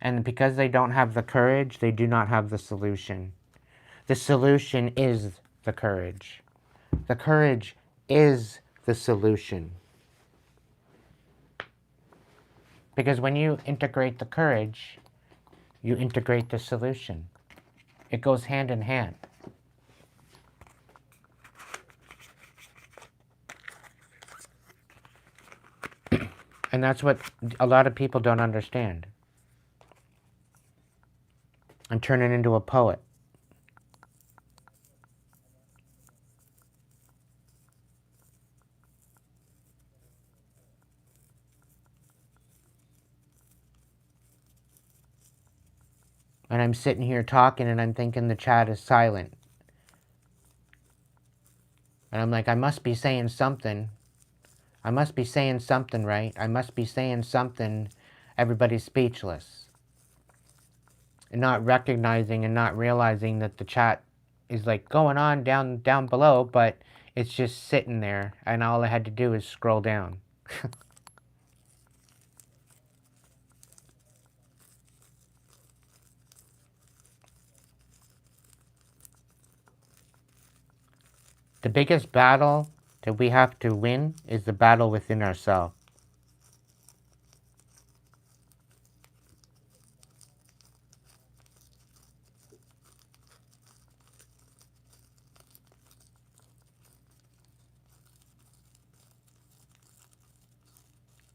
And because they don't have the courage, they do not have the solution. The solution is the courage. The courage is the solution. Because when you integrate the courage, you integrate the solution. It goes hand in hand. And that's what a lot of people don't understand. And turn it into a poet. And I'm sitting here talking and I'm thinking the chat is silent. And I'm like, I must be saying something. I must be saying something, right? I must be saying something. Everybody's speechless. And not recognizing and not realizing that the chat is like going on down below, but it's just sitting there. And all I had to do is scroll down. The biggest battle that we have to win is the battle within ourselves.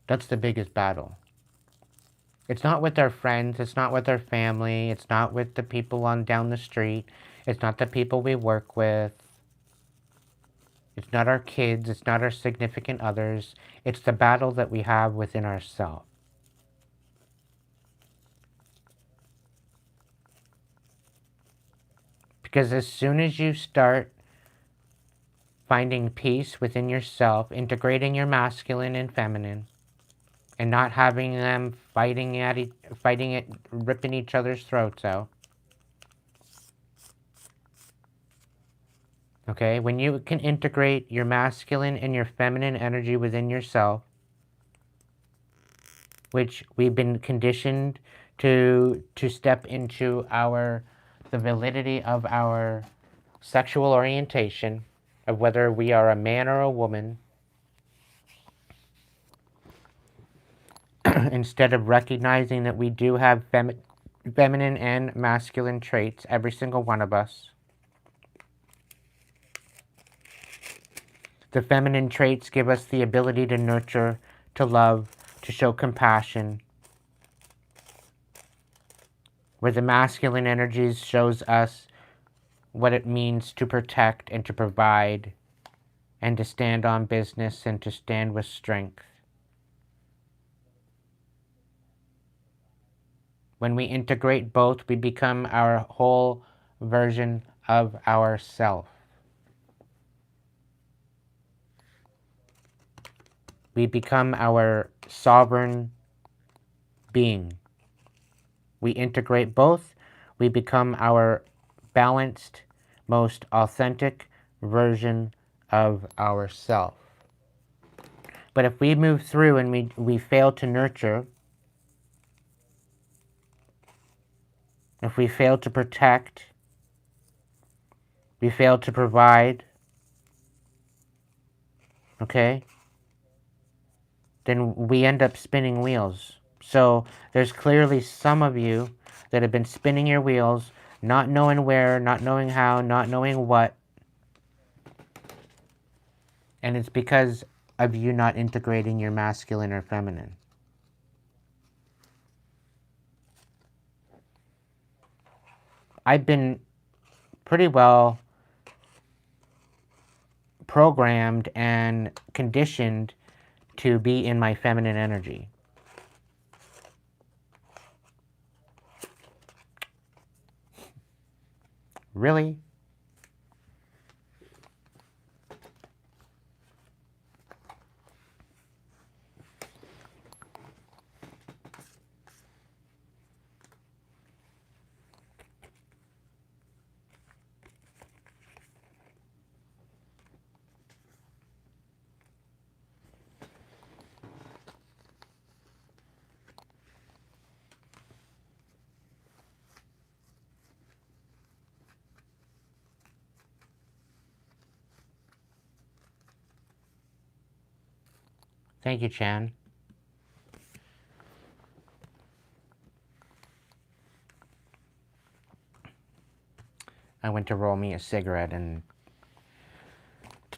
That's the biggest battle. It's not with our friends, it's not with our family, it's not with the people on down the street, it's not the people we work with, it's not our kids, it's not our significant others, it's the battle that we have within ourselves. Because as soon as you start finding peace within yourself, integrating your masculine and feminine, and not having them fighting it, ripping each other's throats out. Okay, when you can integrate your masculine and your feminine energy within yourself, which we've been conditioned to step into the validity of our sexual orientation, of whether we are a man or a woman, instead of recognizing that we do have feminine and masculine traits, every single one of us. The feminine traits give us the ability to nurture, to love, to show compassion, where the masculine energies shows us what it means to protect and to provide and to stand on business and to stand with strength. When we integrate both, we become our whole version of ourself. We become our sovereign being. We integrate both, we become our balanced, most authentic version of ourself. But if we move through and we fail to nurture, if we fail to protect, we fail to provide, okay, then we end up spinning wheels. So there's clearly some of you that have been spinning your wheels, not knowing where, not knowing how, not knowing what. And it's because of you not integrating your masculine or feminine. I've been pretty well programmed and conditioned to be in my feminine energy. Really? Thank you, Chan. I went to roll me a cigarette and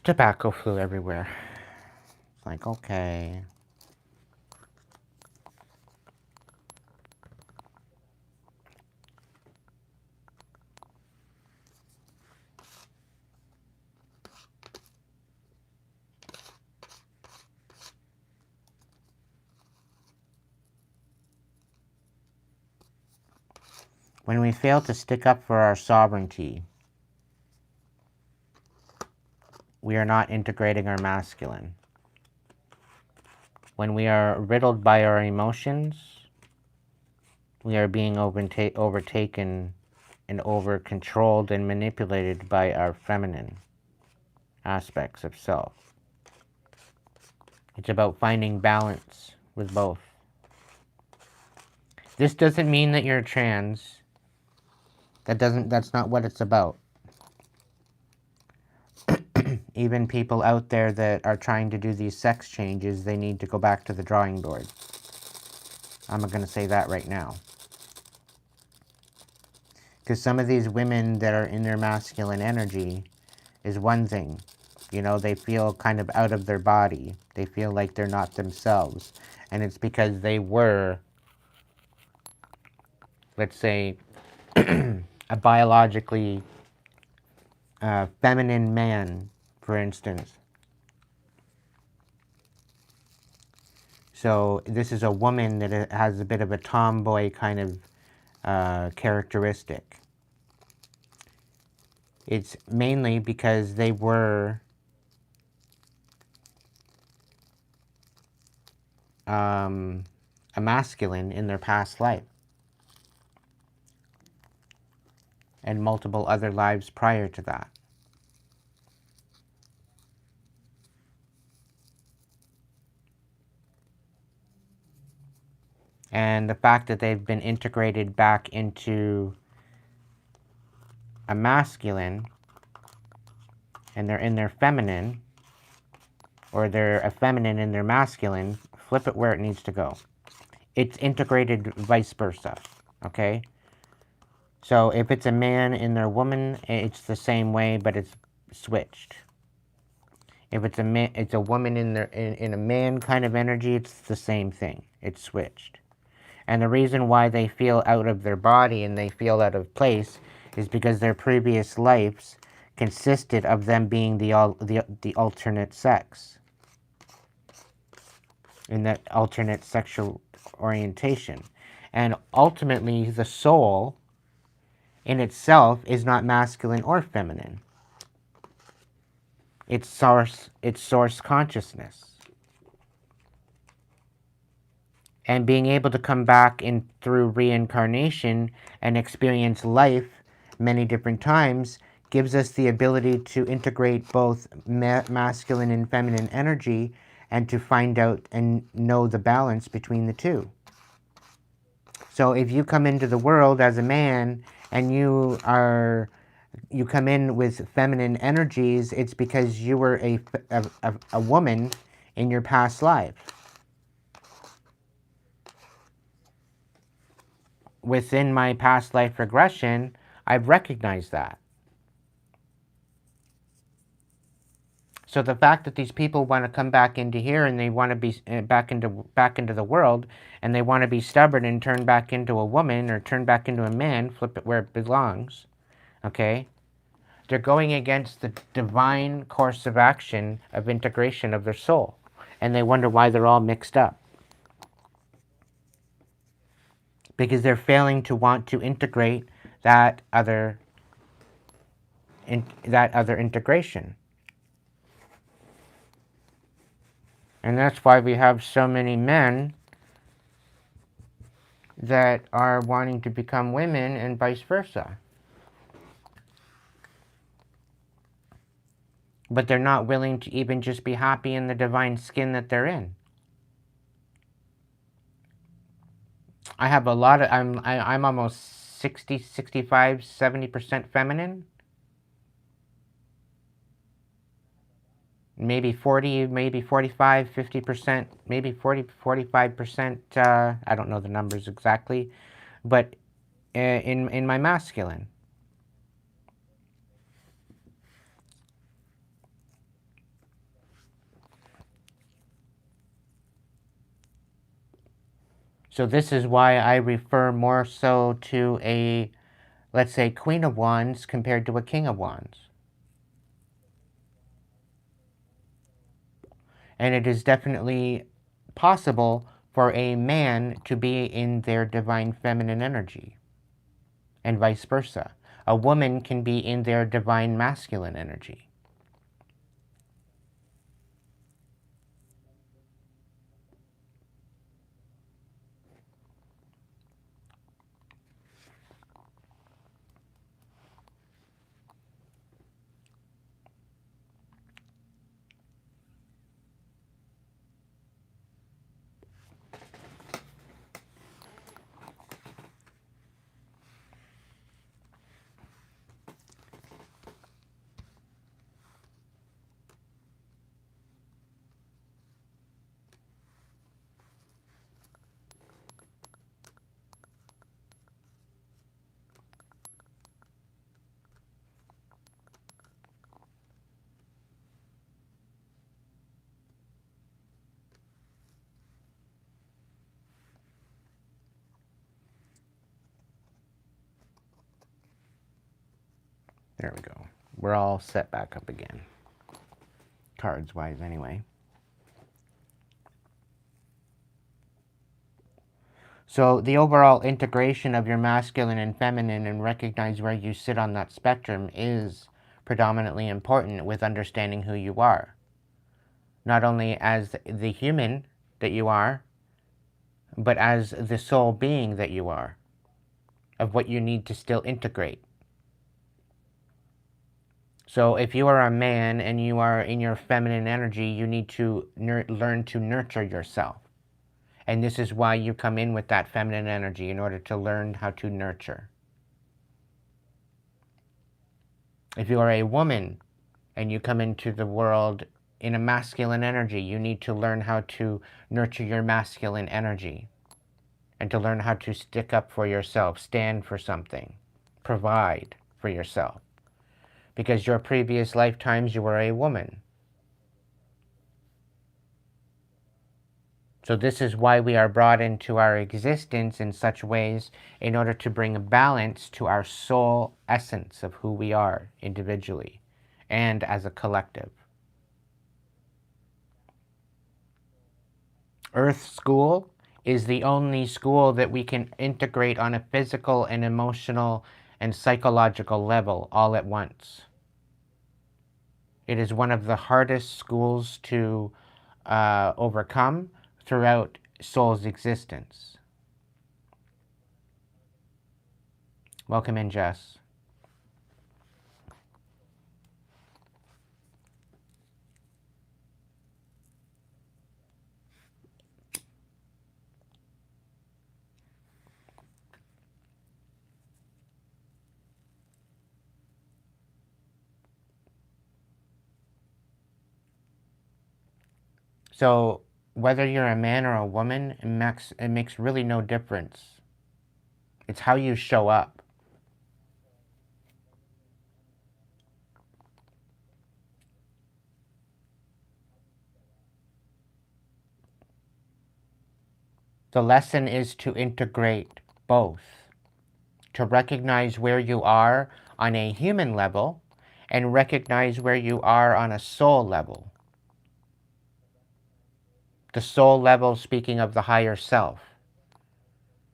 tobacco flew everywhere. It's like, okay. When we fail to stick up for our sovereignty, we are not integrating our masculine. When we are riddled by our emotions, we are being overtaken and over-controlled and manipulated by our feminine aspects of self. It's about finding balance with both. This doesn't mean that you're trans. That's not what it's about. Even people out there that are trying to do these sex changes, they need to go back to the drawing board. I'm going to say that right now. Because some of these women that are in their masculine energy is one thing. You know, they feel kind of out of their body. They feel like they're not themselves. And it's because they were, let's say, a biologically feminine man, for instance. So this is a woman that has a bit of a tomboy kind of characteristic. It's mainly because they were a masculine in their past life and multiple other lives prior to that. And the fact that they've been integrated back into a masculine, and they're in their feminine, or they're a feminine in their masculine, flip it where it needs to go. It's integrated vice versa, okay? So if it's a man in their woman, it's the same way, but it's switched. If it's a woman in a man kind of energy, it's the same thing. It's switched. And the reason why they feel out of their body and they feel out of place is because their previous lives consisted of them being the alternate sex, in that alternate sexual orientation. And ultimately, the soul in itself is not masculine or feminine. It's source consciousness. And being able to come back in through reincarnation and experience life many different times gives us the ability to integrate both masculine and feminine energy, and to find out and know the balance between the two. So if you come into the world as a man and you come in with feminine energies, it's because you were a woman in your past life. Within my past life regression, I've recognized that. So the fact that these people want to come back into here and they want to be back into the world, and they want to be stubborn and turn back into a woman or turn back into a man, flip it where it belongs, okay? They're going against the divine course of action of integration of their soul, and they wonder why they're all mixed up. Because they're failing to want to integrate that other integration. And that's why we have so many men that are wanting to become women and vice versa. But they're not willing to even just be happy in the divine skin that they're in. I have a lot of, I'm almost 60, 65, 70% feminine. Maybe 40, maybe 45, 50%, maybe 40, 45%, I don't know the numbers exactly, but in my masculine. So this is why I refer more so to a, let's say, Queen of Wands compared to a King of Wands. And it is definitely possible for a man to be in their divine feminine energy, and vice versa. A woman can be in their divine masculine energy. There we go. We're all set back up again. Cards-wise, anyway. So the overall integration of your masculine and feminine, and recognize where you sit on that spectrum, is predominantly important with understanding who you are. Not only as the human that you are, but as the soul being that you are, of what you need to still integrate. So if you are a man and you are in your feminine energy, you need to learn to nurture yourself And this is why you come in with that feminine energy, in order to learn how to nurture. If you are a woman and you come into the world in a masculine energy, you need to learn how to nurture your masculine energy, and to learn how to stick up for yourself, stand for something, provide for yourself. Because your previous lifetimes you were a woman. So this is why we are brought into our existence in such ways, in order to bring a balance to our soul essence of who we are individually and as a collective. Earth School is the only school that we can integrate on a physical and emotional and psychological level all at once. It is one of the hardest schools to overcome throughout soul's existence. Welcome in, Jess. So whether you're a man or a woman, it makes really no difference. It's how you show up. The lesson is to integrate both, to recognize where you are on a human level and recognize where you are on a soul level. The soul level speaking of the higher self.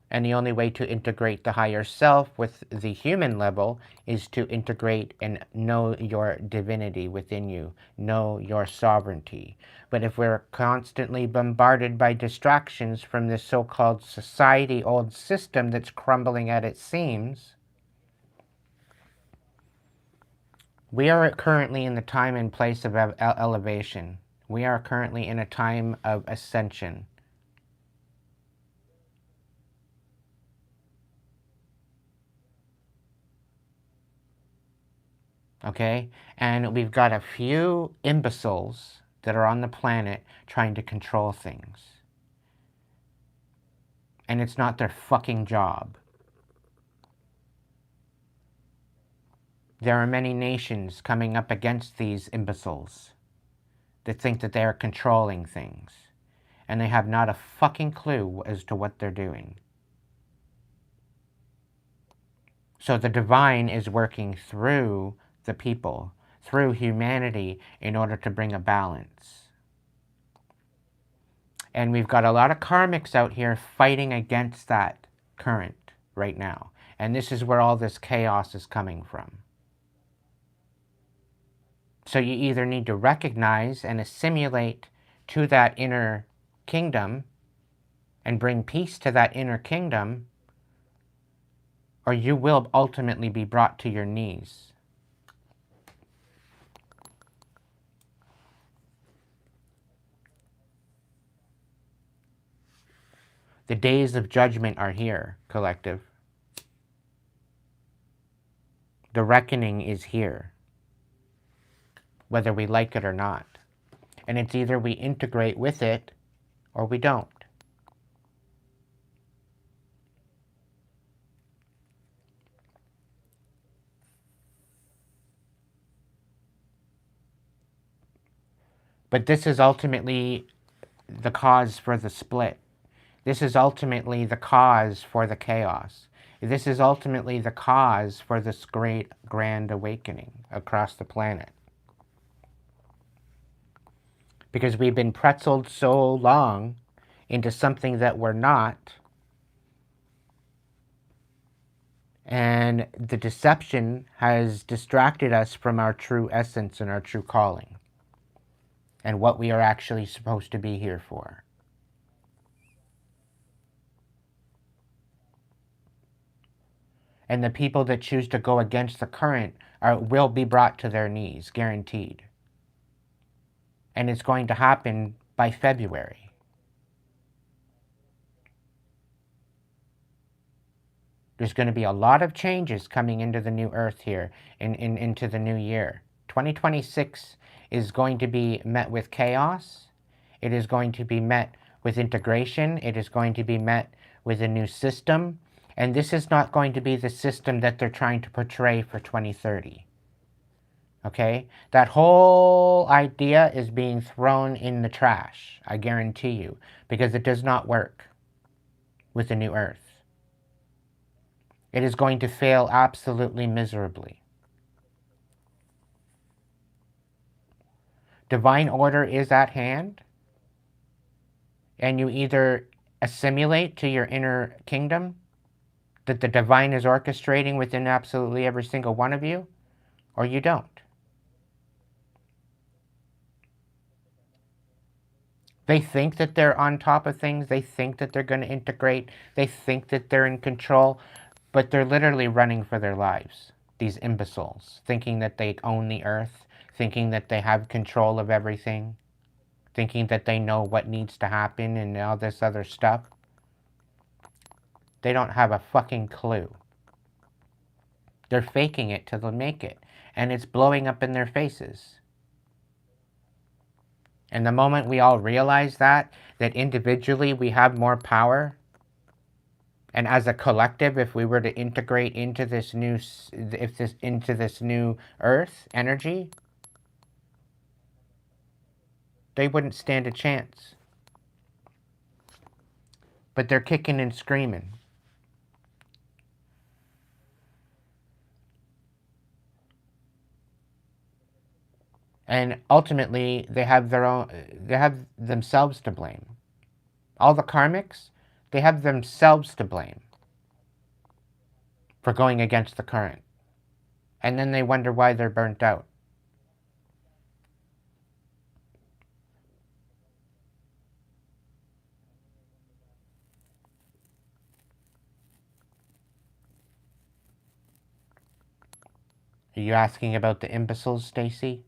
And the only way to integrate the higher self with the human level is to integrate and know your divinity within you, know your sovereignty. But if we're constantly bombarded by distractions from this so-called society old system that's crumbling at its seams, we are currently in the time and place of elevation. We are currently in a time of ascension. Okay? And we've got a few imbeciles that are on the planet trying to control things. And it's not their fucking job. There are many nations coming up against these imbeciles that think that they are controlling things. And they have not a fucking clue as to what they're doing. So the divine is working through the people, through humanity, in order to bring a balance. And we've got a lot of karmics out here fighting against that current right now. And this is where all this chaos is coming from. So you either need to recognize and assimilate to that inner kingdom and bring peace to that inner kingdom, or you will ultimately be brought to your knees. The days of judgment are here, collective. The reckoning is here, whether we like it or not. And it's either we integrate with it or we don't. But this is ultimately the cause for the split. This is ultimately the cause for the chaos. This is ultimately the cause for this great grand awakening across the planet. Because we've been pretzeled so long into something that we're not, and the deception has distracted us from our true essence and our true calling, and what we are actually supposed to be here for. And the people that choose to go against the current will be brought to their knees, guaranteed. And it's going to happen by February. There's going to be a lot of changes coming into the new earth here, into the new year. 2026 is going to be met with chaos. It is going to be met with integration. It is going to be met with a new system. And this is not going to be the system that they're trying to portray for 2030. Okay? That whole idea is being thrown in the trash, I guarantee you, because it does not work with the new earth. It is going to fail absolutely miserably. Divine order is at hand, and you either assimilate to your inner kingdom that the divine is orchestrating within absolutely every single one of you, or you don't. They think that they're on top of things. They think that they're going to integrate. They think that they're in control, but they're literally running for their lives. These imbeciles, thinking that they own the earth, thinking that they have control of everything, thinking that they know what needs to happen and all this other stuff. They don't have a fucking clue. They're faking it till they make it, and it's blowing up in their faces. And the moment we all realize that individually we have more power, and as a collective, if we were to integrate into this new, into this new earth energy, they wouldn't stand a chance. But they're kicking and screaming. And ultimately, they have themselves to blame. All the karmics, they have themselves to blame for going against the current. And then they wonder why they're burnt out. Are you asking about the imbeciles, Stacy?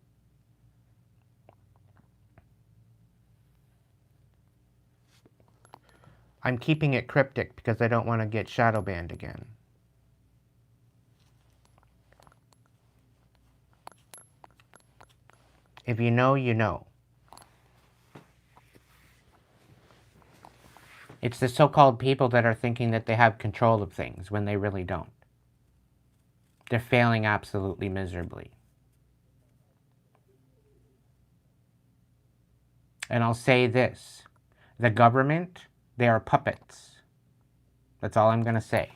I'm keeping it cryptic because I don't want to get shadow banned again. If you know, you know. It's the so-called people that are thinking that they have control of things when they really don't. They're failing absolutely miserably. And I'll say this. The government, they are puppets. That's all I'm going to say.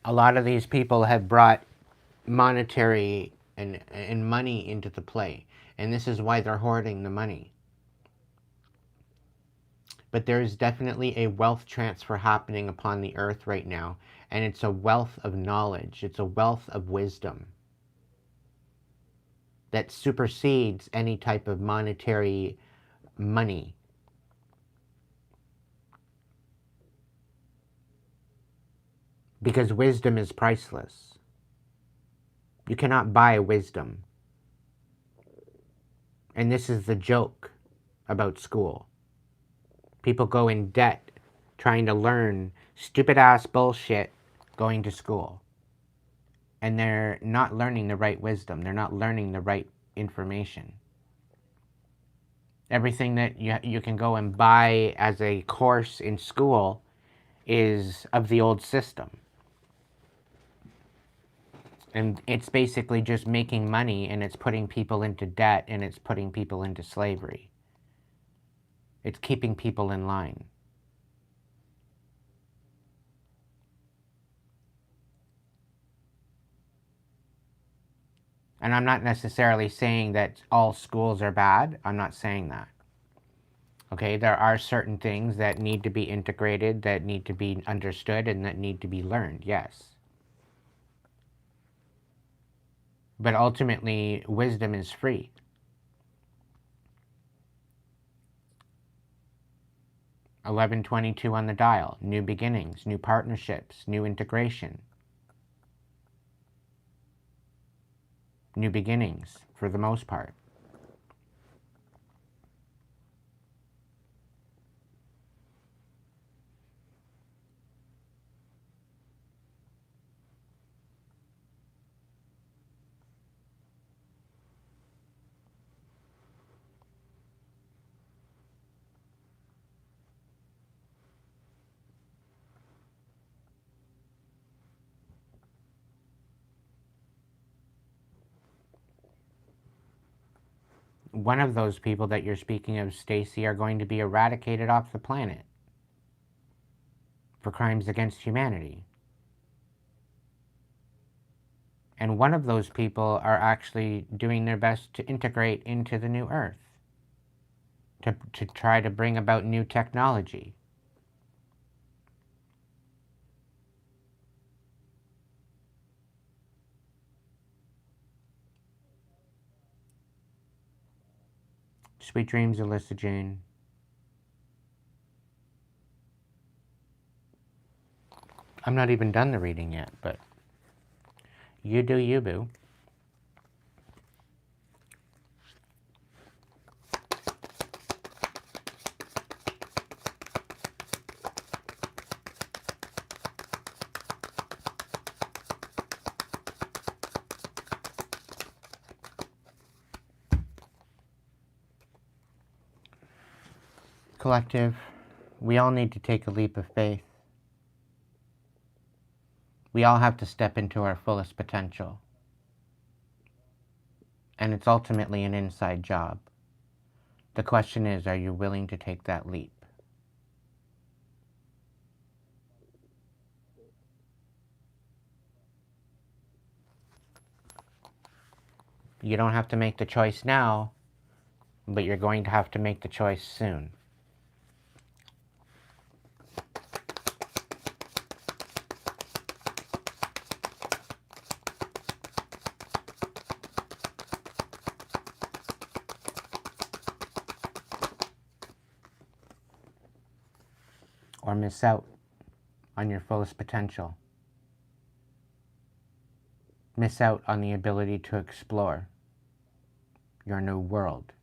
A lot of these people have brought monetary and money into the play. And this is why they're hoarding the money. But there is definitely a wealth transfer happening upon the earth right now. And it's a wealth of knowledge. It's a wealth of wisdom that supersedes any type of monetary money. Because wisdom is priceless. You cannot buy wisdom. And this is the joke about school. People go in debt trying to learn stupid ass bullshit going to school. And they're not learning the right wisdom. They're not learning the right information. Everything that you can go and buy as a course in school is of the old system. And it's basically just making money, and it's putting people into debt, and it's putting people into slavery. It's keeping people in line. And I'm not necessarily saying that all schools are bad. I'm not saying that. Okay, there are certain things that need to be integrated, that need to be understood, and that need to be learned, yes. But ultimately, wisdom is free. 1122 on the dial. New beginnings, new partnerships, new integration. New beginnings, for the most part. One of those people that you're speaking of, Stacy, are going to be eradicated off the planet for crimes against humanity. And one of those people are actually doing their best to integrate into the new Earth, to try to bring about new technology. Sweet dreams, Alyssa Jane. I'm not even done the reading yet, but you do you, boo. Collective, we all need to take a leap of faith. We all have to step into our fullest potential. And it's ultimately an inside job. The question is, are you willing to take that leap? You don't have to make the choice now, but you're going to have to make the choice soon. Or miss out on your fullest potential. Miss out on the ability to explore your new world.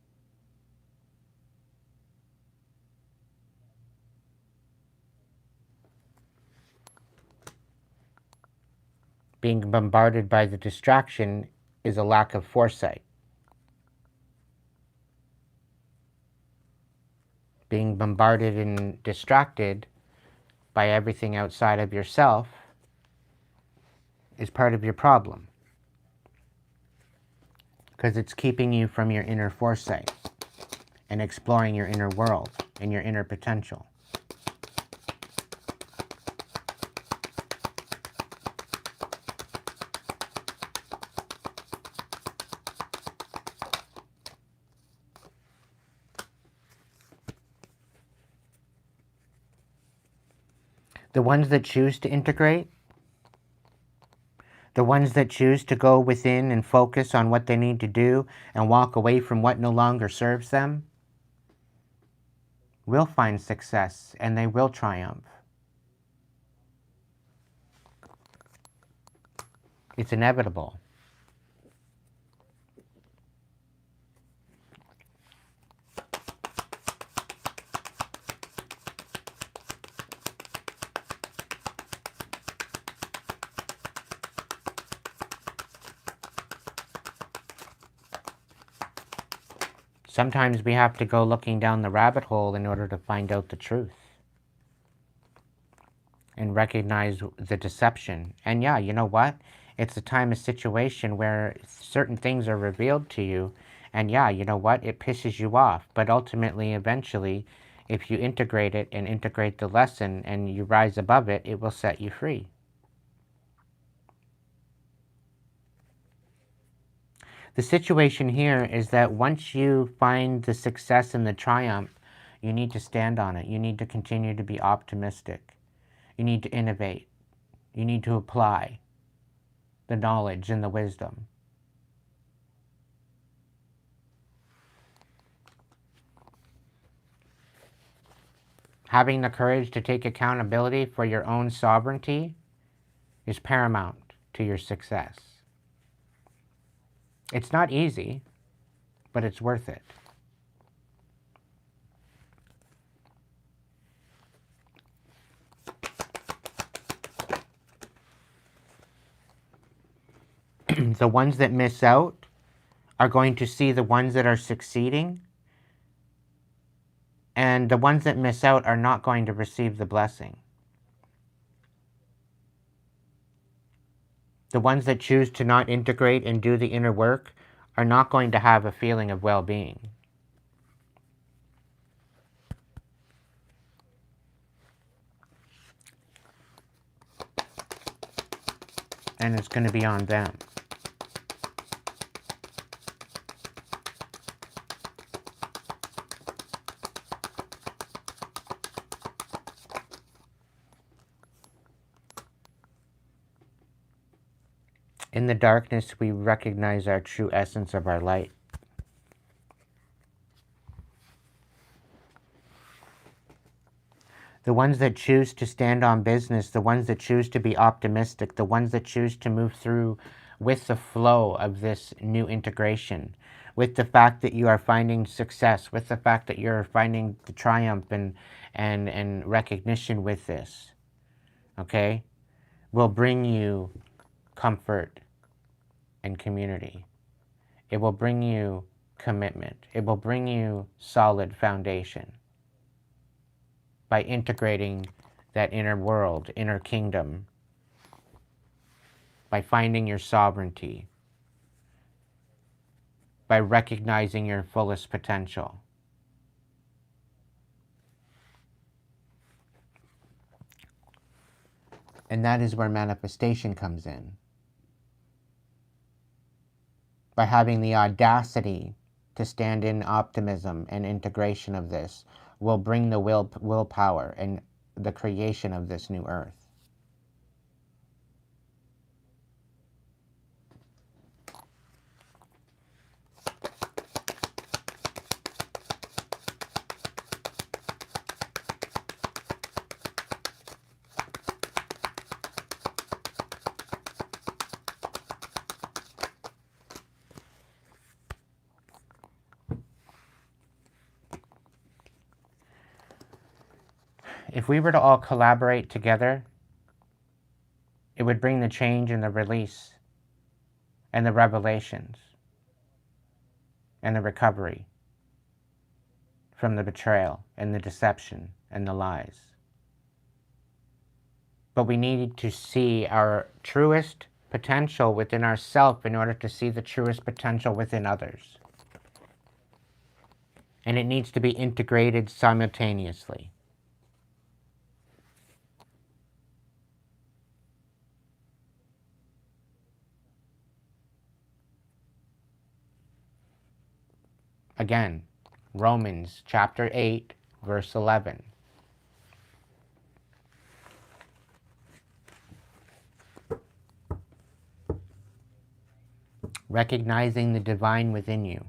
Being bombarded by the distraction is a lack of foresight. Being bombarded and distracted by everything outside of yourself is part of your problem, because it's keeping you from your inner foresight and exploring your inner world and your inner potential. The ones that choose to integrate, the ones that choose to go within and focus on what they need to do and walk away from what no longer serves them, will find success and they will triumph. It's inevitable. Sometimes we have to go looking down the rabbit hole in order to find out the truth and recognize the deception. And yeah, you know what? It's a time, a situation where certain things are revealed to you, and yeah, you know what? It pisses you off. But ultimately, eventually, if you integrate it and integrate the lesson and you rise above it, it will set you free. The situation here is that once you find the success and the triumph, you need to stand on it. You need to continue to be optimistic. You need to innovate. You need to apply the knowledge and the wisdom. Having the courage to take accountability for your own sovereignty is paramount to your success. It's not easy, but it's worth it. The ones that miss out are going to see the ones that are succeeding, and the ones that miss out are not going to receive the blessing. The ones that choose to not integrate and do the inner work are not going to have a feeling of well-being. And it's going to be on them. In the darkness, we recognize our true essence of our light. The ones that choose to stand on business, the ones that choose to be optimistic, the ones that choose to move through with the flow of this new integration, with the fact that you are finding success, with the fact that you're finding the triumph and recognition with this, okay, will bring you comfort and community. It will bring you commitment. It will bring you solid foundation by integrating that inner world, inner kingdom, by finding your sovereignty, by recognizing your fullest potential. And that is where manifestation comes in. By having the audacity to stand in optimism and integration of this will bring the willpower and the creation of this new earth. If we were to all collaborate together, it would bring the change and the release and the revelations and the recovery from the betrayal and the deception and the lies. But we need to see our truest potential within ourselves in order to see the truest potential within others. And it needs to be integrated simultaneously. Again, Romans chapter 8, verse 11. Recognizing the divine within you.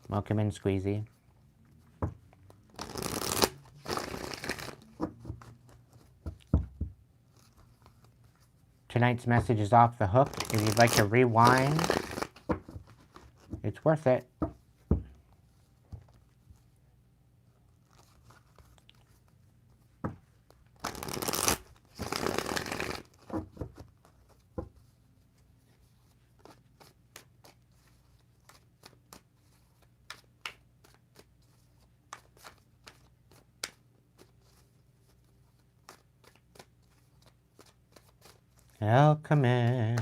Welcome in, Squeezy. Tonight's message is off the hook. If you'd like to rewind, it's worth it. Alchemist.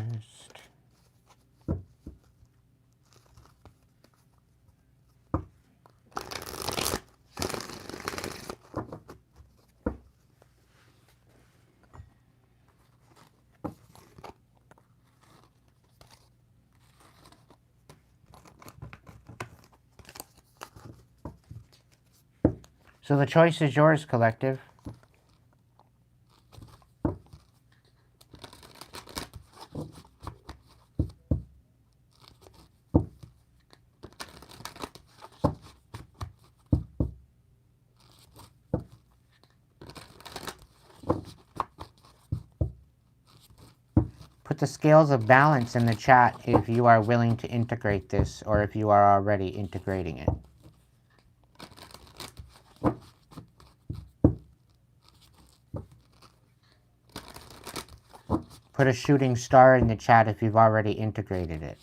So the choice is yours, collective. put the scales of balance in the chat if you are willing to integrate this or if you are already integrating it. Put a shooting star in the chat if you've already integrated it.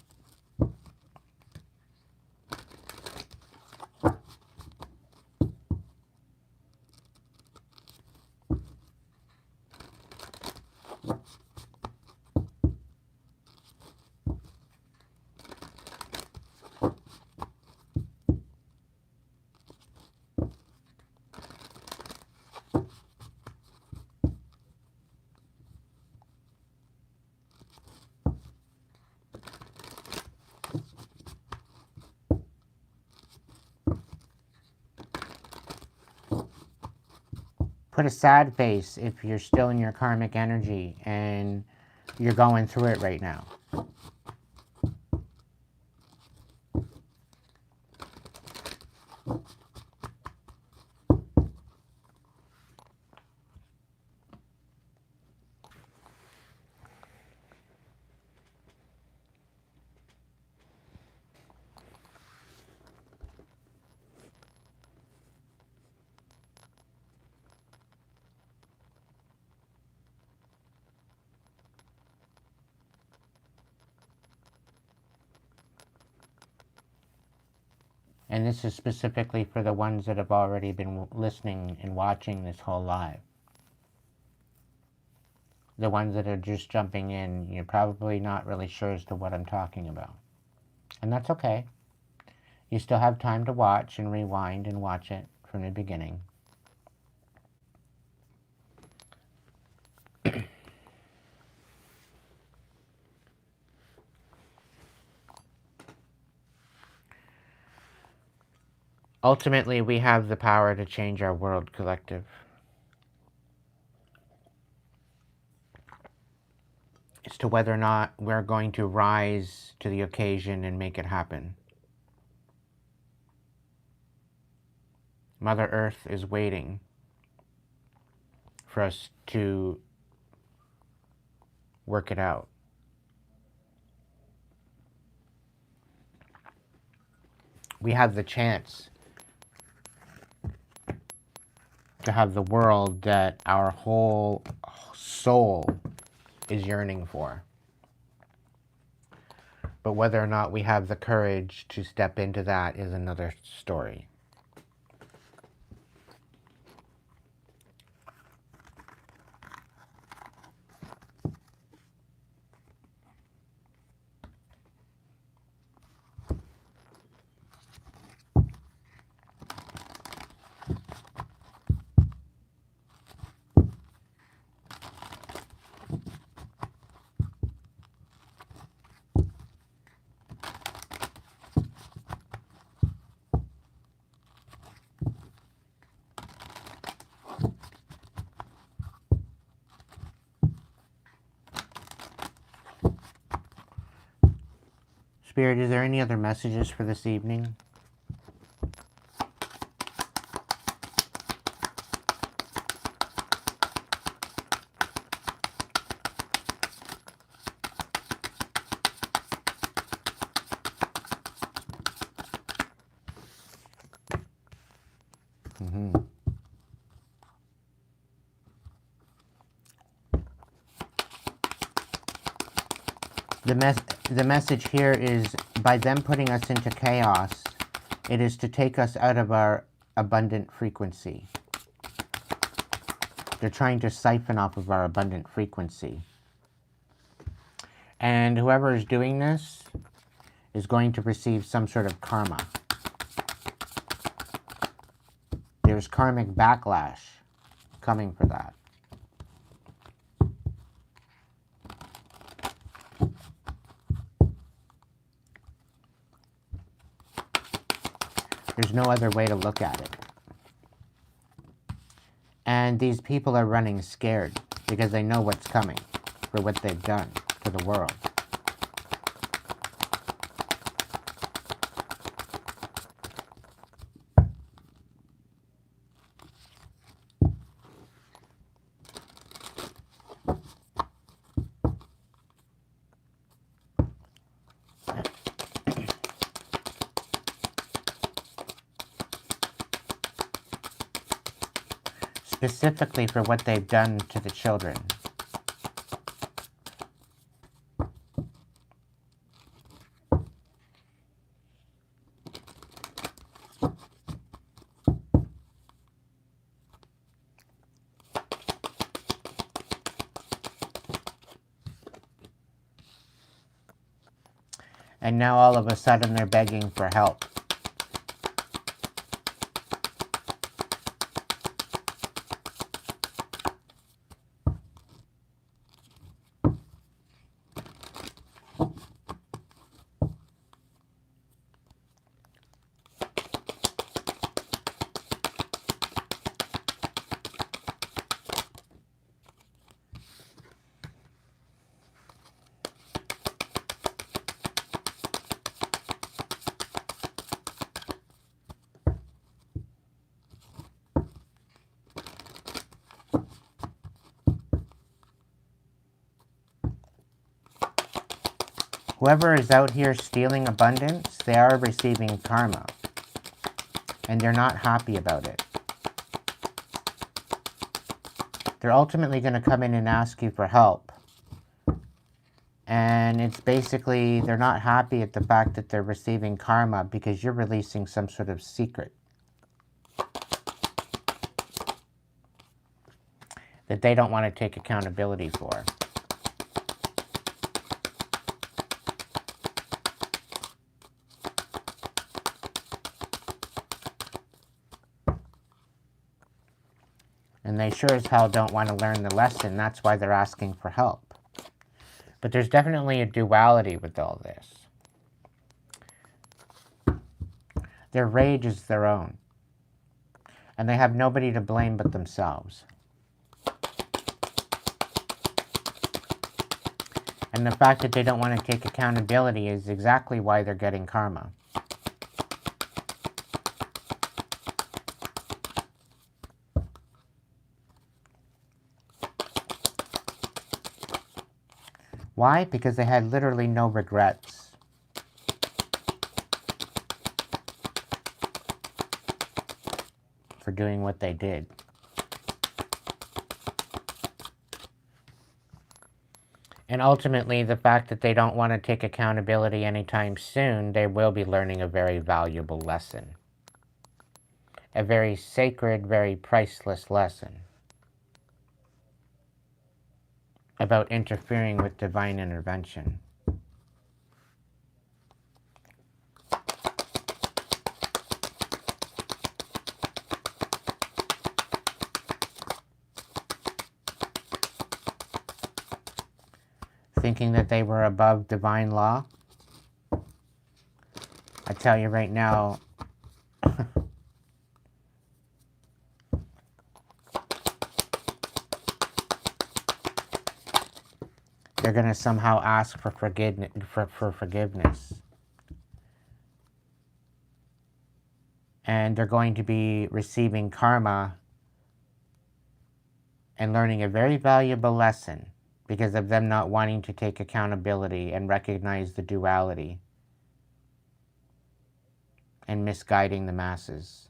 Put a sad face if you're still in your karmic energy and you're going through it right now. And this is specifically for the ones that have already been listening and watching this whole live. The ones that are just jumping in, you're probably not really sure as to what I'm talking about. And that's okay. You still have time to watch and rewind and watch it from the beginning. Ultimately, we have the power to change our world, collective. As to whether or not we're going to rise to the occasion and make it happen. Mother Earth is waiting for us to work it out. We have the chance to have the world that our whole soul is yearning for. But whether or not we have the courage to step into that is another story. Spirit, is there any other messages for this evening? The message here is, by them putting us into chaos, it is to take us out of our abundant frequency. They're trying to siphon off of our abundant frequency. And whoever is doing this is going to receive some sort of karma. There's karmic backlash coming for that. There's no other way to look at it. And these people are running scared because they know what's coming for what they've done to the world. specifically for what they've done to the children. And now all of a sudden they're begging for help. Whoever is out here stealing abundance, they are receiving karma. And they're not happy about it. They're ultimately going to come in and ask you for help. And it's basically, they're not happy at the fact that they're receiving karma because you're releasing some sort of secret that they don't want to take accountability for. And they sure as hell don't want to learn the lesson. That's why they're asking for help. But there's definitely a duality with all this. Their rage is their own. And they have nobody to blame but themselves. And the fact that they don't want to take accountability is exactly why they're getting karma. Why? Because they had literally no regrets. For doing what they did. And ultimately, the fact that they don't want to take accountability anytime soon, they will be learning a very valuable lesson. A very sacred, very priceless lesson. About interfering with divine intervention. Thinking that they were above divine law. I tell you right now, they're going to somehow ask for forgiveness. And they're going to be receiving karma and learning a very valuable lesson because of them not wanting to take accountability and recognize the duality and misguiding the masses.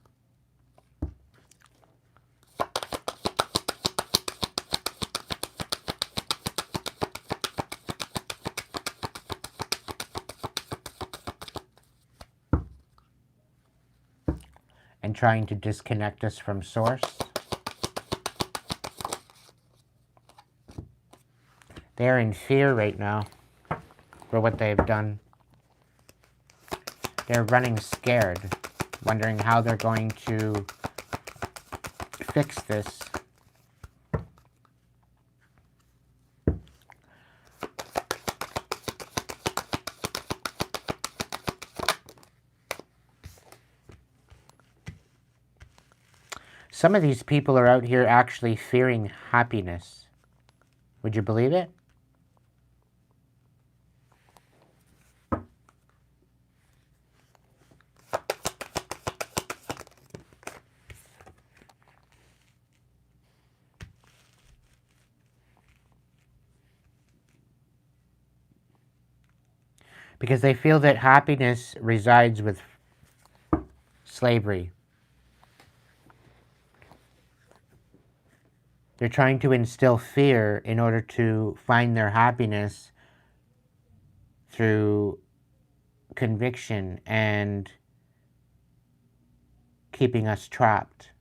And trying to disconnect us from source. They're in fear right now for what they've done. They're running scared, wondering how they're going to fix this. Some of these people are out here actually fearing happiness. Would you believe it? Because they feel that happiness resides with slavery. They're trying to instill fear in order to find their happiness through conviction and keeping us trapped.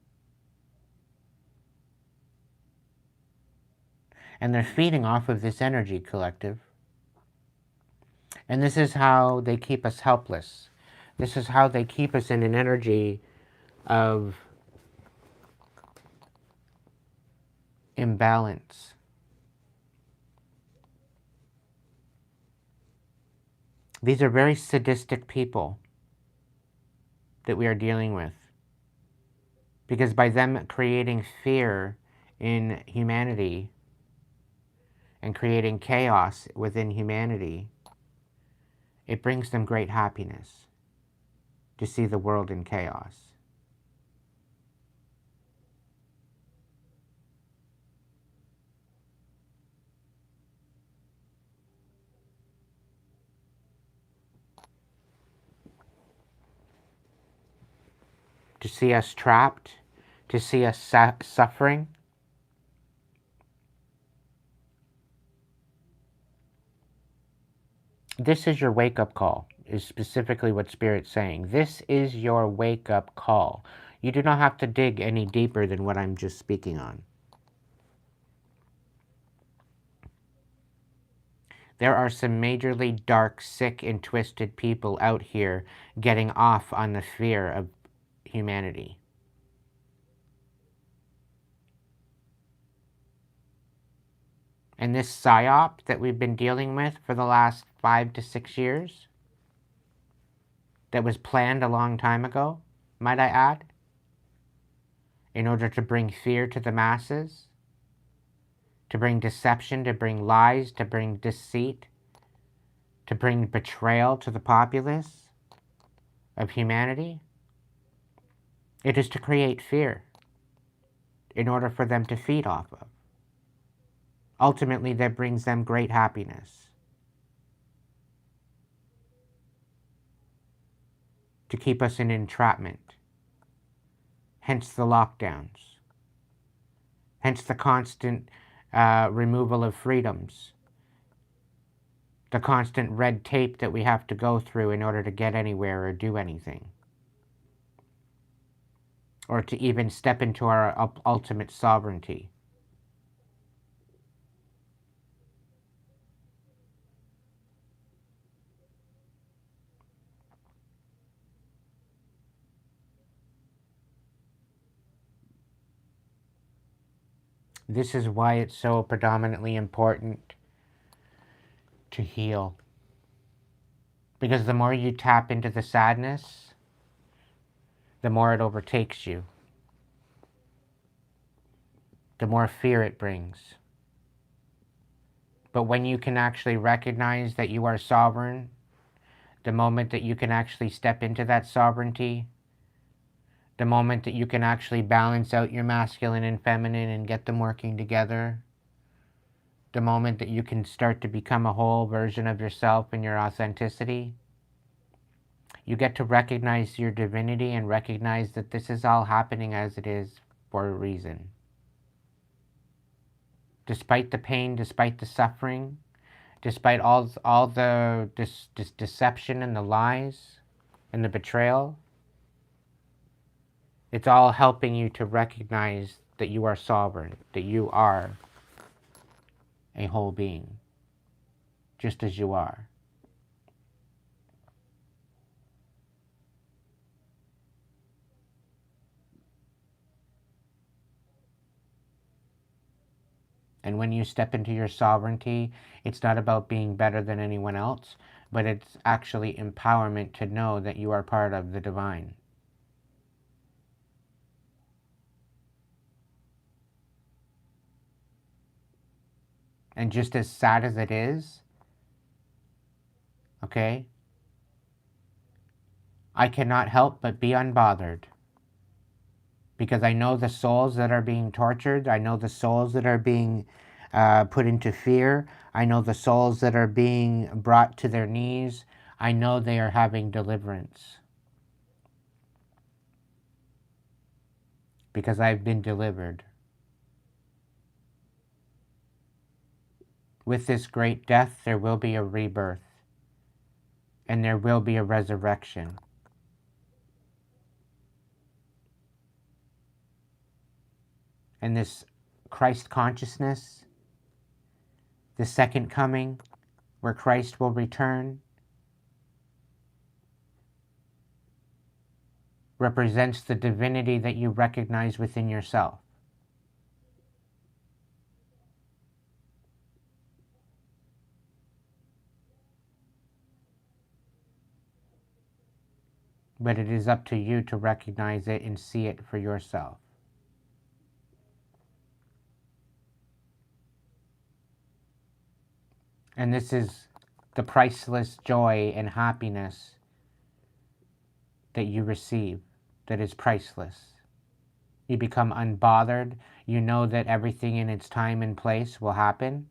And they're feeding off of this energy, collective. And this is how they keep us helpless. This is how they keep us in an energy of imbalance. These are very sadistic people that we are dealing with. Because by them creating fear in humanity and creating chaos within humanity, it brings them great happiness to see the world in chaos. To see us trapped, to see us suffering. This is your wake-up call, is specifically what Spirit's saying. This is your wake-up call. You do not have to dig any deeper than what I'm just speaking on. There are some majorly dark, sick, and twisted people out here getting off on the fear of humanity. And this psyop that we've been dealing with for the last 5 to 6 years, that was planned a long time ago, might I add, in order to bring fear to the masses, to bring deception, to bring lies, to bring deceit, to bring betrayal to the populace of humanity. It is to create fear in order for them to feed off of. Ultimately, that brings them great happiness. To keep us in entrapment. Hence the lockdowns. Hence the constant removal of freedoms. The constant red tape that we have to go through in order to get anywhere or do anything. Or to even step into our ultimate sovereignty. This is why it's so predominantly important to heal. Because the more you tap into the sadness, the more it overtakes you. The more fear it brings. But when you can actually recognize that you are sovereign, the moment that you can actually step into that sovereignty, the moment that you can actually balance out your masculine and feminine and get them working together, the moment that you can start to become a whole version of yourself and your authenticity, you get to recognize your divinity and recognize that this is all happening as it is for a reason. Despite the pain, despite the suffering, despite all the deception and the lies and the betrayal, it's all helping you to recognize that you are sovereign, that you are a whole being, just as you are. And when you step into your sovereignty, it's not about being better than anyone else, but it's actually empowerment to know that you are part of the divine. And just as sad as it is, okay, I cannot help but be unbothered. Because I know the souls that are being tortured. I know the souls that are being put into fear. I know the souls that are being brought to their knees. I know they are having deliverance. Because I've been delivered. With this great death, there will be a rebirth, and there will be a resurrection. And this Christ consciousness, the second coming, where Christ will return, represents the divinity that you recognize within yourself. But it is up to you to recognize it and see it for yourself. And this is the priceless joy and happiness that you receive, that is priceless. You become unbothered. You know that everything in its time and place will happen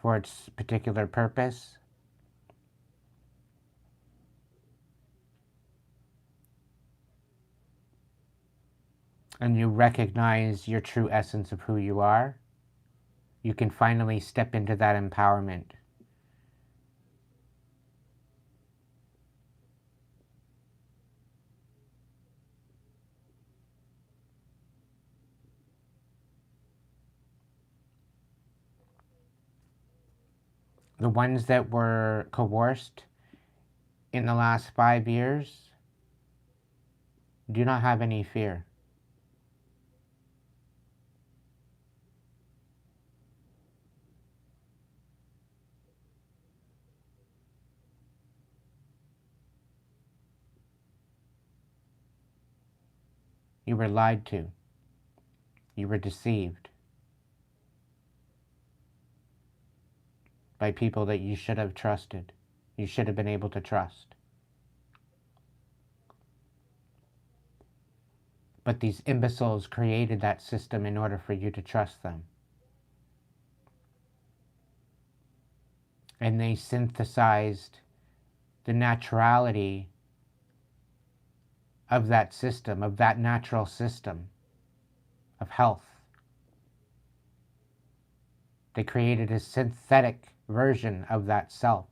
for its particular purpose. And you recognize your true essence of who you are. You can finally step into that empowerment. The ones that were coerced in the last 5 years do not have any fear. You were lied to. You were deceived by people that you should have trusted. You should have been able to trust. But these imbeciles created that system in order for you to trust them. And they synthesized the naturality of that system, of that natural system of health. They created a synthetic version of that self.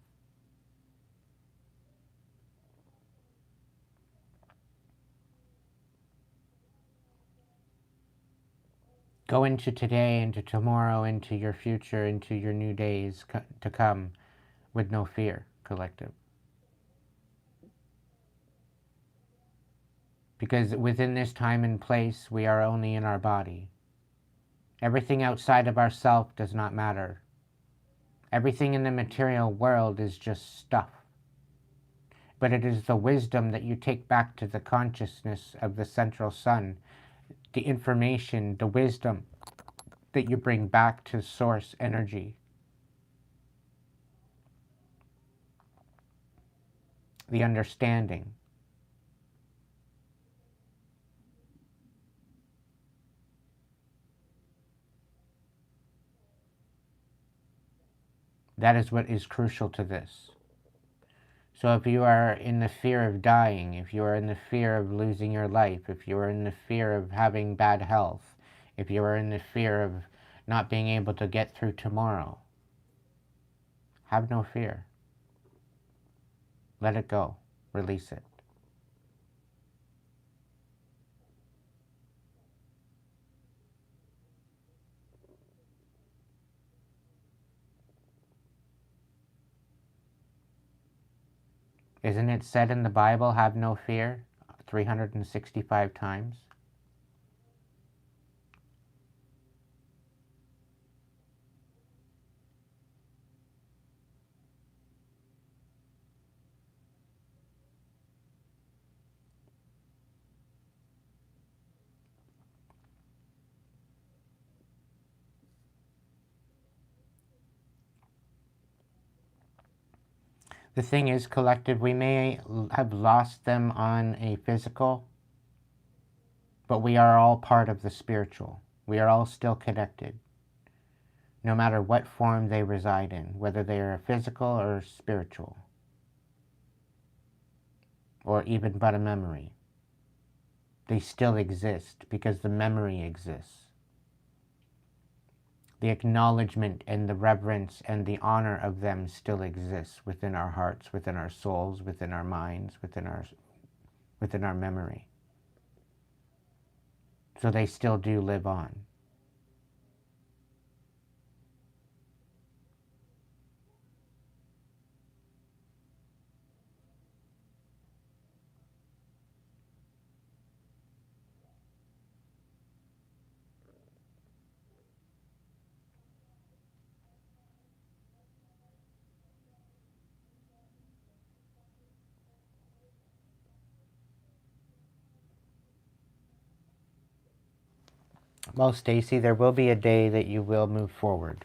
Go into today, into tomorrow, into your future, into your new days to come with no fear, collective. Because within this time and place, we are only in our body. Everything outside of ourself does not matter. Everything in the material world is just stuff. But it is the wisdom that you take back to the consciousness of the central sun, the information, the wisdom that you bring back to source energy. The understanding. That is what is crucial to this. So if you are in the fear of dying, if you are in the fear of losing your life, if you are in the fear of having bad health, if you are in the fear of not being able to get through tomorrow, have no fear. Let it go. Release it. Isn't it said in the Bible, have no fear, 365 times? The thing is, collective, we may have lost them on a physical, but we are all part of the spiritual. We are all still connected, no matter what form they reside in, whether they are physical or spiritual, or even but a memory. They still exist because the memory exists. the acknowledgement and the reverence and the honor of them still exists within our hearts, within our souls, within our minds, within our memory. So they still do live on. Well, Stacy, there will be a day that you will move forward.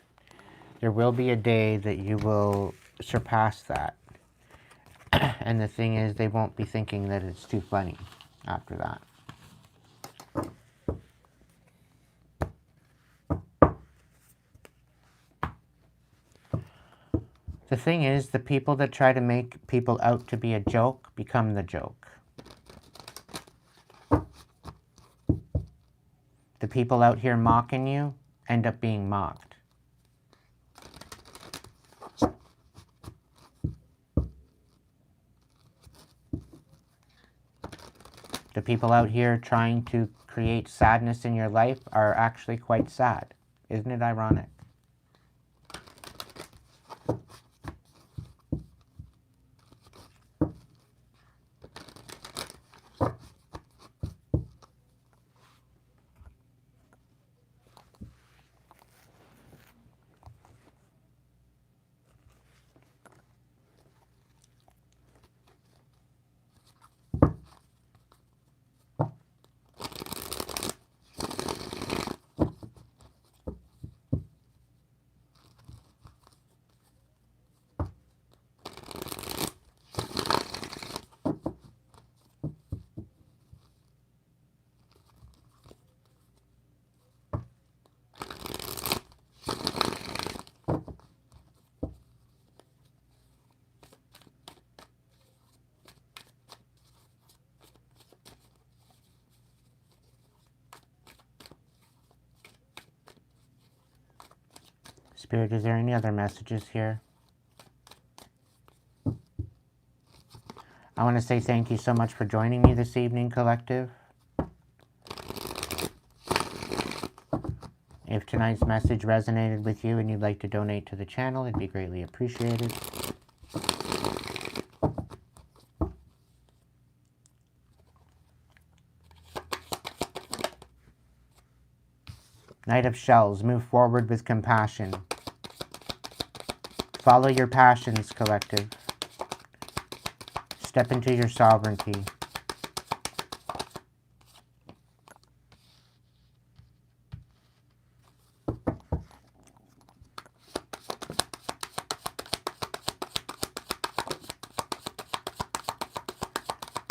There will be a day that you will surpass that. And the thing is, they won't be thinking that it's too funny after that. The thing is, the people that try to make people out to be a joke become the joke. The people out here mocking you end up being mocked. The people out here trying to create sadness in your life are actually quite sad. Isn't it ironic? Spirit, is there any other messages here? I want to say thank you so much for joining me this evening, Collective. If tonight's message resonated with you and you'd like to donate to the channel, it'd be greatly appreciated. Knight of Shells, move forward with compassion. Follow your passions, Collective. Step into your sovereignty.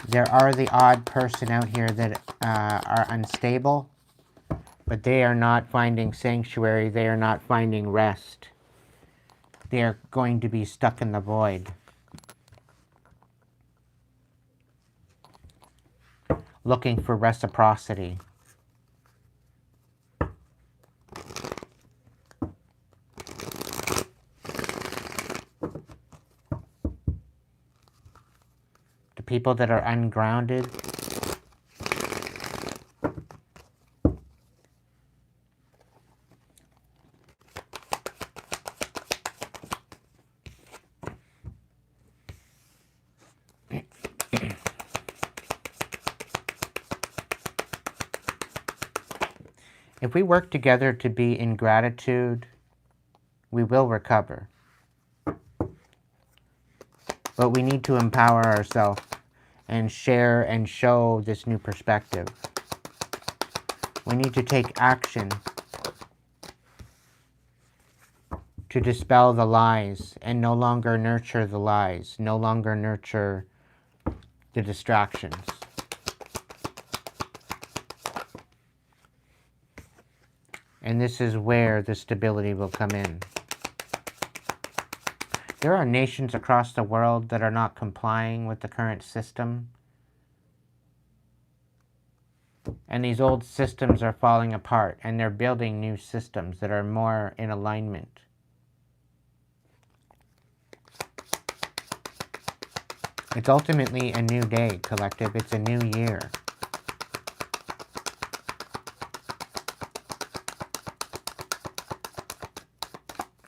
There are the odd person out here that are unstable, but they are not finding sanctuary. They are not finding rest. They are going to be stuck in the void. Looking for reciprocity. The people that are ungrounded, if we work together to be in gratitude, we will recover. But we need to empower ourselves and share and show this new perspective. We need to take action to dispel the lies and no longer nurture the lies, no longer nurture the distractions. And this is where the stability will come in. There are nations across the world that are not complying with the current system. And these old systems are falling apart, and they're building new systems that are more in alignment. It's ultimately a new day, collective. It's a new year.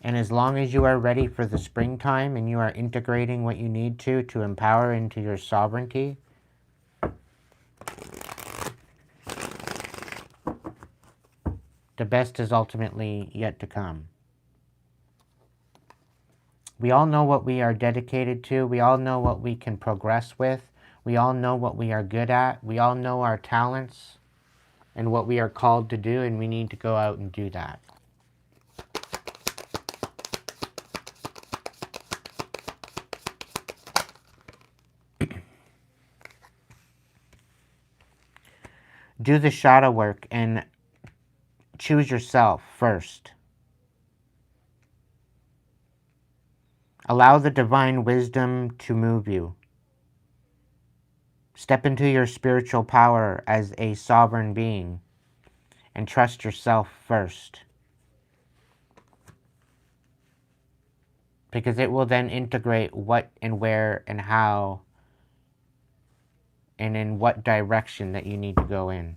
And as long as you are ready for the springtime and you are integrating what you need to empower into your sovereignty, the best is ultimately yet to come. We all know what we are dedicated to. We all know what we can progress with. We all know what we are good at. We all know our talents and what we are called to do, and we need to go out and do that. Do the shadow work and choose yourself first. Allow the divine wisdom to move you. Step into your spiritual power as a sovereign being and trust yourself first. Because it will then integrate what and where and how and in what direction that you need to go in.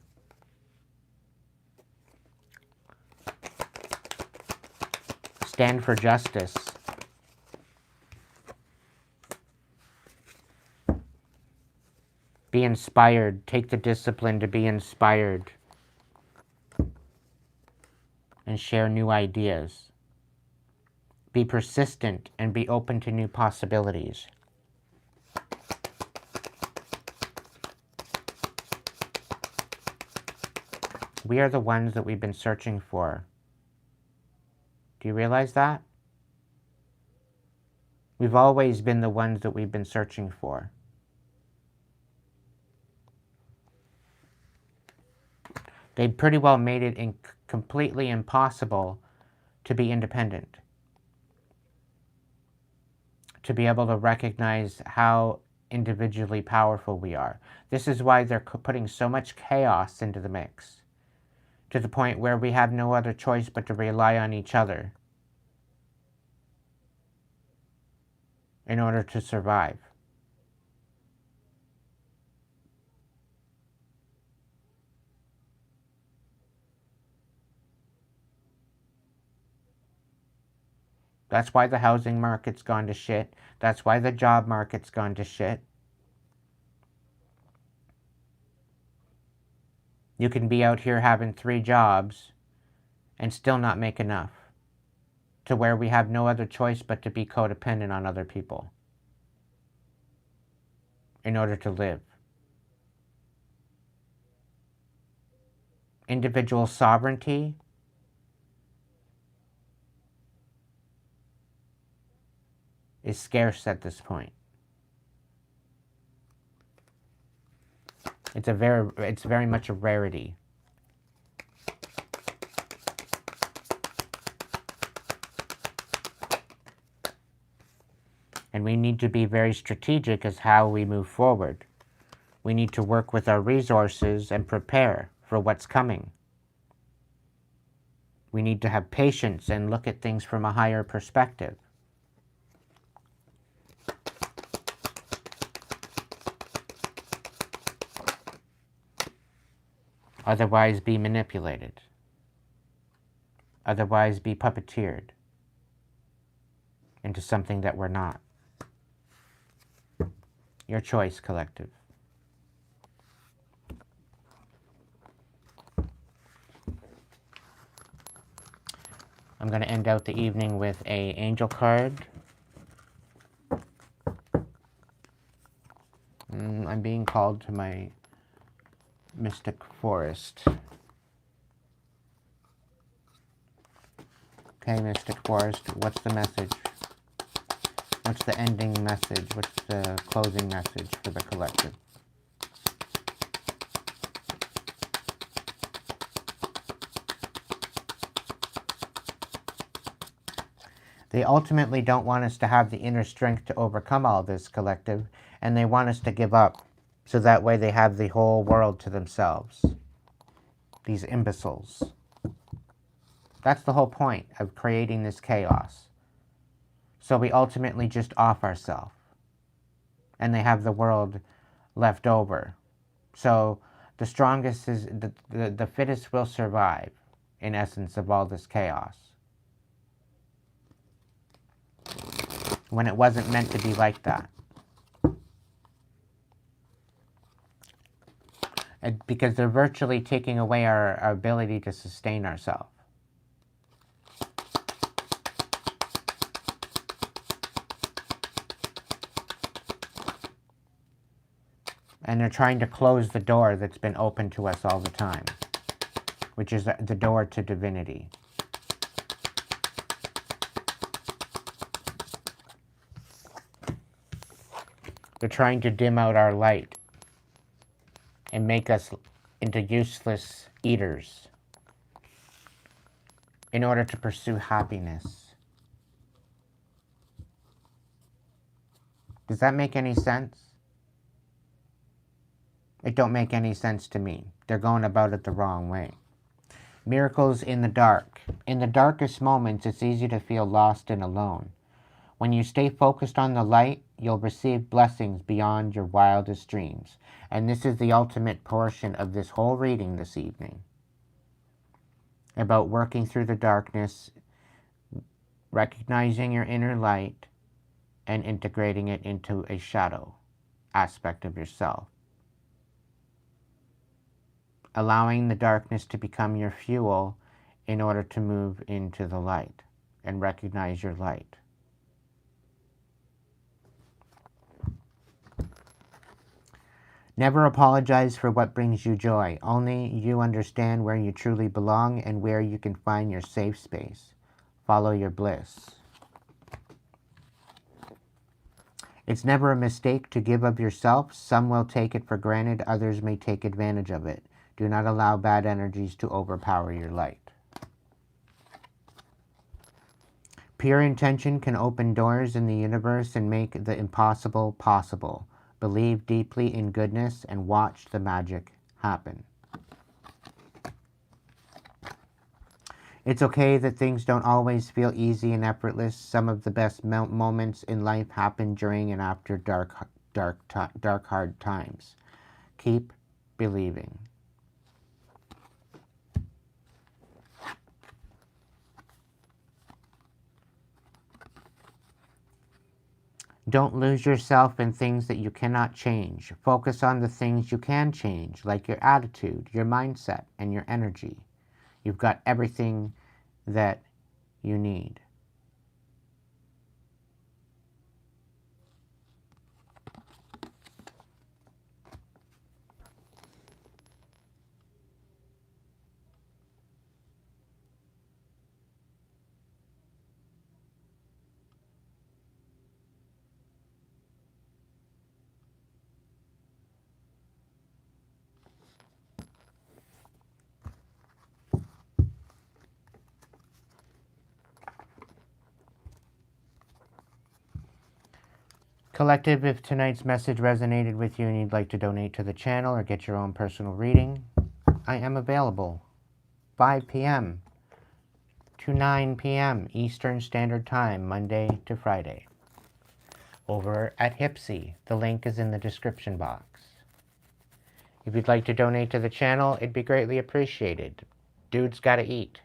Stand for justice. Be inspired. Take the discipline to be inspired and share new ideas. Be persistent and be open to new possibilities. We are the ones that we've been searching for. Do you realize that? We've always been the ones that we've been searching for. They pretty well made it completely impossible to be independent. To be able to recognize how individually powerful we are. This is why they're putting so much chaos into the mix. To the point where we have no other choice but to rely on each other in order to survive. That's why the housing market's gone to shit. That's why the job market's gone to shit. You can be out here having 3 jobs and still not make enough. To where we have no other choice but to be codependent on other people in order to live. Individual sovereignty is scarce at this point. It's very much a rarity. And we need to be very strategic as how we move forward. We need to work with our resources and prepare for what's coming. We need to have patience and look at things from a higher perspective. Otherwise be manipulated. Otherwise be puppeteered into something that we're not. Your choice, collective. I'm going to end out the evening with an angel card. I'm being called to my mystic forest. Okay, mystic forest, what's the message? What's the ending message? What's the closing message for the collective? They ultimately don't want us to have the inner strength to overcome all this, collective, and they want us to give up, so that way they have the whole world to themselves. these imbeciles. That's the whole point of creating this chaos. So we ultimately just off ourselves. And they have the world left over. So the strongest is, the fittest will survive, in essence, of all this chaos. When it wasn't meant to be like that. Because they're virtually taking away our ability to sustain ourselves. And they're trying to close the door that's been open to us all the time, which is the door to divinity. They're trying to dim out our light and make us into useless eaters in order to pursue happiness. Does that make any sense? It don't make any sense to me. They're going about it the wrong way. Miracles in the dark. In the darkest moments, it's easy to feel lost and alone. When you stay focused on the light, you'll receive blessings beyond your wildest dreams. And this is the ultimate portion of this whole reading this evening. About working through the darkness, recognizing your inner light, and integrating it into a shadow aspect of yourself. Allowing the darkness to become your fuel in order to move into the light and recognize your light. Never apologize for what brings you joy. Only you understand where you truly belong and where you can find your safe space. Follow your bliss. It's never a mistake to give of yourself. Some will take it for granted, others may take advantage of it. Do not allow bad energies to overpower your light. Pure intention can open doors in the universe and make the impossible possible. Believe deeply in goodness and watch the magic happen. It's okay that things don't always feel easy and effortless. Some of the best moments in life happen during and after dark, hard times. Keep believing. Don't lose yourself in things that you cannot change. Focus on the things you can change, like your attitude, your mindset, and your energy. You've got everything that you need. Collective, if tonight's message resonated with you and you'd like to donate to the channel or get your own personal reading, I am available 5 p.m. to 9 p.m. Eastern Standard Time, Monday to Friday, over at Hipsy. The link is in the description box. If you'd like to donate to the channel, it'd be greatly appreciated. Dude's gotta eat.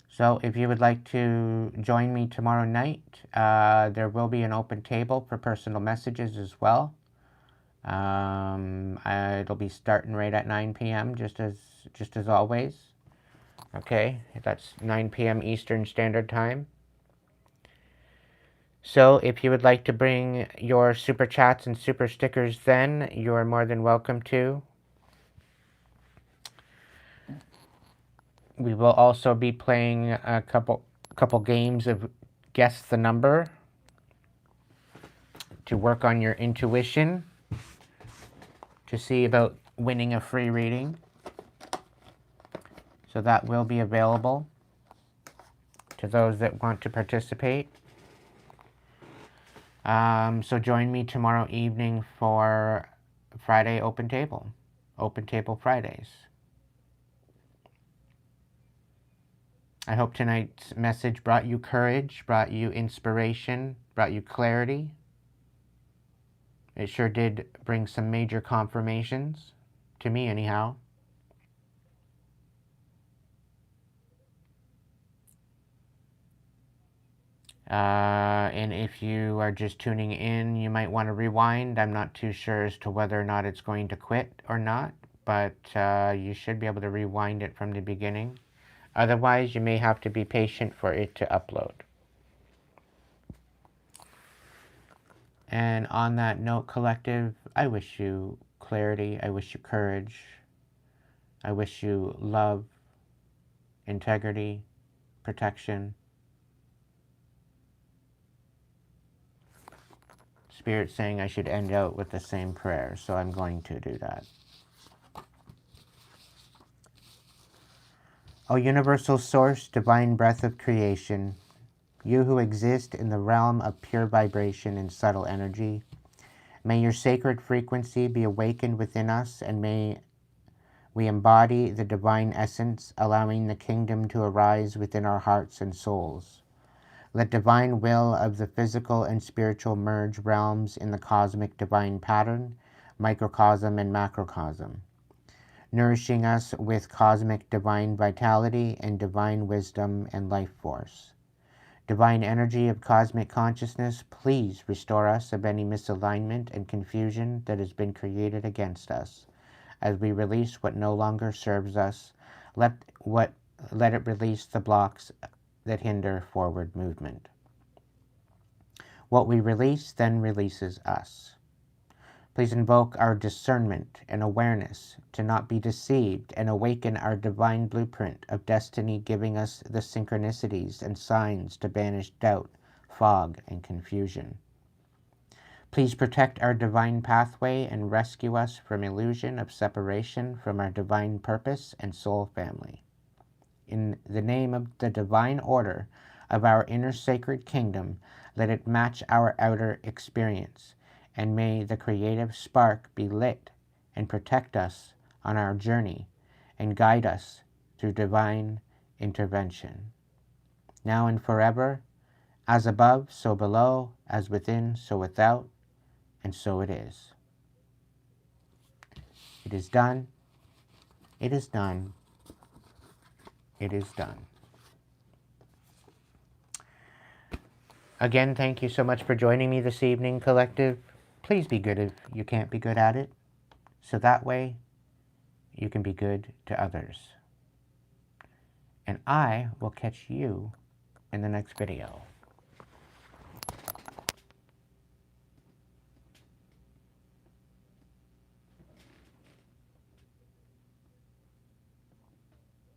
So if you would like to join me tomorrow night, there will be an open table for personal messages as well. It'll be starting right at 9 p.m. just as always. Okay, that's 9 p.m. Eastern Standard Time. So if you would like to bring your super chats and super stickers then, you are more than welcome to. We will also be playing a couple games of Guess the Number to work on your intuition, to see about winning a free reading. So that will be available to those that want to participate. So join me tomorrow evening for Friday Open Table Fridays. I hope tonight's message brought you courage, brought you inspiration, brought you clarity. It sure did bring some major confirmations, to me anyhow. And if you are just tuning in, you might want to rewind. I'm not too sure as to whether or not it's going to quit or not, but you should be able to rewind it from the beginning. Otherwise, you may have to be patient for it to upload. And on that note, collective, I wish you clarity. I wish you courage. I wish you love, integrity, protection. Spirit saying I should end out with the same prayer, so I'm going to do that. O universal source, divine breath of creation, you who exist in the realm of pure vibration and subtle energy, may your sacred frequency be awakened within us, and may we embody the divine essence, allowing the kingdom to arise within our hearts and souls. Let divine will of the physical and spiritual merge realms in the cosmic divine pattern, microcosm and macrocosm, nourishing us with cosmic divine vitality and divine wisdom and life force. Divine energy of cosmic consciousness, please restore us of any misalignment and confusion that has been created against us. As we release what no longer serves us, let it release the blocks that hinder forward movement. What we release then releases us. Please invoke our discernment and awareness to not be deceived, and awaken our divine blueprint of destiny, giving us the synchronicities and signs to banish doubt, fog, and confusion. Please protect our divine pathway and rescue us from illusion of separation from our divine purpose and soul family. In the name of the divine order of our inner sacred kingdom, let it match our outer experience, and may the creative spark be lit and protect us on our journey and guide us through divine intervention. Now and forever, as above, so below, as within, so without, and so it is. It is done. It is done. It is done. Again, thank you so much for joining me this evening, collective. Please be good if you can't be good at it, so that way you can be good to others. And I will catch you in the next video.